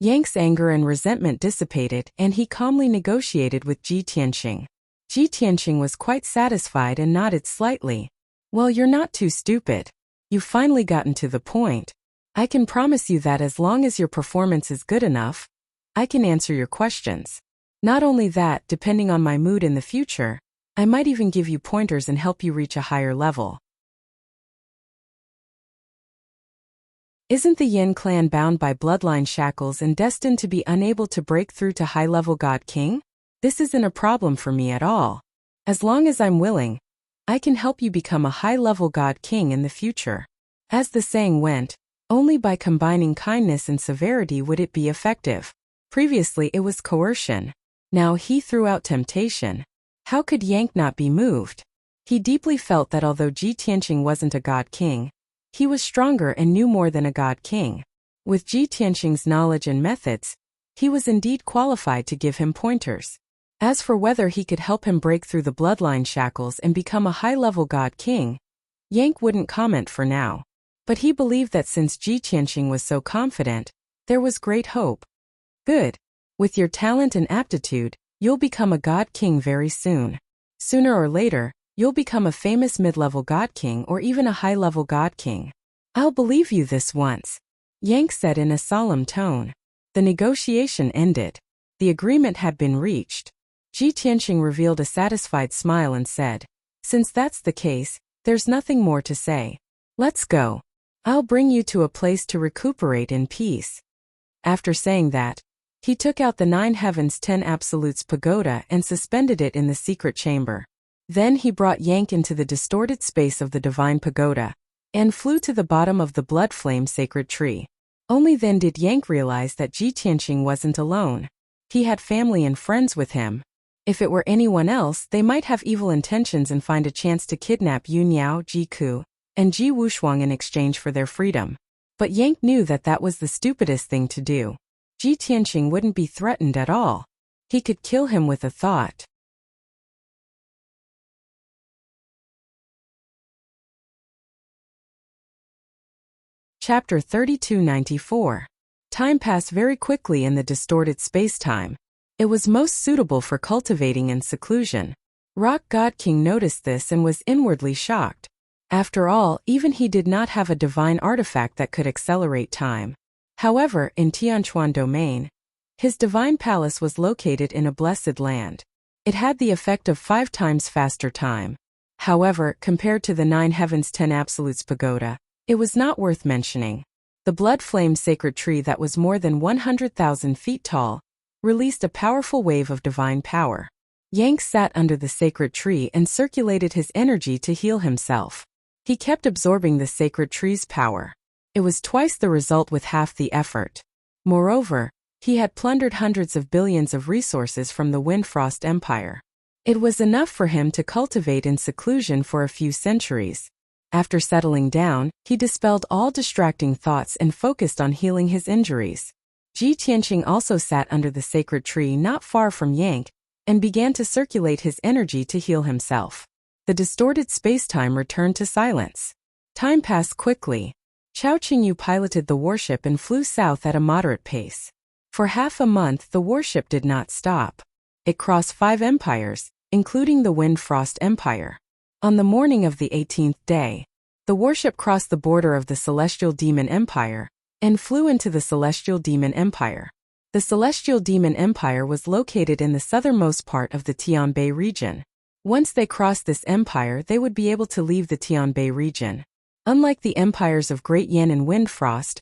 Yank's anger and resentment dissipated and he calmly negotiated with Ji Tianqing. Ji Tianqing was quite satisfied and nodded slightly. "Well, you're not too stupid. You've finally gotten to the point. I can promise you that as long as your performance is good enough, I can answer your questions. Not only that, depending on my mood in the future, I might even give you pointers and help you reach a higher level." Isn't the Yin clan bound by bloodline shackles and destined to be unable to break through to high-level God King? This isn't a problem for me at all. As long as I'm willing, I can help you become a high-level God King in the future. As the saying went, only by combining kindness and severity would it be effective. Previously it was coercion. Now he threw out temptation. How could Yank not be moved? He deeply felt that although Ji Tianqing wasn't a God King, he was stronger and knew more than a God King. With Ji Tianqing's knowledge and methods, he was indeed qualified to give him pointers. As for whether he could help him break through the bloodline shackles and become a high-level God King, Yank wouldn't comment for now. But he believed that since Ji Tianqing was so confident, there was great hope. "Good. With your talent and aptitude, you'll become a God King very soon. Sooner or later, you'll become a famous mid-level God King or even a high-level God King. I'll believe you this once, Yang said in a solemn tone. The negotiation ended. The agreement had been reached. Ji Tianqing revealed a satisfied smile and said, "Since that's the case, there's nothing more to say. Let's go. I'll bring you to a place to recuperate in peace." After saying that, he took out the 9 Heavens 10 Absolutes pagoda and suspended it in the secret chamber. Then he brought Yang into the distorted space of the divine pagoda and flew to the bottom of the blood flame sacred tree. Only then did Yang realize that Ji Tianqing wasn't alone. He had family and friends with him. If it were anyone else, they might have evil intentions and find a chance to kidnap Yun Yao, Ji Ku, and Ji Wushuang in exchange for their freedom. But Yang knew that that was the stupidest thing to do. Ji Tianqing wouldn't be threatened at all. He could kill him with a thought. Chapter 3294. Time passed very quickly in the distorted space-time. It was most suitable for cultivating in seclusion. Rock God King noticed this and was inwardly shocked. After all, even he did not have a divine artifact that could accelerate time. However, in Tianchuan Domain, his divine palace was located in a blessed land. It had the effect of 5 times faster time. However, compared to the 9 Heavens 10 Absolutes pagoda, it was not worth mentioning. The blood flame sacred tree that was more than 100,000 feet tall released a powerful wave of divine power. Yang sat under the sacred tree and circulated his energy to heal himself. He kept absorbing the sacred tree's power. It was twice the result with half the effort. Moreover, he had plundered hundreds of billions of resources from the Wind-Frost Empire. It was enough for him to cultivate in seclusion for a few centuries. After settling down, he dispelled all distracting thoughts and focused on healing his injuries. Ji Tianqing also sat under the sacred tree not far from Yang and began to circulate his energy to heal himself. The distorted spacetime returned to silence. Time passed quickly. Chao Qingyu piloted the warship and flew south at a moderate pace. For half a month, the warship did not stop. It crossed 5 empires, including the Wind-Frost Empire. On the morning of the 18th day, the warship crossed the border of the Celestial Demon Empire and flew into the Celestial Demon Empire. The Celestial Demon Empire was located in the southernmost part of the Tianbei region. Once they crossed this empire, they would be able to leave the Tianbei region. Unlike the empires of Great Yan and Wind-Frost,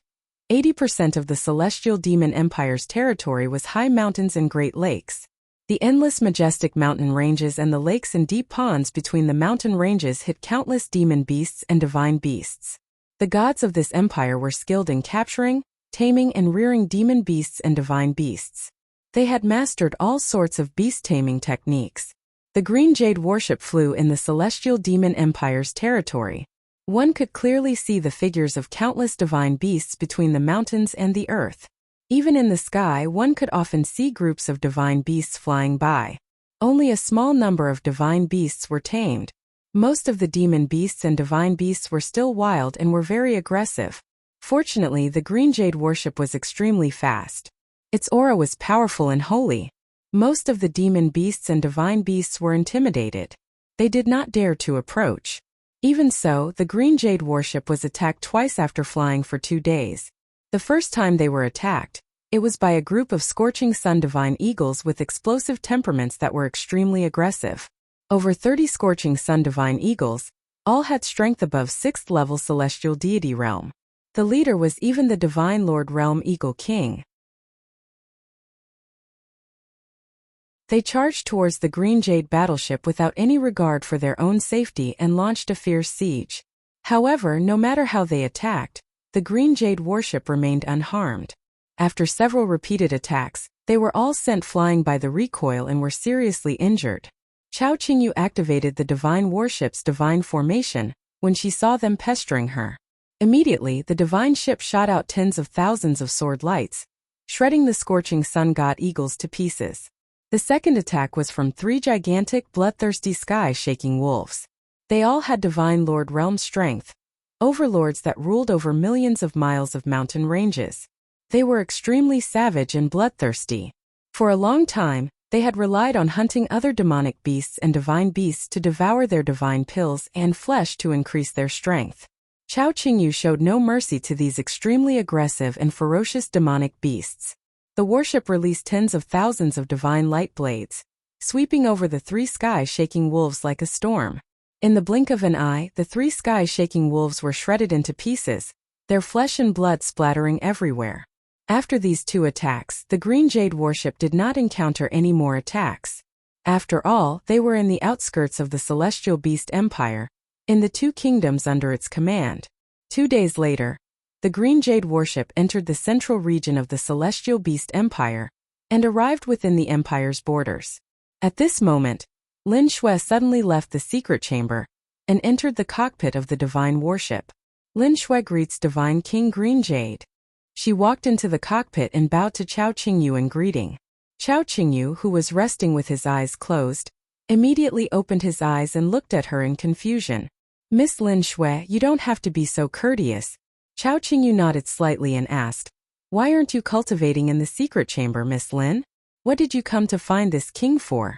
80% of the Celestial Demon Empire's territory was high mountains and great lakes. The endless majestic mountain ranges and the lakes and deep ponds between the mountain ranges hid countless demon beasts and divine beasts. The gods of this empire were skilled in capturing, taming and rearing demon beasts and divine beasts. They had mastered all sorts of beast-taming techniques. The Green Jade warship flew in the Celestial Demon Empire's territory. One could clearly see the figures of countless divine beasts between the mountains and the earth. Even in the sky, one could often see groups of divine beasts flying by. Only a small number of divine beasts were tamed. Most of the demon beasts and divine beasts were still wild and were very aggressive. Fortunately, the Green Jade warship was extremely fast. Its aura was powerful and holy. Most of the demon beasts and divine beasts were intimidated. They did not dare to approach. Even so, the Green Jade warship was attacked twice after flying for 2 days. The first time they were attacked, it was by a group of Scorching Sun divine eagles with explosive temperaments that were extremely aggressive. Over 30 Scorching Sun divine eagles, all had strength above 6th level celestial deity realm. The leader was even the divine Lord Realm Eagle King. They charged towards the Green Jade battleship without any regard for their own safety and launched a fierce siege. However, no matter how they attacked, the Green Jade warship remained unharmed. After several repeated attacks, they were all sent flying by the recoil and were seriously injured. Chao Qingyu activated the divine warship's divine formation when she saw them pestering her. Immediately, the divine ship shot out tens of thousands of sword lights, shredding the Scorching Sun god eagles to pieces. The second attack was from 3 gigantic, bloodthirsty sky-shaking wolves. They all had divine Lord Realm strength, overlords that ruled over millions of miles of mountain ranges. They were extremely savage and bloodthirsty. For a long time, they had relied on hunting other demonic beasts and divine beasts to devour their divine pills and flesh to increase their strength. Chao Qingyu showed no mercy to these extremely aggressive and ferocious demonic beasts. The warship released tens of thousands of divine light blades, sweeping over the three sky-shaking wolves like a storm. In the blink of an eye, the three sky-shaking wolves were shredded into pieces, their flesh and blood splattering everywhere. After these two attacks, the Green Jade warship did not encounter any more attacks. After all, they were in the outskirts of the Celestial Beast Empire, in the two kingdoms under its command. 2 days later, the Green Jade warship entered the central region of the Celestial Beast Empire and arrived within the empire's borders. At this moment, Lin Shui suddenly left the secret chamber and entered the cockpit of the divine warship. Lin Shui greets Divine King Green Jade. She walked into the cockpit and bowed to Chao Qingyu in greeting. Chao Qingyu, who was resting with his eyes closed, immediately opened his eyes and looked at her in confusion. Miss Lin Shui, you don't have to be so courteous. Chao Qingyu nodded slightly and asked, why aren't you cultivating in the secret chamber, Miss Lin? What did you come to find this king for?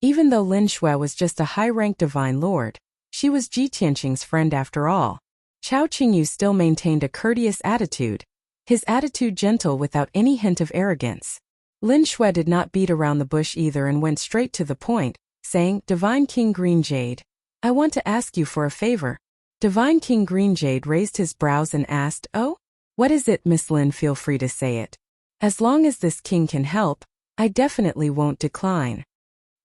Even though Lin Shui was just a high-ranked divine lord, she was Ji Tianqing's friend after all. Chao Qingyu still maintained a courteous attitude, his attitude gentle without any hint of arrogance. Lin Shui did not beat around the bush either and went straight to the point, saying, Divine King Green Jade, I want to ask you for a favor. Divine King Green Jade raised his brows and asked, oh? What is it, Miss Lin? Feel free to say it. As long as this king can help, I definitely won't decline.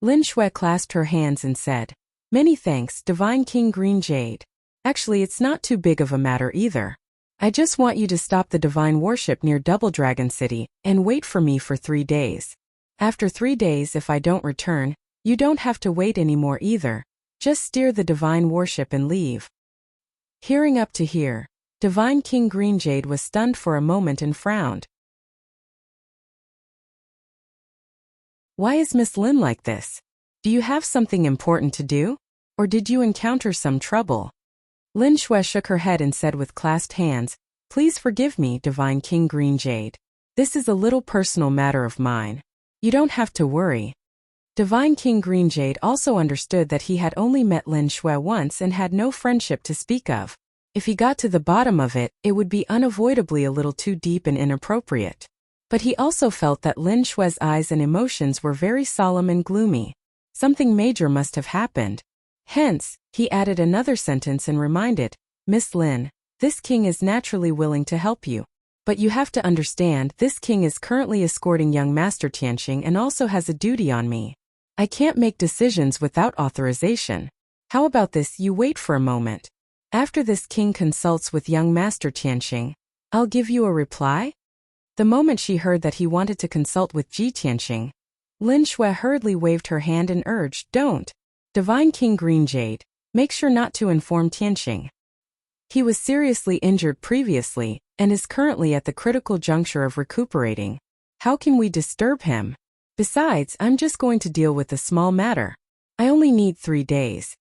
Lin Shui clasped her hands and said, many thanks, Divine King Green Jade. Actually, it's not too big of a matter either. I just want you to stop the divine warship near Double Dragon City and wait for me for 3 days. After 3 days, if I don't return, you don't have to wait anymore either. Just steer the divine warship and leave. Hearing up to here, Divine King Green Jade was stunned for a moment and frowned. Why is Miss Lin like this? Do you have something important to do? Or did you encounter some trouble? Lin Shui shook her head and said with clasped hands, please forgive me, Divine King Green Jade. This is a little personal matter of mine. You don't have to worry. Divine King Green Jade also understood that he had only met Lin Shui once and had no friendship to speak of. If he got to the bottom of it, it would be unavoidably a little too deep and inappropriate. But he also felt that Lin Shui's eyes and emotions were very solemn and gloomy. Something major must have happened. Hence, he added another sentence and reminded, Miss Lin, this king is naturally willing to help you. But you have to understand, this king is currently escorting young Master Tianqing and also has a duty on me. I can't make decisions without authorization. How about this, you wait for a moment. After this king consults with young Master Tianqing, I'll give you a reply? The moment she heard that he wanted to consult with Ji Tianqing, Lin Shui hurriedly waved her hand and urged, don't. Divine King Green Jade, make sure not to inform Tianqing. He was seriously injured previously and is currently at the critical juncture of recuperating. How can we disturb him? Besides, I'm just going to deal with a small matter. I only need 3 days.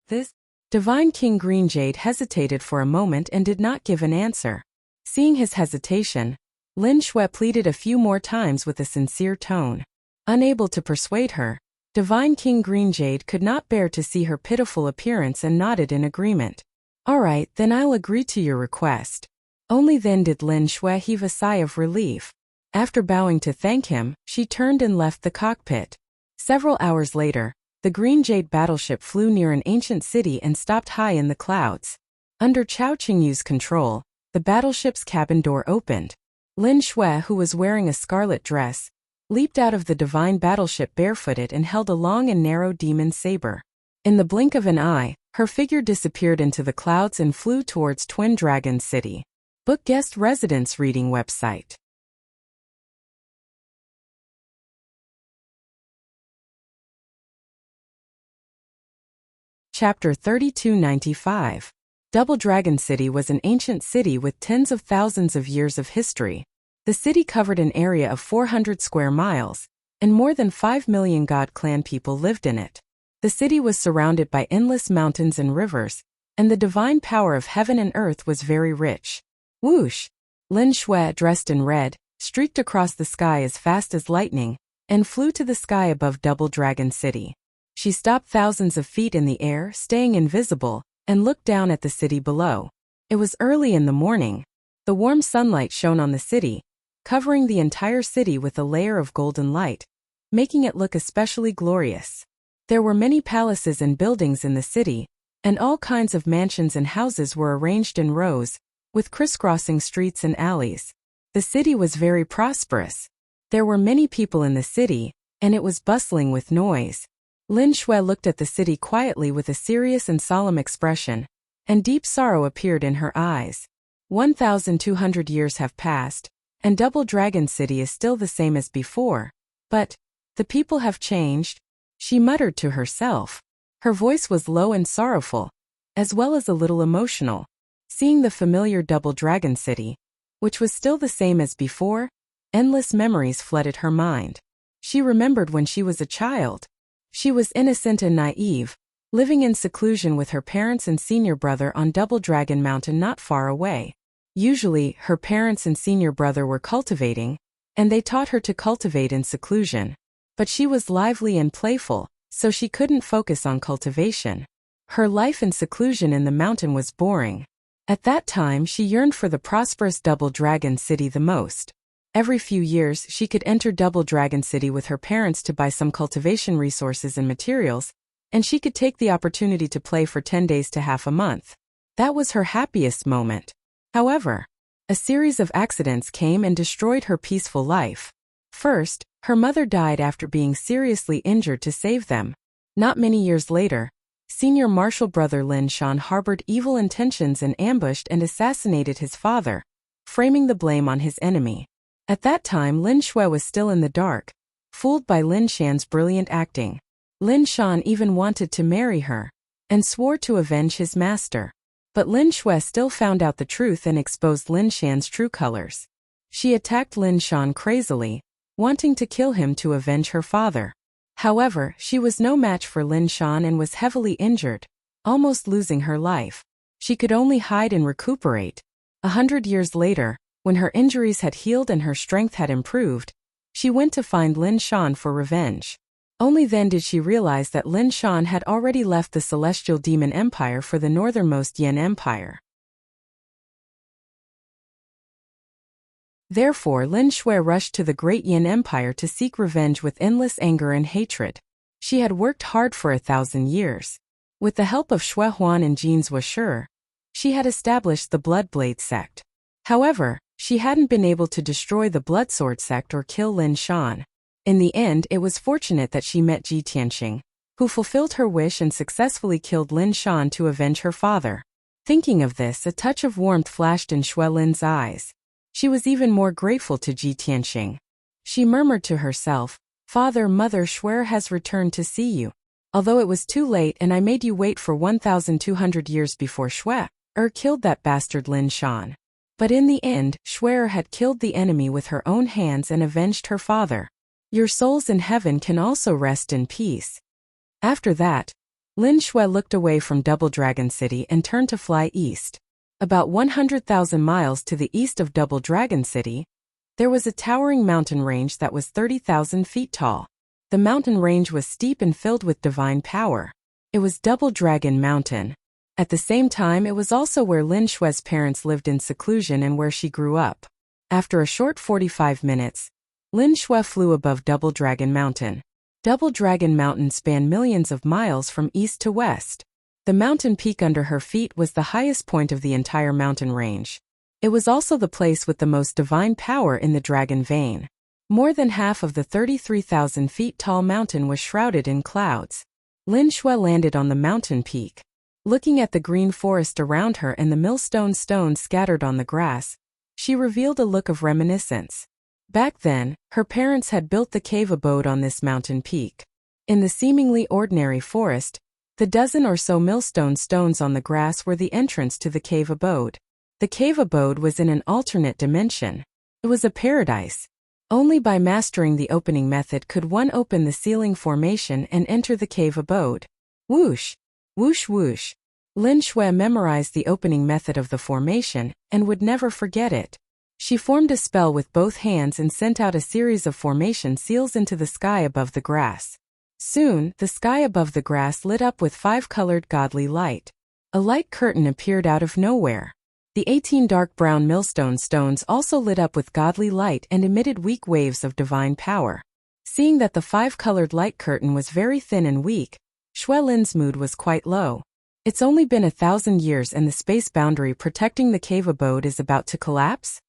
This Divine King Green Jade hesitated for a moment and did not give an answer. Seeing his hesitation, Lin Shui pleaded a few more times with a sincere tone. Unable to persuade her, Divine King Green Jade could not bear to see her pitiful appearance and nodded in agreement. All right, then I'll agree to your request. Only then did Lin Shui heave a sigh of relief. After bowing to thank him, she turned and left the cockpit. Several hours later, the Green Jade battleship flew near an ancient city and stopped high in the clouds. Under Chao Qingyu's control, the battleship's cabin door opened. Lin Shui, who was wearing a scarlet dress, leaped out of the divine battleship barefooted and held a long and narrow demon saber. In the blink of an eye, her figure disappeared into the clouds and flew towards Twin Dragon City. Book Guest Residence Reading Website. Chapter 3295. Double Dragon City was an ancient city with tens of thousands of years of history. The city covered an area of 400 square miles, and more than 5 million God Clan people lived in it. The city was surrounded by endless mountains and rivers, and the divine power of heaven and earth was very rich. Whoosh! Lin Shui, dressed in red, streaked across the sky as fast as lightning, and flew to the sky above Double Dragon City. She stopped thousands of feet in the air, staying invisible, and looked down at the city below. It was early in the morning. The warm sunlight shone on the city, covering the entire city with a layer of golden light, making it look especially glorious. There were many palaces and buildings in the city, and all kinds of mansions and houses were arranged in rows, with crisscrossing streets and alleys. The city was very prosperous. There were many people in the city, and it was bustling with noise. Lin Shui looked at the city quietly with a serious and solemn expression, and deep sorrow appeared in her eyes. 1,200 years have passed, and Double Dragon City is still the same as before. But the people have changed, she muttered to herself. Her voice was low and sorrowful, as well as a little emotional. Seeing the familiar Double Dragon City, which was still the same as before, endless memories flooded her mind. She remembered when she was a child. She was innocent and naive, living in seclusion with her parents and senior brother on Double Dragon Mountain not far away. Usually, her parents and senior brother were cultivating, and they taught her to cultivate in seclusion. But she was lively and playful, so she couldn't focus on cultivation. Her life in seclusion in the mountain was boring. At that time, she yearned for the prosperous Double Dragon City the most. Every few years, she could enter Double Dragon City with her parents to buy some cultivation resources and materials, and she could take the opportunity to play for 10 days to half a month. That was her happiest moment. However, a series of accidents came and destroyed her peaceful life. First, her mother died after being seriously injured to save them. Not many years later, senior martial brother Lin Shan harbored evil intentions and ambushed and assassinated his father, framing the blame on his enemy. At that time, Lin Shui was still in the dark, fooled by Lin Shan's brilliant acting. Lin Shan even wanted to marry her, and swore to avenge his master. But Lin Shui still found out the truth and exposed Lin Shan's true colors. She attacked Lin Shan crazily, wanting to kill him to avenge her father. However, she was no match for Lin Shan and was heavily injured, almost losing her life. She could only hide and recuperate. 100 years later, when her injuries had healed and her strength had improved, she went to find Lin Shan for revenge. Only then did she realize that Lin Shan had already left the Celestial Demon Empire for the northernmost Yin Empire. Therefore, Lin Shui rushed to the Great Yin Empire to seek revenge with endless anger and hatred. She had worked hard for 1,000 years. With the help of Shui Huan and Jin Zuosher, she had established the Bloodblade sect. However, she hadn't been able to destroy the Bloodsword sect or kill Lin Shan. In the end, it was fortunate that she met Ji Tianxing, who fulfilled her wish and successfully killed Lin Shan to avenge her father. Thinking of this, a touch of warmth flashed in Shui Lin's eyes. She was even more grateful to Ji Tianxing. She murmured to herself, "Father, Mother, Shui has returned to see you. Although it was too late and I made you wait for 1,200 years before Shui killed that bastard Lin Shan. But in the end, Shui had killed the enemy with her own hands and avenged her father. Your souls in heaven can also rest in peace." After that, Lin Shui looked away from Double Dragon City and turned to fly east. About 100,000 miles to the east of Double Dragon City, there was a towering mountain range that was 30,000 feet tall. The mountain range was steep and filled with divine power. It was Double Dragon Mountain. At the same time, it was also where Lin Shui's parents lived in seclusion and where she grew up. After a short 45 minutes, Lin Shui flew above Double Dragon Mountain. Double Dragon Mountain spanned millions of miles from east to west. The mountain peak under her feet was the highest point of the entire mountain range. It was also the place with the most divine power in the dragon vein. More than half of the 33,000 feet tall mountain was shrouded in clouds. Lin Shui landed on the mountain peak. Looking at the green forest around her and the millstone stones scattered on the grass, she revealed a look of reminiscence. Back then, her parents had built the cave abode on this mountain peak. In the seemingly ordinary forest, the dozen or so millstone stones on the grass were the entrance to the cave abode. The cave abode was in an alternate dimension. It was a paradise. Only by mastering the opening method could one open the ceiling formation and enter the cave abode. Whoosh! Whoosh whoosh. Lin Shui memorized the opening method of the formation and would never forget it. She formed a spell with both hands and sent out a series of formation seals into the sky above the grass. Soon, the sky above the grass lit up with 5-colored godly light. A light curtain appeared out of nowhere. The 18 dark brown millstone stones also lit up with godly light and emitted weak waves of divine power. Seeing that the 5-colored light curtain was very thin and weak, Shui Lin's mood was quite low. It's only been 1,000 years and the space boundary protecting the cave abode is about to collapse?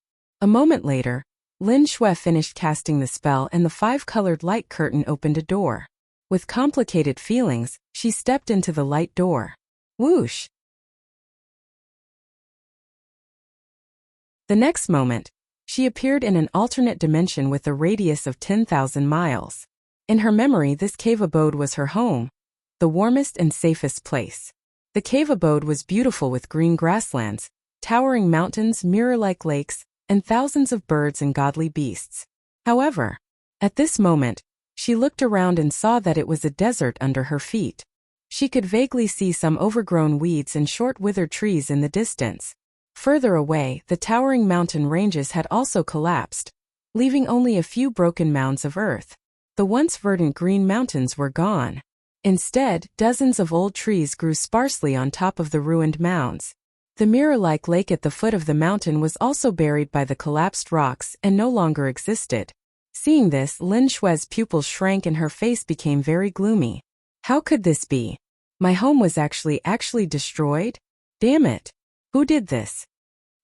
A moment later, Lin Shui finished casting the spell and the 5-colored light curtain opened a door. With complicated feelings, she stepped into the light door. Whoosh! The next moment, she appeared in an alternate dimension with a radius of 10,000 miles. In her memory, this cave abode was her home, the warmest and safest place. The cave abode was beautiful with green grasslands, towering mountains, mirror-like lakes, and thousands of birds and godly beasts. However, at this moment, she looked around and saw that it was a desert under her feet. She could vaguely see some overgrown weeds and short withered trees in the distance. Further away, the towering mountain ranges had also collapsed, leaving only a few broken mounds of earth. The once verdant green mountains were gone. Instead, dozens of old trees grew sparsely on top of the ruined mounds. The mirror-like lake at the foot of the mountain was also buried by the collapsed rocks and no longer existed. Seeing this, Lin Shui's pupils shrank and her face became very gloomy. How could this be? My home was actually destroyed? Damn it! Who did this?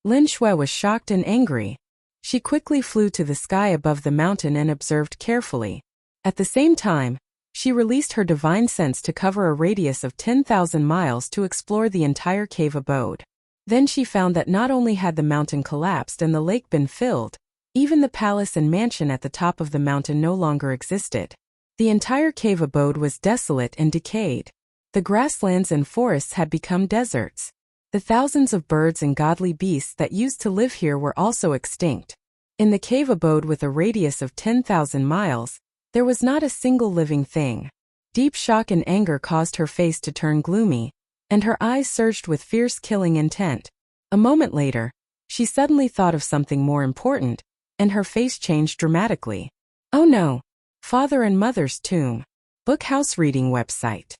Lin Shui was shocked and angry. She quickly flew to the sky above the mountain and observed carefully. At the same time, she released her divine sense to cover a radius of 10,000 miles to explore the entire cave abode. Then she found that not only had the mountain collapsed and the lake been filled, even the palace and mansion at the top of the mountain no longer existed. The entire cave abode was desolate and decayed. The grasslands and forests had become deserts. The thousands of birds and godly beasts that used to live here were also extinct. In the cave abode with a radius of 10,000 miles, there was not a single living thing. Deep shock and anger caused her face to turn gloomy, and her eyes surged with fierce killing intent. A moment later, she suddenly thought of something more important, and her face changed dramatically. Oh no! Father and Mother's tomb. Book house reading website.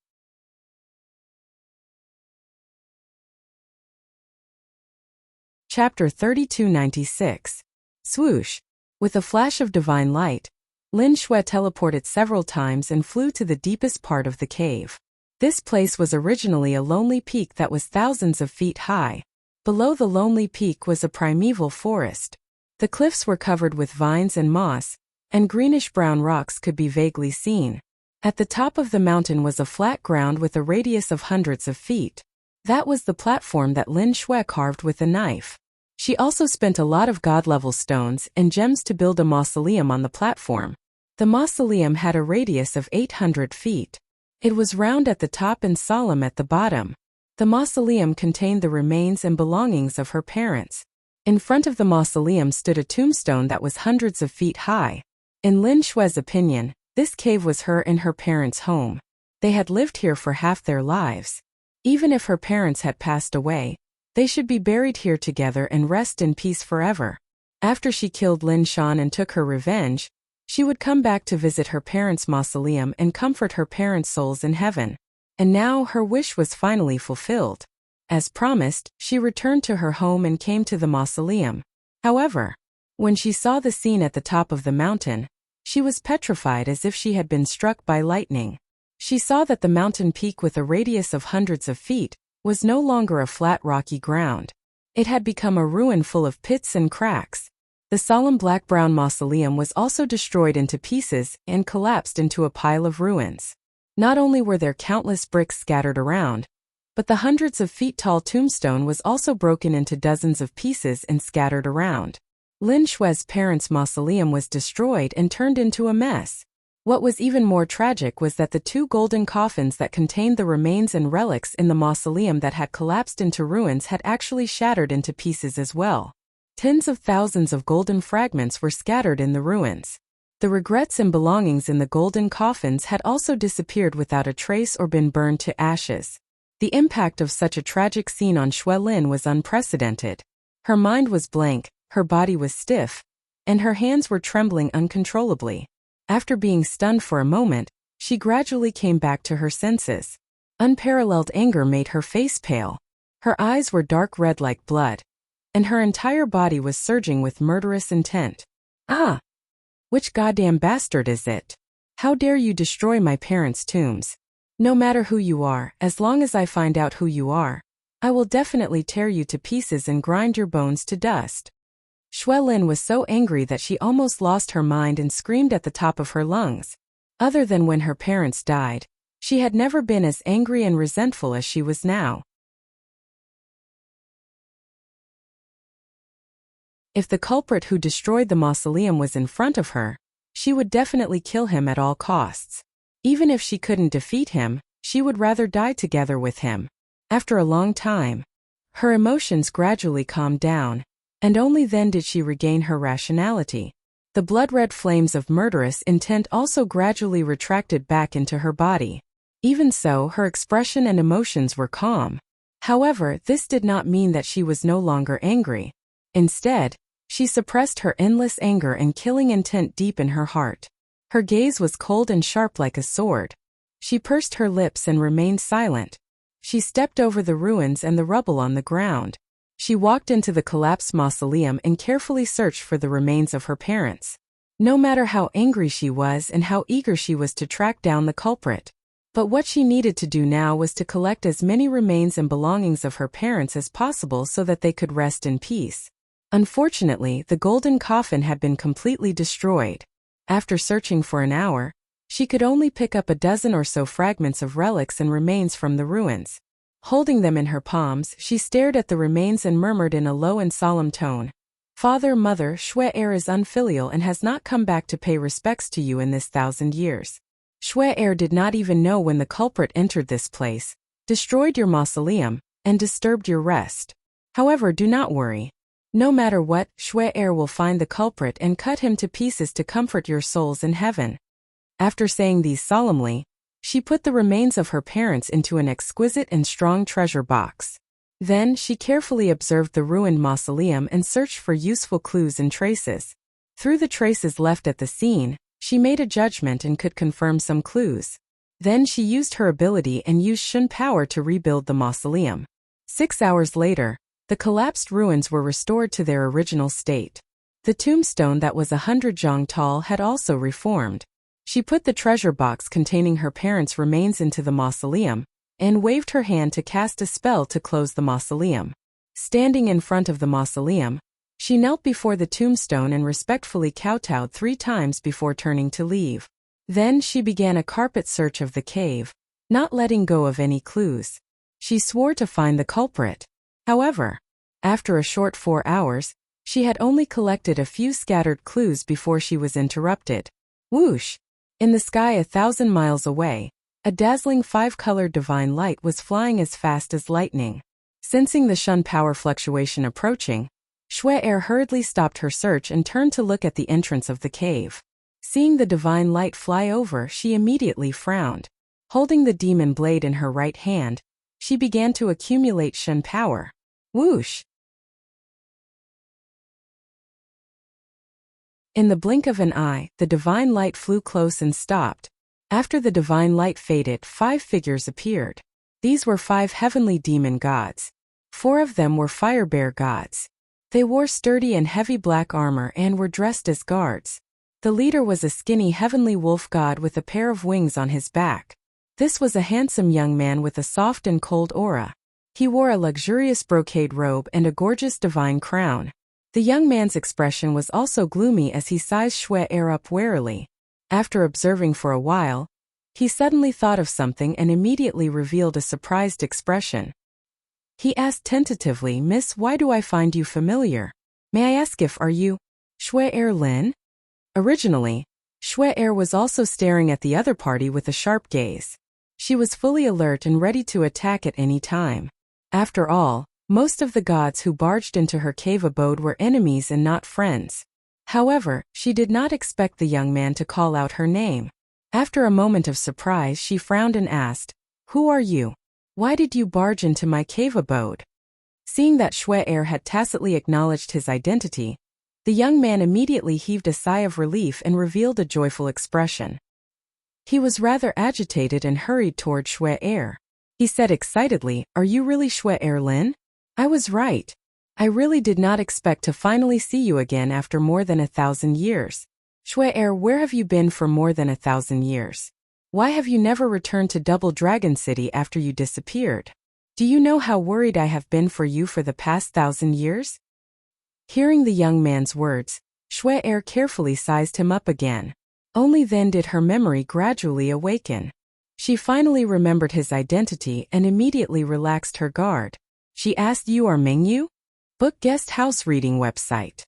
Chapter 3296. Swoosh! With a flash of divine light, Lin Shui teleported several times and flew to the deepest part of the cave. This place was originally a lonely peak that was thousands of feet high. Below the lonely peak was a primeval forest. The cliffs were covered with vines and moss, and greenish-brown rocks could be vaguely seen. At the top of the mountain was a flat ground with a radius of hundreds of feet. That was the platform that Lin Shui carved with a knife. She also spent a lot of god-level stones and gems to build a mausoleum on the platform. The mausoleum had a radius of 800 feet. It was round at the top and solemn at the bottom. The mausoleum contained the remains and belongings of her parents. In front of the mausoleum stood a tombstone that was hundreds of feet high. In Lin Shui's opinion, this cave was her and her parents' home. They had lived here for half their lives. Even if her parents had passed away, they should be buried here together and rest in peace forever. After she killed Lin Shan and took her revenge, she would come back to visit her parents' mausoleum and comfort her parents' souls in heaven. And now her wish was finally fulfilled. As promised, she returned to her home and came to the mausoleum. However, when she saw the scene at the top of the mountain, she was petrified as if she had been struck by lightning. She saw that the mountain peak with a radius of hundreds of feet was no longer a flat rocky ground. It had become a ruin full of pits and cracks. The solemn black-brown mausoleum was also destroyed into pieces and collapsed into a pile of ruins. Not only were there countless bricks scattered around, but the hundreds of feet tall tombstone was also broken into dozens of pieces and scattered around. Lin Shui's parents' mausoleum was destroyed and turned into a mess. What was even more tragic was that the 2 golden coffins that contained the remains and relics in the mausoleum that had collapsed into ruins had actually shattered into pieces as well. Tens of thousands of golden fragments were scattered in the ruins. The regrets and belongings in the golden coffins had also disappeared without a trace or been burned to ashes. The impact of such a tragic scene on Shui Lin was unprecedented. Her mind was blank, her body was stiff, and her hands were trembling uncontrollably. After being stunned for a moment, she gradually came back to her senses. Unparalleled anger made her face pale. Her eyes were dark red like blood. and her entire body was surging with murderous intent. Ah! Which goddamn bastard is it? How dare you destroy my parents' tombs? No matter who you are, as long as I find out who you are, I will definitely tear you to pieces and grind your bones to dust. Shui Lin was so angry that she almost lost her mind and screamed at the top of her lungs. Other than when her parents died, she had never been as angry and resentful as she was now. If the culprit who destroyed the mausoleum was in front of her, she would definitely kill him at all costs. Even if she couldn't defeat him, she would rather die together with him. After a long time, her emotions gradually calmed down, and only then did she regain her rationality. The blood-red flames of murderous intent also gradually retracted back into her body. Even so, her expression and emotions were calm. However, this did not mean that she was no longer angry. Instead, she suppressed her endless anger and killing intent deep in her heart. Her gaze was cold and sharp like a sword. She pursed her lips and remained silent. She stepped over the ruins and the rubble on the ground. She walked into the collapsed mausoleum and carefully searched for the remains of her parents. No matter how angry she was and how eager she was to track down the culprit. But what she needed to do now was to collect as many remains and belongings of her parents as possible so that they could rest in peace. Unfortunately, the golden coffin had been completely destroyed. After searching for an hour, she could only pick up a dozen or so fragments of relics and remains from the ruins. Holding them in her palms, she stared at the remains and murmured in a low and solemn tone, "Father, Mother, Shui Er is unfilial and has not come back to pay respects to you in this 1,000 years. Shui Er did not even know when the culprit entered this place, destroyed your mausoleum, and disturbed your rest. However, do not worry. No matter what, Shui Er will find the culprit and cut him to pieces to comfort your souls in heaven." After saying these solemnly, she put the remains of her parents into an exquisite and strong treasure box. Then she carefully observed the ruined mausoleum and searched for useful clues and traces. Through the traces left at the scene, she made a judgment and could confirm some clues. Then she used her ability and used Shun power to rebuild the mausoleum. 6 hours later, the collapsed ruins were restored to their original state. The tombstone that was 100 zhang tall had also reformed. She put the treasure box containing her parents' remains into the mausoleum, and waved her hand to cast a spell to close the mausoleum. Standing in front of the mausoleum, she knelt before the tombstone and respectfully kowtowed 3 times before turning to leave. Then she began a carpet search of the cave, not letting go of any clues. She swore to find the culprit. However, after a short 4 hours, she had only collected a few scattered clues before she was interrupted. Whoosh! In the sky 1,000 miles away, a dazzling 5-colored divine light was flying as fast as lightning. Sensing the Shun power fluctuation approaching, Shui Er hurriedly stopped her search and turned to look at the entrance of the cave. Seeing the divine light fly over, she immediately frowned. Holding the demon blade in her right hand, she began to accumulate Shun power. Whoosh! In the blink of an eye, the divine light flew close and stopped. After the divine light faded, 5 figures appeared. These were 5 heavenly demon gods. 4 of them were fire bear gods. They wore sturdy and heavy black armor and were dressed as guards. The leader was a skinny heavenly wolf god with a pair of wings on his back. This was a handsome young man with a soft and cold aura. He wore a luxurious brocade robe and a gorgeous divine crown. The young man's expression was also gloomy as he sized Shui Er up warily. After observing for a while, he suddenly thought of something and immediately revealed a surprised expression. He asked tentatively, "Miss, why do I find you familiar? May I ask if are you Shui Er Lin?" Originally, Shui Er was also staring at the other party with a sharp gaze. She was fully alert and ready to attack at any time. After all, most of the gods who barged into her cave abode were enemies and not friends. However, she did not expect the young man to call out her name. After a moment of surprise, she frowned and asked, "Who are you? Why did you barge into my cave abode?" Seeing that Shui Er had tacitly acknowledged his identity, the young man immediately heaved a sigh of relief and revealed a joyful expression. He was rather agitated and hurried toward Shui Er. He said excitedly, "Are you really Shui Er Lin? I was right. I really did not expect to finally see you again after more than 1,000 years. Shui-Er, where have you been for more than 1,000 years? Why have you never returned to Double Dragon City after you disappeared? Do you know how worried I have been for you for the past 1,000 years? Hearing the young man's words, Shui-Er carefully sized him up again. Only then did her memory gradually awaken. She finally remembered his identity and immediately relaxed her guard. She asked, "You are Mengyu?" Book Guest House Reading Website.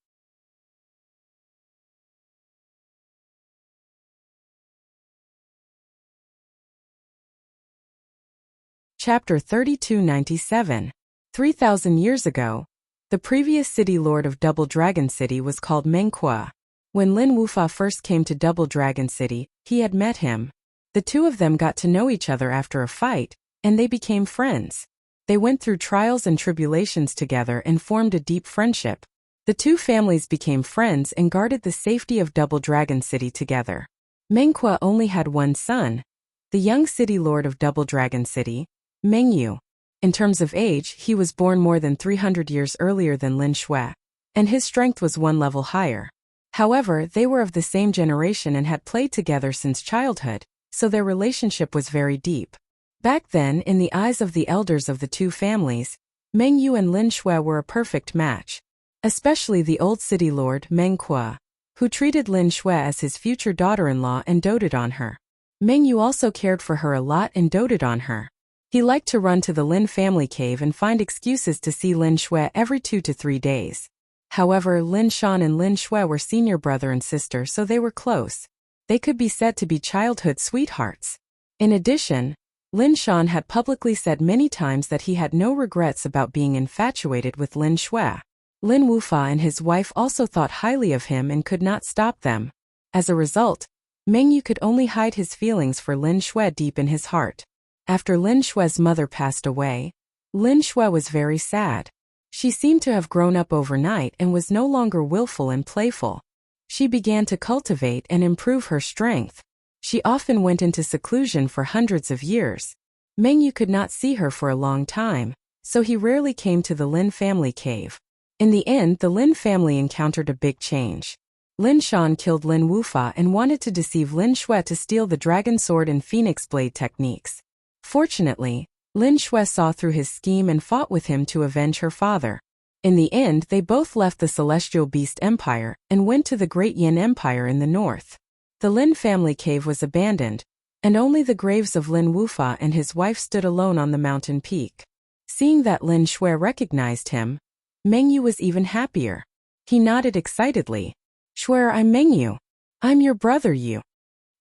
Chapter 3297. 3,000 years ago, the previous city lord of Double Dragon City was called Mengkua. When Lin Wufa first came to Double Dragon City, he had met him. The two of them got to know each other after a fight, and they became friends. They went through trials and tribulations together and formed a deep friendship. The two families became friends and guarded the safety of Double Dragon City together. Mengkua only had one son, the young city lord of Double Dragon City, Mengyu. In terms of age, he was born more than 300 years earlier than Lin Shui, and his strength was one level higher. However, they were of the same generation and had played together since childhood, so their relationship was very deep. Back then, in the eyes of the elders of the two families, Mengyu and Lin Shui were a perfect match, especially the old city lord, Mengkua, who treated Lin Shui as his future daughter-in-law and doted on her. Mengyu also cared for her a lot and doted on her. He liked to run to the Lin family cave and find excuses to see Lin Shui every 2 to 3 days. However, Lin Shan and Lin Shui were senior brother and sister, so they were close. They could be said to be childhood sweethearts. In addition, Lin Shan had publicly said many times that he had no regrets about being infatuated with Lin Shui. Lin Wufa and his wife also thought highly of him and could not stop them. As a result, Mengyu could only hide his feelings for Lin Shui deep in his heart. After Lin Shui's mother passed away, Lin Shui was very sad. She seemed to have grown up overnight and was no longer willful and playful. She began to cultivate and improve her strength. She often went into seclusion for hundreds of years. Mengyu could not see her for a long time, so he rarely came to the Lin family cave. In the end, the Lin family encountered a big change. Lin Shan killed Lin Wufa and wanted to deceive Lin Shui to steal the dragon sword and phoenix blade techniques. Fortunately, Lin Shui saw through his scheme and fought with him to avenge her father. In the end, they both left the Celestial Beast Empire and went to the Great Yin Empire in the north. The Lin family cave was abandoned, and only the graves of Lin Wufa and his wife stood alone on the mountain peak. Seeing that Lin Shui recognized him, Mengyu was even happier. He nodded excitedly. "Shui, I'm Mengyu. I'm your brother Yu."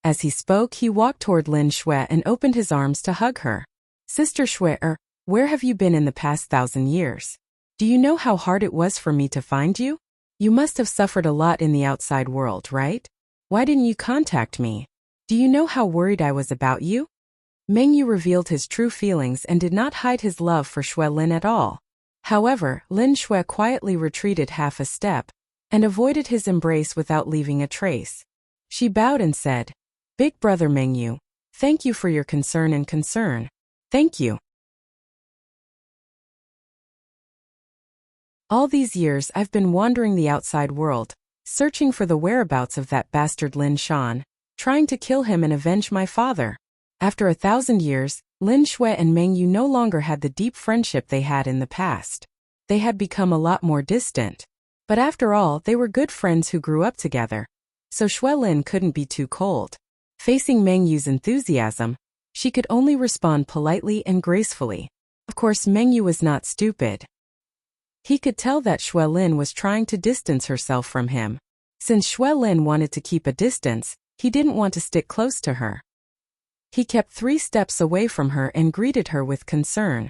As he spoke, he walked toward Lin Shui and opened his arms to hug her. "Sister Shui, where have you been in the past 1,000 years? Do you know how hard it was for me to find you? You must have suffered a lot in the outside world, right? Why didn't you contact me? Do you know how worried I was about you?" Mengyu revealed his true feelings and did not hide his love for Shui Lin at all. However, Lin Shui quietly retreated half a step and avoided his embrace without leaving a trace. She bowed and said, "Big brother Mengyu, thank you for your concern. Thank you. All these years I've been wandering the outside world, searching for the whereabouts of that bastard Lin Shan, trying to kill him and avenge my father." After 1,000 years, Lin Shui and Mengyu no longer had the deep friendship they had in the past. They had become a lot more distant. But after all, they were good friends who grew up together. So Shui Lin couldn't be too cold. Facing Mengyu's enthusiasm, she could only respond politely and gracefully. Of course, Mengyu was not stupid. He could tell that Shui Lin was trying to distance herself from him. Since Shui Lin wanted to keep a distance, he didn't want to stick close to her. He kept 3 steps away from her and greeted her with concern.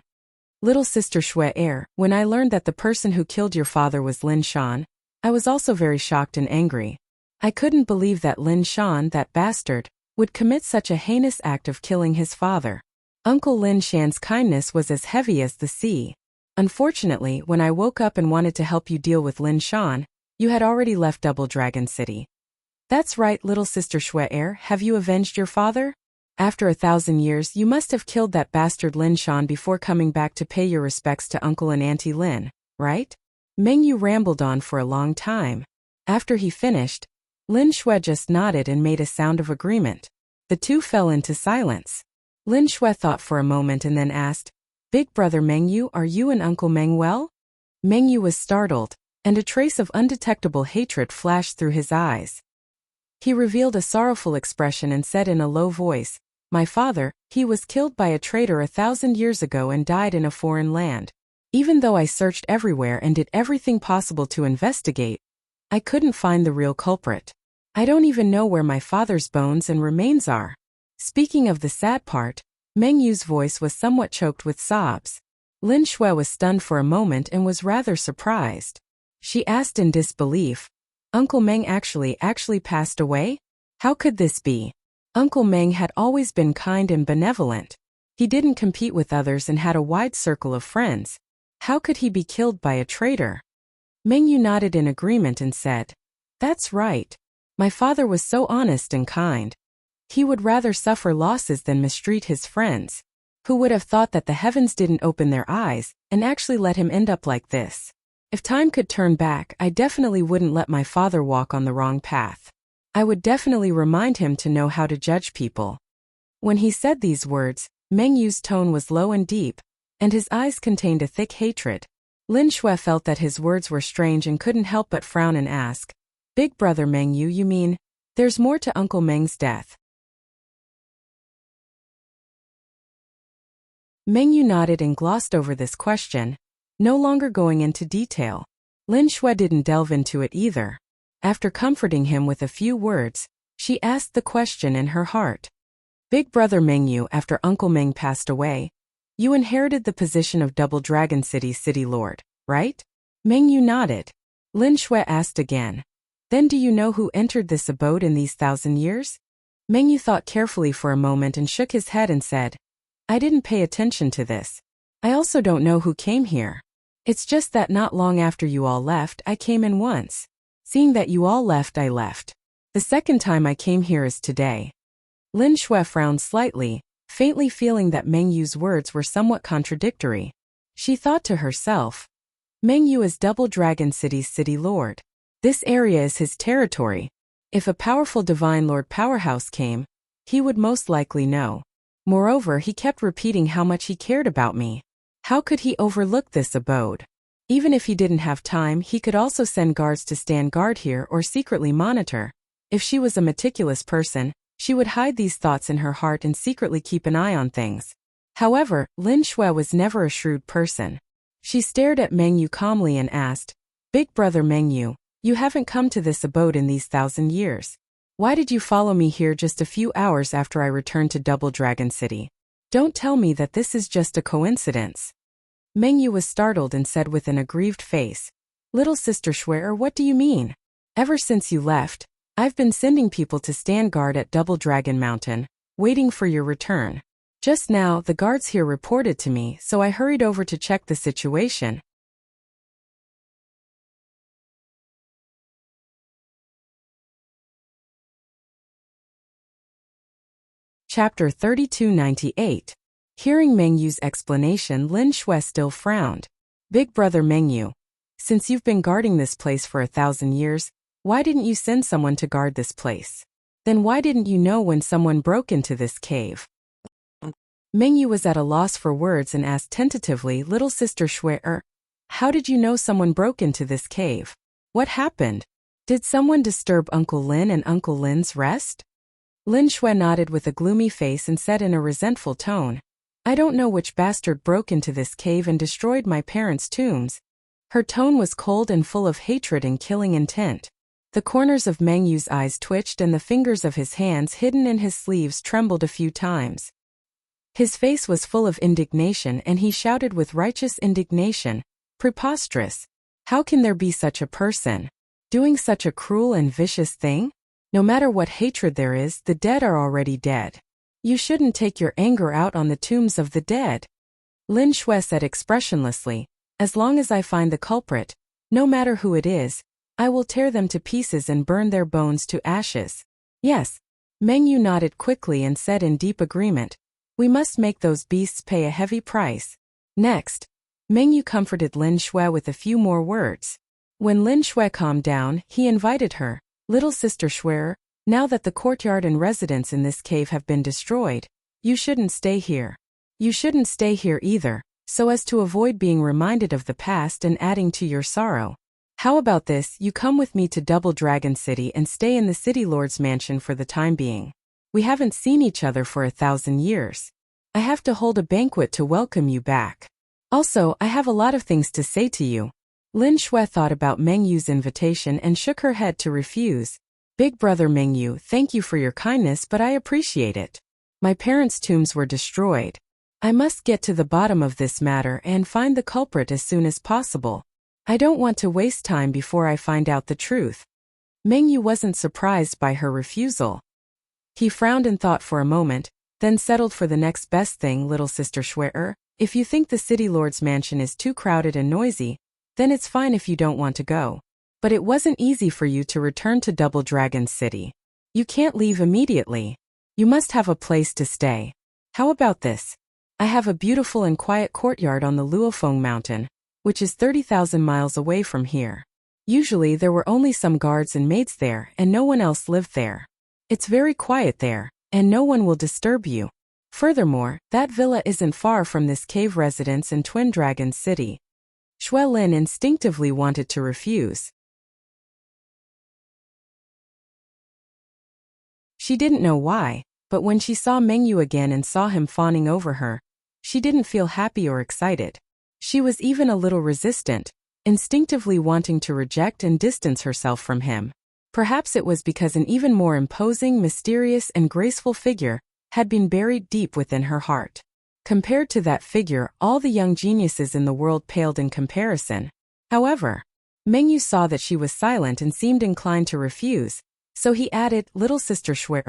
"Little sister Shui, when I learned that the person who killed your father was Lin Shan, I was also very shocked and angry. I couldn't believe that Lin Shan, that bastard, would commit such a heinous act of killing his father. Uncle Lin Shan's kindness was as heavy as the sea. Unfortunately, when I woke up and wanted to help you deal with Lin Shan, you had already left Double Dragon City." "That's right, little sister Shui, have you avenged your father? After 1,000 years, you must have killed that bastard Lin Shan before coming back to pay your respects to Uncle and Auntie Lin, right?" Meng Yu rambled on for a long time. After he finished, Lin Shui just nodded and made a sound of agreement. The two fell into silence. Lin Shui thought for a moment and then asked, "Big brother Meng Yu, are you and Uncle Meng well?" Meng Yu was startled, and a trace of undetectable hatred flashed through his eyes. He revealed a sorrowful expression and said in a low voice, "My father, he was killed by a traitor 1,000 years ago and died in a foreign land. Even though I searched everywhere and did everything possible to investigate, I couldn't find the real culprit. I don't even know where my father's bones and remains are." Speaking of the sad part, Meng Yu's voice was somewhat choked with sobs. Lin Shui was stunned for a moment and was rather surprised. She asked in disbelief, "Uncle Meng actually passed away? How could this be? Uncle Meng had always been kind and benevolent. He didn't compete with others and had a wide circle of friends. How could he be killed by a traitor?" Meng Yu nodded in agreement and said, "That's right. My father was so honest and kind. He would rather suffer losses than mistreat his friends. Who would have thought that the heavens didn't open their eyes and actually let him end up like this? If time could turn back, I definitely wouldn't let my father walk on the wrong path. I would definitely remind him to know how to judge people." When he said these words, Meng Yu's tone was low and deep, and his eyes contained a thick hatred. Lin Shui felt that his words were strange and couldn't help but frown and ask, "Big brother Meng Yu, you mean, there's more to Uncle Meng's death?" Meng Yu nodded and glossed over this question, no longer going into detail. Lin Shui didn't delve into it either. After comforting him with a few words, she asked the question in her heart. "Big brother Meng Yu, after Uncle Meng passed away, you inherited the position of Double Dragon City's city lord, right?" Meng Yu nodded. Lin Shui asked again, "Then do you know who entered this abode in these 1,000 years?" Meng Yu thought carefully for a moment and shook his head and said, "I didn't pay attention to this. I also don't know who came here. It's just that not long after you all left, I came in once. Seeing that you all left, I left. The second time I came here is today." Lin Shui frowned slightly, faintly feeling that Meng Yu's words were somewhat contradictory. She thought to herself, Meng Yu is Double Dragon City's city lord. This area is his territory. If a powerful divine lord powerhouse came, he would most likely know. Moreover, he kept repeating how much he cared about me. How could he overlook this abode? Even if he didn't have time, he could also send guards to stand guard here or secretly monitor. If she was a meticulous person, she would hide these thoughts in her heart and secretly keep an eye on things. However, Lin Shui was never a shrewd person. She stared at Meng Yu calmly and asked, "Big brother Meng Yu, you haven't come to this abode in these 1,000 years. Why did you follow me here just a few hours after I returned to Double Dragon City? Don't tell me that this is just a coincidence." Meng Yu was startled and said with an aggrieved face, "Little sister Shui, what do you mean? Ever since you left, I've been sending people to stand guard at Double Dragon Mountain, waiting for your return. Just now, the guards here reported to me, so I hurried over to check the situation." Chapter 3298. Hearing Meng Yu's explanation, Lin Shui still frowned. "Big brother Meng Yu, since you've been guarding this place for 1,000 years, why didn't you send someone to guard this place? Then why didn't you know when someone broke into this cave?" Meng Yu was at a loss for words and asked tentatively, "Little sister Shui, how did you know someone broke into this cave? What happened? Did someone disturb Uncle Lin and Uncle Lin's rest?" Lin Shui nodded with a gloomy face and said in a resentful tone, "I don't know which bastard broke into this cave and destroyed my parents' tombs." Her tone was cold and full of hatred and killing intent. The corners of Meng Yu's eyes twitched and the fingers of his hands hidden in his sleeves trembled a few times. His face was full of indignation and he shouted with righteous indignation, "Preposterous! How can there be such a person? Doing such a cruel and vicious thing? No matter what hatred there is, the dead are already dead. You shouldn't take your anger out on the tombs of the dead." Lin Shui said expressionlessly, "As long as I find the culprit, no matter who it is, I will tear them to pieces and burn their bones to ashes." "Yes." Meng Yu nodded quickly and said in deep agreement, "We must make those beasts pay a heavy price." Next, Meng Yu comforted Lin Shui with a few more words. When Lin Shui calmed down, he invited her, "Little sister Shui, now that the courtyard and residence in this cave have been destroyed, you shouldn't stay here. You shouldn't stay here either, so as to avoid being reminded of the past and adding to your sorrow. How about this, you come with me to Double Dragon City and stay in the City Lord's mansion for the time being. We haven't seen each other for 1,000 years. I have to hold a banquet to welcome you back. Also, I have a lot of things to say to you." Lin Shui thought about Meng Yu's invitation and shook her head to refuse. "Big brother Meng Yu, thank you for your kindness, but I appreciate it. My parents' tombs were destroyed. I must get to the bottom of this matter and find the culprit as soon as possible. I don't want to waste time before I find out the truth." Meng Yu wasn't surprised by her refusal. He frowned and thought for a moment, then settled for the next best thing. "Little sister Shui, if you think the City Lord's mansion is too crowded and noisy, then it's fine if you don't want to go. But it wasn't easy for you to return to Double Dragon City. You can't leave immediately. You must have a place to stay. How about this? I have a beautiful and quiet courtyard on the Luofeng Mountain, which is 30,000 miles away from here. Usually there were only some guards and maids there and no one else lived there. It's very quiet there, and no one will disturb you. Furthermore, that villa isn't far from this cave residence in Twin Dragon City." Shui Lin instinctively wanted to refuse. She didn't know why, but when she saw Meng Yu again and saw him fawning over her, she didn't feel happy or excited. She was even a little resistant, instinctively wanting to reject and distance herself from him. Perhaps it was because an even more imposing, mysterious, and graceful figure had been buried deep within her heart. Compared to that figure, all the young geniuses in the world paled in comparison. However, Meng Yu saw that she was silent and seemed inclined to refuse, so he added, "Little sister Shui,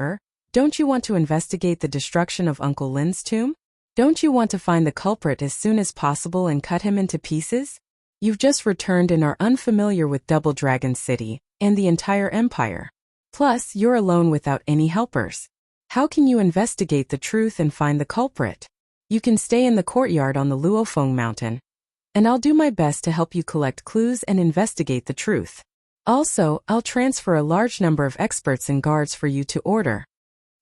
don't you want to investigate the destruction of Uncle Lin's tomb? Don't you want to find the culprit as soon as possible and cut him into pieces? You've just returned and are unfamiliar with Double Dragon City and the entire empire. Plus, you're alone without any helpers. How can you investigate the truth and find the culprit? You can stay in the courtyard on the Luofeng Mountain, and I'll do my best to help you collect clues and investigate the truth. Also, I'll transfer a large number of experts and guards for you to order."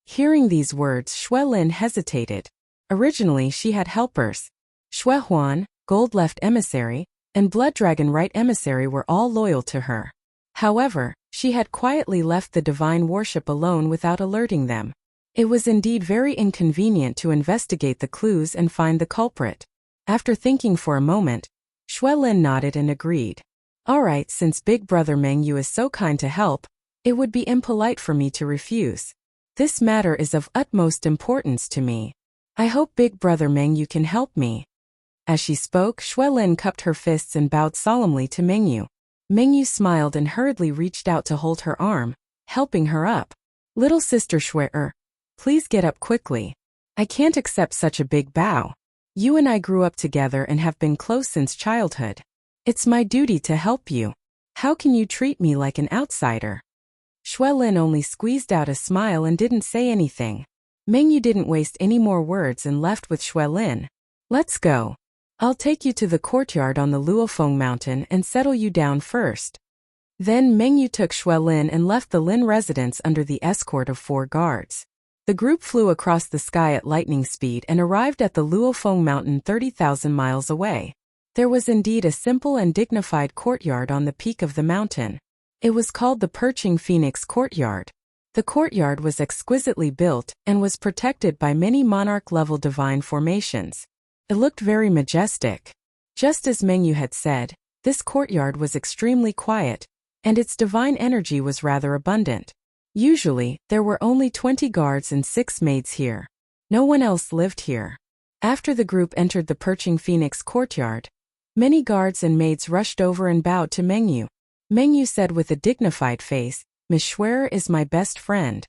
Hearing these words, Shui Lin hesitated. Originally, she had helpers. Shui Huan, Gold Left Emissary, and Blood Dragon Right Emissary were all loyal to her. However, she had quietly left the divine worship alone without alerting them. It was indeed very inconvenient to investigate the clues and find the culprit. After thinking for a moment, Shui Lin nodded and agreed. "All right, since Big Brother Meng Yu is so kind to help, it would be impolite for me to refuse. This matter is of utmost importance to me. I hope Big Brother Meng Yu can help me." As she spoke, Shui Lin cupped her fists and bowed solemnly to Meng Yu. Meng Yu smiled and hurriedly reached out to hold her arm, helping her up. "Little sister Shui, please get up quickly. I can't accept such a big bow. You and I grew up together and have been close since childhood. It's my duty to help you. How can you treat me like an outsider?" Shui Lin only squeezed out a smile and didn't say anything. Meng Yu didn't waste any more words and left with Shui Lin. "Let's go. I'll take you to the courtyard on the Luofeng Mountain and settle you down first." Then Meng Yu took Shui Lin and left the Lin residence under the escort of 4 guards. The group flew across the sky at lightning speed and arrived at the Luofeng Mountain 30,000 miles away. There was indeed a simple and dignified courtyard on the peak of the mountain. It was called the Perching Phoenix Courtyard. The courtyard was exquisitely built and was protected by many monarch-level divine formations. It looked very majestic. Just as Meng Yu had said, this courtyard was extremely quiet, and its divine energy was rather abundant. Usually, there were only 20 guards and 6 maids here. No one else lived here. After the group entered the Perching Phoenix Courtyard, many guards and maids rushed over and bowed to Meng Yu. Meng Yu said with a dignified face, "Miss Shui is my best friend.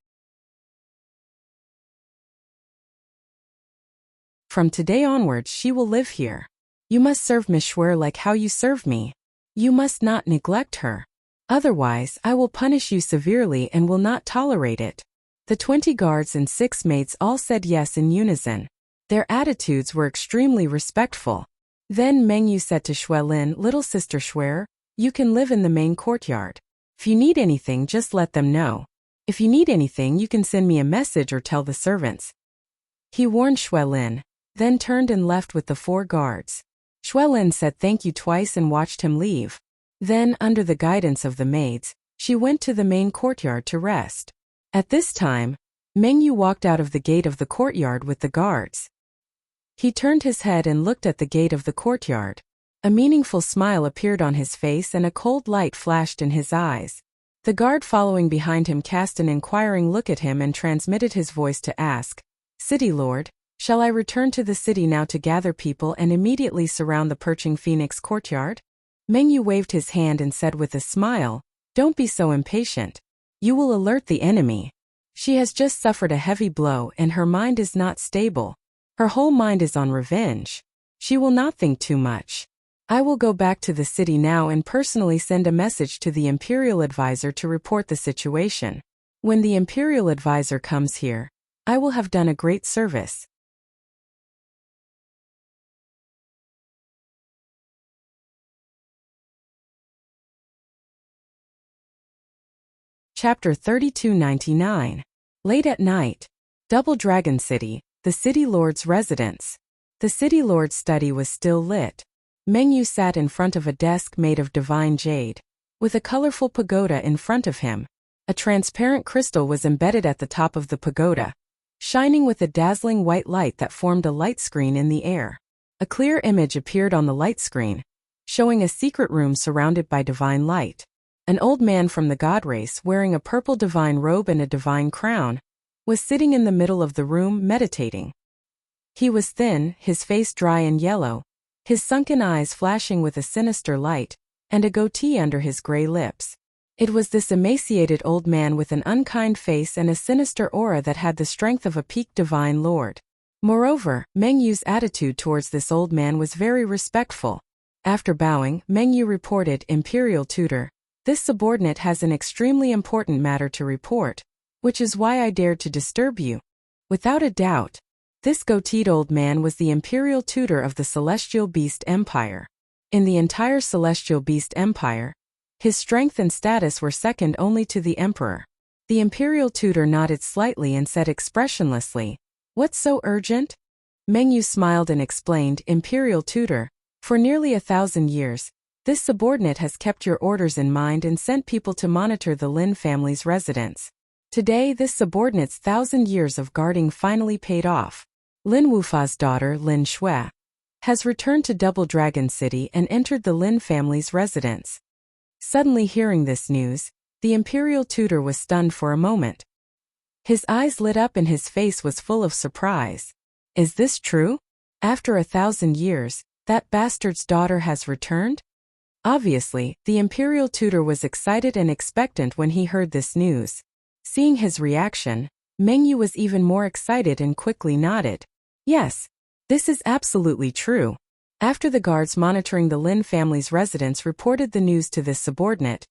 From today onwards she will live here. You must serve Miss Shui like how you serve me. You must not neglect her. Otherwise, I will punish you severely and will not tolerate it." The 20 guards and 6 maids all said yes in unison. Their attitudes were extremely respectful. Then Meng Yu said to Shui Lin, "Little sister Shui, you can live in the main courtyard. If you need anything, just let them know. If you need anything, you can send me a message or tell the servants." He warned Shui Lin, then turned and left with the 4 guards. Shui Lin said thank you twice and watched him leave. Then, under the guidance of the maids, she went to the main courtyard to rest. At this time, Meng Yu walked out of the gate of the courtyard with the guards. He turned his head and looked at the gate of the courtyard. A meaningful smile appeared on his face and a cold light flashed in his eyes. The guard following behind him cast an inquiring look at him and transmitted his voice to ask, "City Lord, shall I return to the city now to gather people and immediately surround the perching phoenix courtyard?" Meng Yu waved his hand and said with a smile, "Don't be so impatient. You will alert the enemy. She has just suffered a heavy blow and her mind is not stable. Her whole mind is on revenge. She will not think too much. I will go back to the city now and personally send a message to the Imperial Advisor to report the situation. When the Imperial Advisor comes here, I will have done a great service." Chapter 3299. Late at night. Double Dragon City, the City Lord's residence. The City Lord's study was still lit. Meng Yu sat in front of a desk made of divine jade. With a colorful pagoda in front of him, a transparent crystal was embedded at the top of the pagoda, shining with a dazzling white light that formed a light screen in the air. A clear image appeared on the light screen, showing a secret room surrounded by divine light. An old man from the god race wearing a purple divine robe and a divine crown was sitting in the middle of the room meditating. He was thin, his face dry and yellow, his sunken eyes flashing with a sinister light, and a goatee under his gray lips. It was this emaciated old man with an unkind face and a sinister aura that had the strength of a peak divine lord. Moreover, Meng Yu's attitude towards this old man was very respectful. After bowing, Meng Yu reported, "Imperial Tutor, this subordinate has an extremely important matter to report, which is why I dared to disturb you." Without a doubt, this goateed old man was the Imperial Tutor of the Celestial Beast Empire. In the entire Celestial Beast Empire, his strength and status were second only to the Emperor. The Imperial Tutor nodded slightly and said expressionlessly, "What's so urgent?" Meng Yu smiled and explained, "Imperial Tutor, for nearly 1,000 years, this subordinate has kept your orders in mind and sent people to monitor the Lin family's residence. Today, this subordinate's 1,000 years of guarding finally paid off. Lin Wufa's daughter, Lin Shui, has returned to Double Dragon City and entered the Lin family's residence." Suddenly hearing this news, the Imperial Tutor was stunned for a moment. His eyes lit up and his face was full of surprise. Is this true? After 1,000 years, that bastard's daughter has returned? Obviously, the Imperial Tutor was excited and expectant when he heard this news. Seeing his reaction, Meng Yu was even more excited and quickly nodded. "Yes, this is absolutely true." After the guards monitoring the Lin family's residence reported the news to this subordinate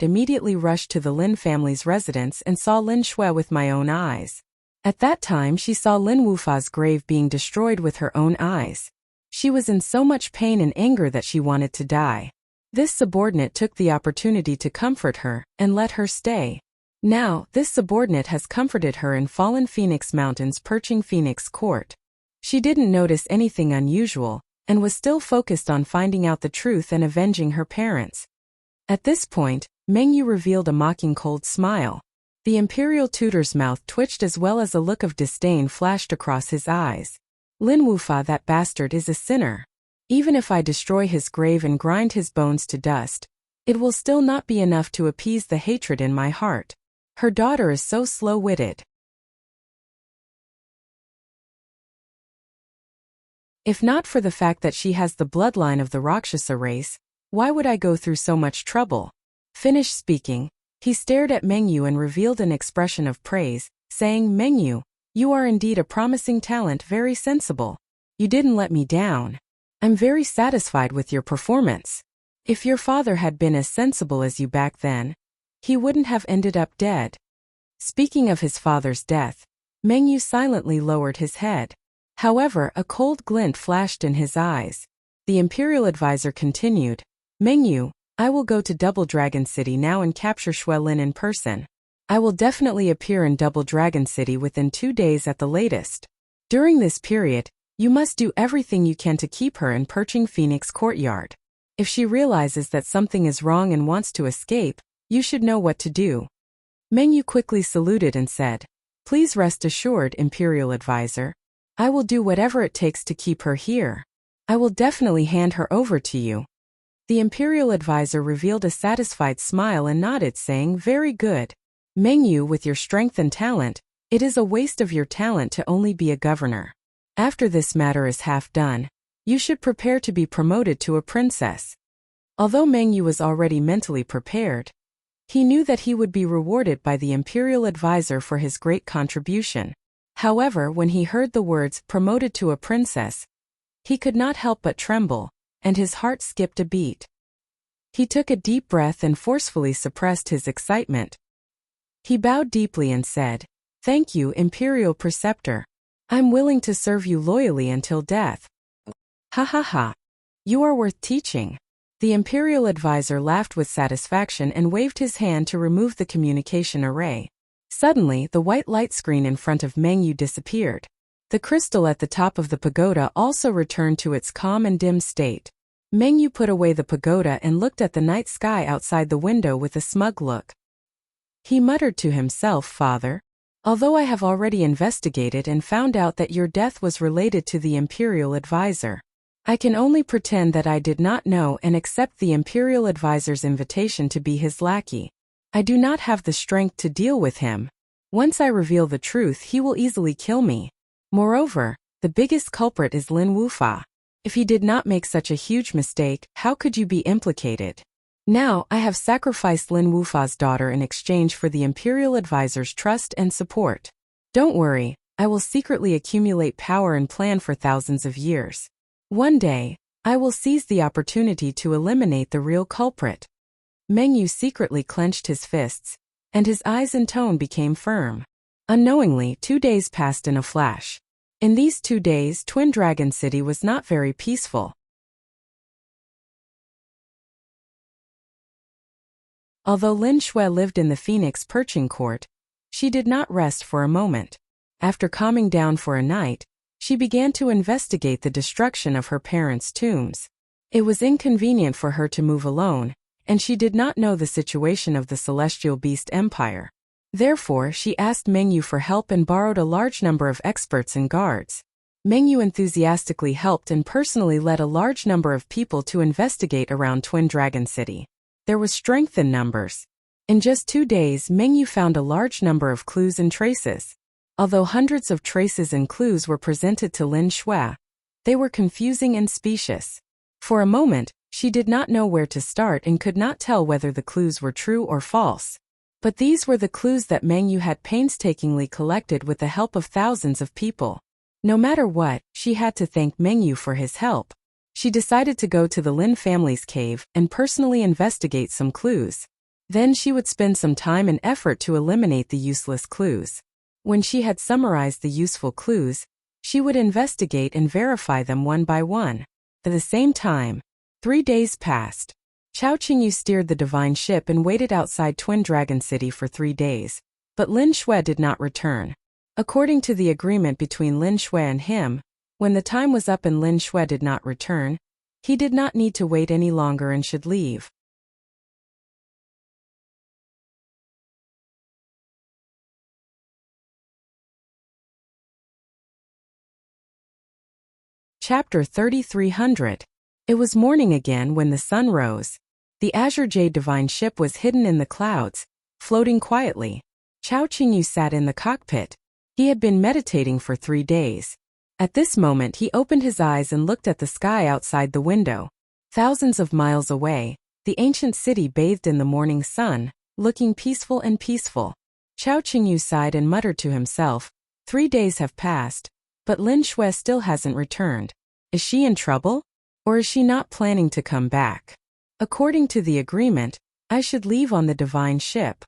immediately rushed to the Lin family's residence and saw Lin Shui with my own eyes. At that time she saw Lin Wufa's grave being destroyed with her own eyes. She was in so much pain and anger that she wanted to die. This subordinate took the opportunity to comfort her and let her stay. Now, this subordinate has comforted her in Fallen Phoenix Mountain's perching Phoenix Court. She didn't notice anything unusual, and was still focused on finding out the truth and avenging her parents. At this point, Meng Yu revealed a mocking cold smile. The Imperial Tutor's mouth twitched as well as a look of disdain flashed across his eyes. "Lin Wufa, that bastard, is a sinner. Even if I destroy his grave and grind his bones to dust, it will still not be enough to appease the hatred in my heart. Her daughter is so slow-witted. If not for the fact that she has the bloodline of the Rakshasa race, why would I go through so much trouble?" Finished speaking, he stared at Meng Yu and revealed an expression of praise, saying, "Meng Yu, you are indeed a promising talent, very sensible. You didn't let me down. I'm very satisfied with your performance. If your father had been as sensible as you back then, he wouldn't have ended up dead." Speaking of his father's death, Meng Yu silently lowered his head. However, a cold glint flashed in his eyes. The imperial advisor continued, Mengyu, I will go to Double Dragon City now and capture Shui Lin in person. I will definitely appear in Double Dragon City within 2 days at the latest. During this period, you must do everything you can to keep her in Perching Phoenix Courtyard. If she realizes that something is wrong and wants to escape, you should know what to do. Mengyu quickly saluted and said, Please rest assured, Imperial Advisor. I will do whatever it takes to keep her here. I will definitely hand her over to you. The Imperial Advisor revealed a satisfied smile and nodded, saying, Very good. Mengyu, with your strength and talent, it is a waste of your talent to only be a governor. After this matter is half done, you should prepare to be promoted to a princess. Although Mengyu was already mentally prepared, he knew that he would be rewarded by the Imperial Advisor for his great contribution. However, when he heard the words, promoted to a princess, he could not help but tremble, and his heart skipped a beat. He took a deep breath and forcefully suppressed his excitement. He bowed deeply and said, Thank you, Imperial Preceptor. I'm willing to serve you loyally until death. Ha ha ha. You are worth teaching. The Imperial Advisor laughed with satisfaction and waved his hand to remove the communication array. Suddenly, the white light screen in front of Mengyu disappeared. The crystal at the top of the pagoda also returned to its calm and dim state. Mengyu put away the pagoda and looked at the night sky outside the window with a smug look. He muttered to himself, Father, although I have already investigated and found out that your death was related to the Imperial Advisor, I can only pretend that I did not know and accept the Imperial Advisor's invitation to be his lackey. I do not have the strength to deal with him. Once I reveal the truth, he will easily kill me. Moreover, the biggest culprit is Lin Wufa. If he did not make such a huge mistake, how could you be implicated? Now, I have sacrificed Lin Wufa's daughter in exchange for the Imperial Advisor's trust and support. Don't worry, I will secretly accumulate power and plan for thousands of years. One day, I will seize the opportunity to eliminate the real culprit. Mengyu secretly clenched his fists, and his eyes and tone became firm. Unknowingly, 2 days passed in a flash. In these 2 days, Twin Dragon City was not very peaceful. Although Lin Shui lived in the Phoenix Perching Court, she did not rest for a moment. After calming down for a night, she began to investigate the destruction of her parents' tombs. It was inconvenient for her to move alone, and she did not know the situation of the Celestial Beast Empire. Therefore, she asked Mengyu for help and borrowed a large number of experts and guards. Mengyu enthusiastically helped and personally led a large number of people to investigate around Twin Dragon City. There was strength in numbers. In just 2 days, Mengyu found a large number of clues and traces. Although hundreds of traces and clues were presented to Lin Shui, they were confusing and specious. For a moment, she did not know where to start and could not tell whether the clues were true or false. But these were the clues that Mengyu had painstakingly collected with the help of thousands of people. No matter what, she had to thank Mengyu for his help. She decided to go to the Lin family's cave and personally investigate some clues. Then she would spend some time and effort to eliminate the useless clues. When she had summarized the useful clues, she would investigate and verify them one by one. At the same time, 3 days passed. Chao Qingyu steered the divine ship and waited outside Twin Dragon City for 3 days, but Lin Shui did not return. According to the agreement between Lin Shui and him, when the time was up and Lin Shui did not return, he did not need to wait any longer and should leave. Chapter 3300. It was morning again when the sun rose. The Azure Jade divine ship was hidden in the clouds, floating quietly. Chao Qingyu sat in the cockpit. He had been meditating for 3 days. At this moment he opened his eyes and looked at the sky outside the window. Thousands of miles away, the ancient city bathed in the morning sun, looking peaceful and peaceful. Chao Qingyu sighed and muttered to himself, 3 days have passed, but Lin Shui still hasn't returned. Is she in trouble? Or is she not planning to come back? According to the agreement, I should leave on the divine ship.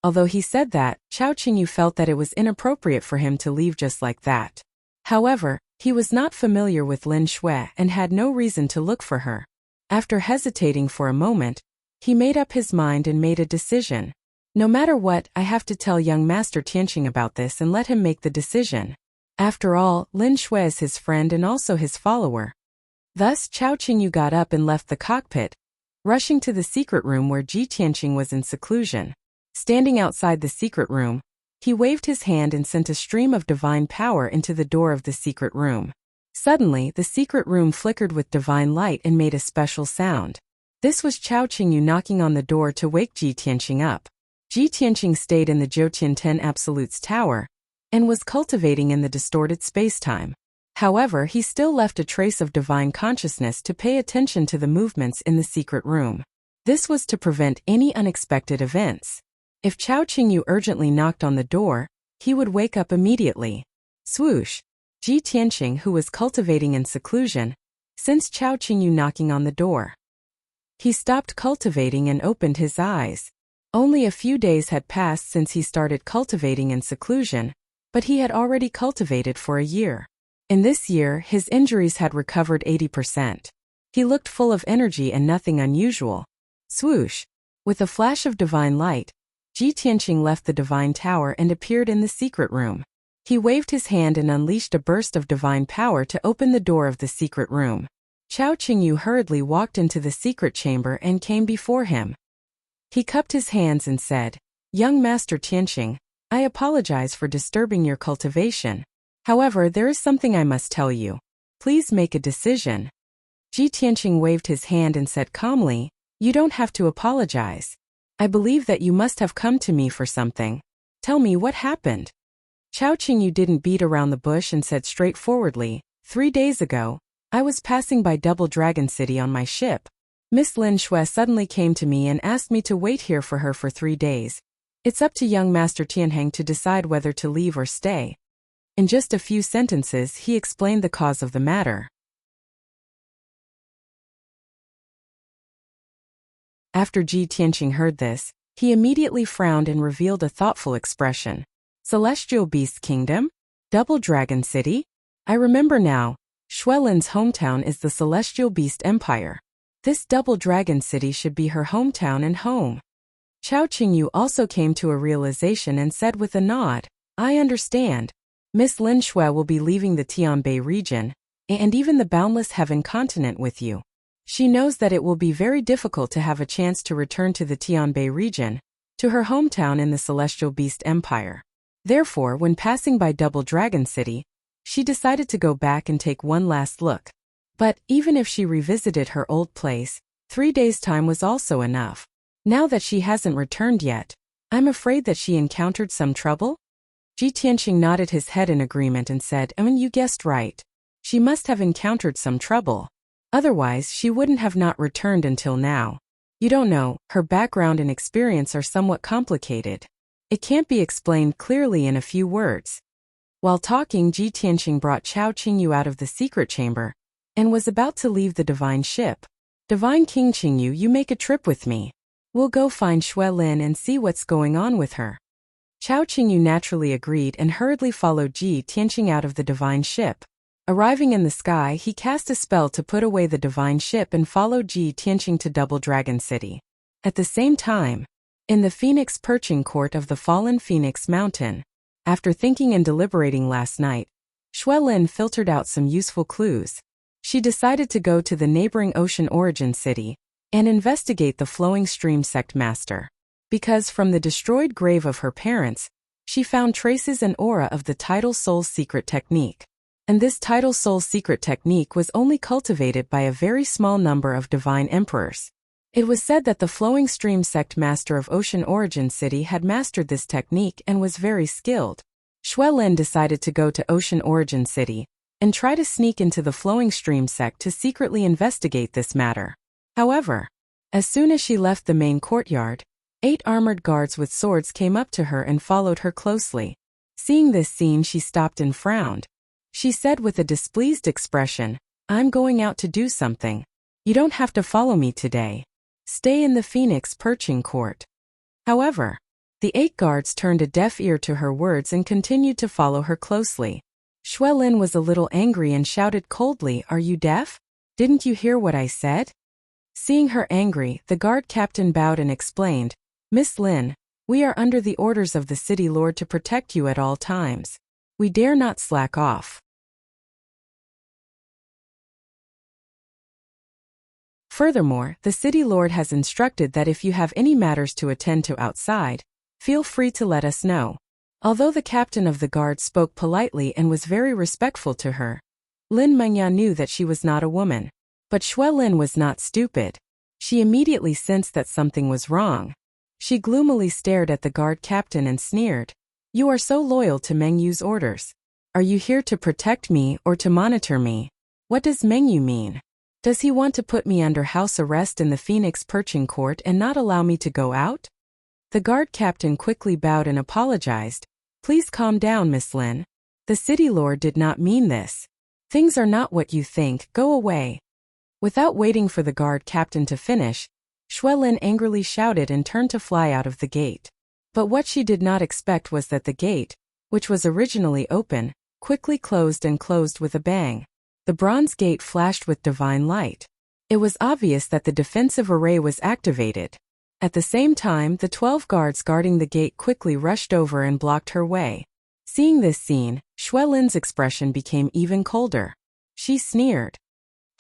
Although he said that, Chao Qingyu felt that it was inappropriate for him to leave just like that. However, He was not familiar with Lin Shui and had no reason to look for her. After hesitating for a moment, he made up his mind and made a decision. No matter what, I have to tell young Master Tianqing about this and let him make the decision. After all, Lin Shui is his friend and also his follower. Thus, Chao Qingyu got up and left the cockpit, rushing to the secret room where Ji Tianqing was in seclusion. Standing outside the secret room, he waved his hand and sent a stream of divine power into the door of the secret room. Suddenly, the secret room flickered with divine light and made a special sound. This was Chao Qingyu knocking on the door to wake Ji Tianqing up. Ji Tianqing stayed in the Jiutian 10 Absolutes Tower and was cultivating in the distorted space-time. However, he still left a trace of divine consciousness to pay attention to the movements in the secret room. This was to prevent any unexpected events. If Chao Qingyu urgently knocked on the door, he would wake up immediately. Swoosh! Ji Tianqing, who was cultivating in seclusion, sensed Chao Qingyu knocking on the door. He stopped cultivating and opened his eyes. Only a few days had passed since he started cultivating in seclusion, but he had already cultivated for a year. In this year, his injuries had recovered 80%. He looked full of energy and nothing unusual. Swoosh! With a flash of divine light, Ji Tianqing left the divine tower and appeared in the secret room. He waved his hand and unleashed a burst of divine power to open the door of the secret room. Chao Qingyu hurriedly walked into the secret chamber and came before him. He cupped his hands and said, "Young Master Tianqing, I apologize for disturbing your cultivation. However, there is something I must tell you. Please make a decision." Ji Tianqing waved his hand and said calmly, "You don't have to apologize. I believe that you must have come to me for something. Tell me what happened." Chao Qingyu didn't beat around the bush and said straightforwardly, 3 days ago, I was passing by Double Dragon City on my ship. Miss Lin Shui suddenly came to me and asked me to wait here for her for 3 days. It's up to young Master Tianheng to decide whether to leave or stay. In just a few sentences, he explained the cause of the matter. After Ji Tianqing heard this, he immediately frowned and revealed a thoughtful expression. Celestial Beast Kingdom? Double Dragon City? I remember now. Xuelin's hometown is the Celestial Beast Empire. This Double Dragon City should be her hometown and home. Chao Qingyu also came to a realization and said with a nod, I understand. Miss Lin Shui will be leaving the Tianbei region, and even the Boundless Heaven continent with you. She knows that it will be very difficult to have a chance to return to the Tianbei region, to her hometown in the Celestial Beast Empire. Therefore, when passing by Double Dragon City, she decided to go back and take one last look. But even if she revisited her old place, 3 days' time was also enough. Now that she hasn't returned yet, I'm afraid that she encountered some trouble? Ji Tianqing nodded his head in agreement and said, you guessed right. She must have encountered some trouble. Otherwise, she wouldn't have not returned until now. You don't know, her background and experience are somewhat complicated. It can't be explained clearly in a few words. While talking, Ji Tianqing brought Chao Qingyu out of the secret chamber and was about to leave the divine ship. Divine King Qingyu, you make a trip with me. We'll go find Xuelin and see what's going on with her. Chao Qingyu naturally agreed and hurriedly followed Ji Tianqing out of the divine ship. Arriving in the sky, he cast a spell to put away the divine ship and followed Ji Tianqing to Double Dragon City. At the same time, in the Phoenix Perching Court of the Fallen Phoenix Mountain, after thinking and deliberating last night, Xuelin filtered out some useful clues. She decided to go to the neighboring Ocean Origin City and investigate the Flowing Stream Sect Master. Because from the destroyed grave of her parents, she found traces and aura of the Tidal Soul Secret Technique. And this Tidal Soul Secret Technique was only cultivated by a very small number of divine emperors. It was said that the Flowing Stream Sect Master of Ocean Origin City had mastered this technique and was very skilled. Xuelin decided to go to Ocean Origin City and try to sneak into the Flowing Stream Sect to secretly investigate this matter. However, as soon as she left the main courtyard, 8 armored guards with swords came up to her and followed her closely. Seeing this scene, she stopped and frowned. She said with a displeased expression, I'm going out to do something. You don't have to follow me today. Stay in the Phoenix Perching Court. However, the 8 guards turned a deaf ear to her words and continued to follow her closely. Lin was a little angry and shouted coldly, "Are you deaf? Didn't you hear what I said?" Seeing her angry, the guard captain bowed and explained, "Miss Lin, we are under the orders of the city lord to protect you at all times. We dare not slack off." Furthermore, the city lord has instructed that if you have any matters to attend to outside, feel free to let us know. Although the captain of the guard spoke politely and was very respectful to her, Lin Mengya knew that she was not a woman. But Lin was not stupid. She immediately sensed that something was wrong. She gloomily stared at the guard captain and sneered, "You are so loyal to Mengyu's orders. Are you here to protect me or to monitor me? What does Mengyu mean? Does he want to put me under house arrest in the Phoenix Perching Court and not allow me to go out?" The guard captain quickly bowed and apologized. "Please calm down, Miss Lin. The city lord did not mean this. Things are not what you think, go away." Without waiting for the guard captain to finish, Lin angrily shouted and turned to fly out of the gate. But what she did not expect was that the gate, which was originally open, quickly closed with a bang. The bronze gate flashed with divine light. It was obvious that the defensive array was activated. At the same time, the 12 guards guarding the gate quickly rushed over and blocked her way. Seeing this scene, Lin's expression became even colder. She sneered.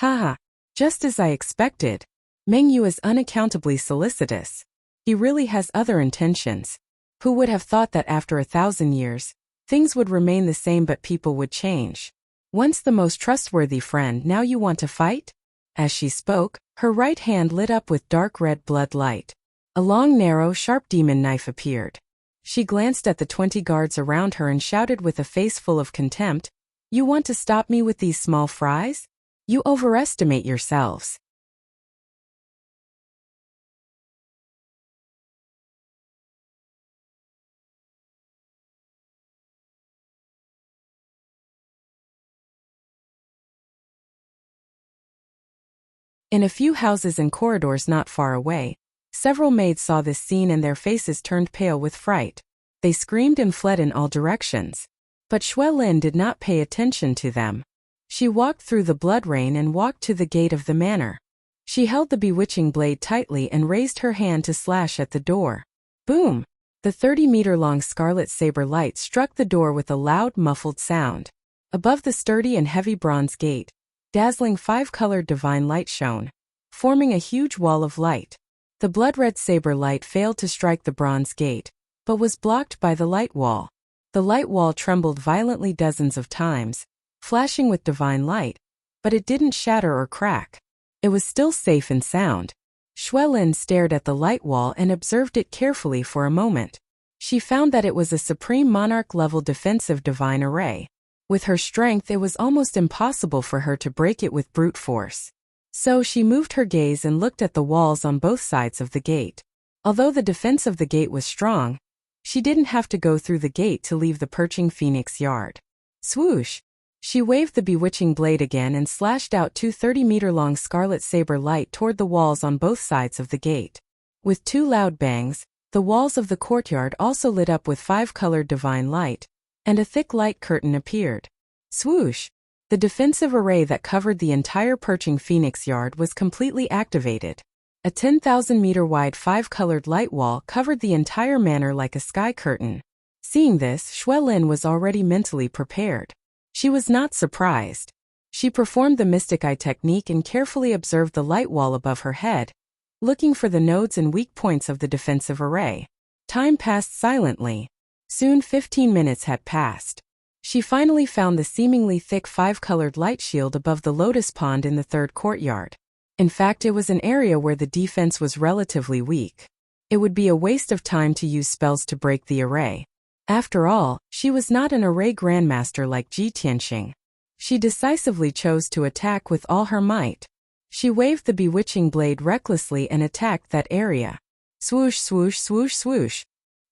"Haha, just as I expected. Mengyu is unaccountably solicitous. He really has other intentions. Who would have thought that after 1,000 years, things would remain the same but people would change? Once the most trustworthy friend, now you want to fight?" As she spoke, her right hand lit up with dark red blood light. A long, narrow, sharp demon knife appeared. She glanced at the 20 guards around her and shouted with a face full of contempt, "You want to stop me with these small fries? You overestimate yourselves." In a few houses and corridors not far away, several maids saw this scene and their faces turned pale with fright. They screamed and fled in all directions. But Lin did not pay attention to them. She walked through the blood rain and walked to the gate of the manor. She held the bewitching blade tightly and raised her hand to slash at the door. Boom! The 30-meter-long scarlet saber light struck the door with a loud, muffled sound. Above the sturdy and heavy bronze gate, dazzling 5-colored divine light shone, forming a huge wall of light. The blood-red saber light failed to strike the bronze gate, but was blocked by the light wall. The light wall trembled violently dozens of times, flashing with divine light, but it didn't shatter or crack. It was still safe and sound. Lin stared at the light wall and observed it carefully for a moment. She found that it was a supreme monarch-level defensive divine array. With her strength, it was almost impossible for her to break it with brute force. So she moved her gaze and looked at the walls on both sides of the gate. Although the defense of the gate was strong, she didn't have to go through the gate to leave the perching phoenix yard. Swoosh! She waved the bewitching blade again and slashed out 2 30-meter-long scarlet saber light toward the walls on both sides of the gate. With 2 loud bangs, the walls of the courtyard also lit up with 5-colored divine light, and a thick light curtain appeared. Swoosh! The defensive array that covered the entire perching phoenix yard was completely activated. A 10,000-meter-wide 5-colored light wall covered the entire manor like a sky curtain. Seeing this, Lin was already mentally prepared. She was not surprised. She performed the mystic eye technique and carefully observed the light wall above her head, looking for the nodes and weak points of the defensive array. Time passed silently. Soon 15 minutes had passed. She finally found the seemingly thick 5-colored light shield above the lotus pond in the 3rd courtyard. In fact, it was an area where the defense was relatively weak. It would be a waste of time to use spells to break the array. After all, she was not an array grandmaster like Ji Tianxing. She decisively chose to attack with all her might. She waved the bewitching blade recklessly and attacked that area. Swoosh, swoosh, swoosh, swoosh.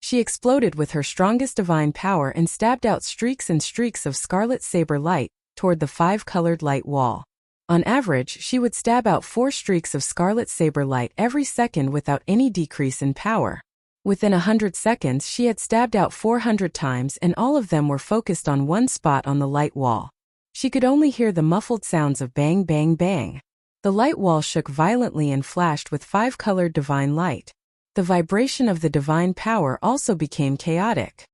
She exploded with her strongest divine power and stabbed out streaks and streaks of scarlet saber light toward the 5-colored light wall. On average, she would stab out 4 streaks of scarlet saber light every second without any decrease in power. Within 100 seconds, she had stabbed out 400 times, and all of them were focused on one spot on the light wall. She could only hear the muffled sounds of bang, bang, bang. The light wall shook violently and flashed with 5-colored divine light. The vibration of the divine power also became chaotic.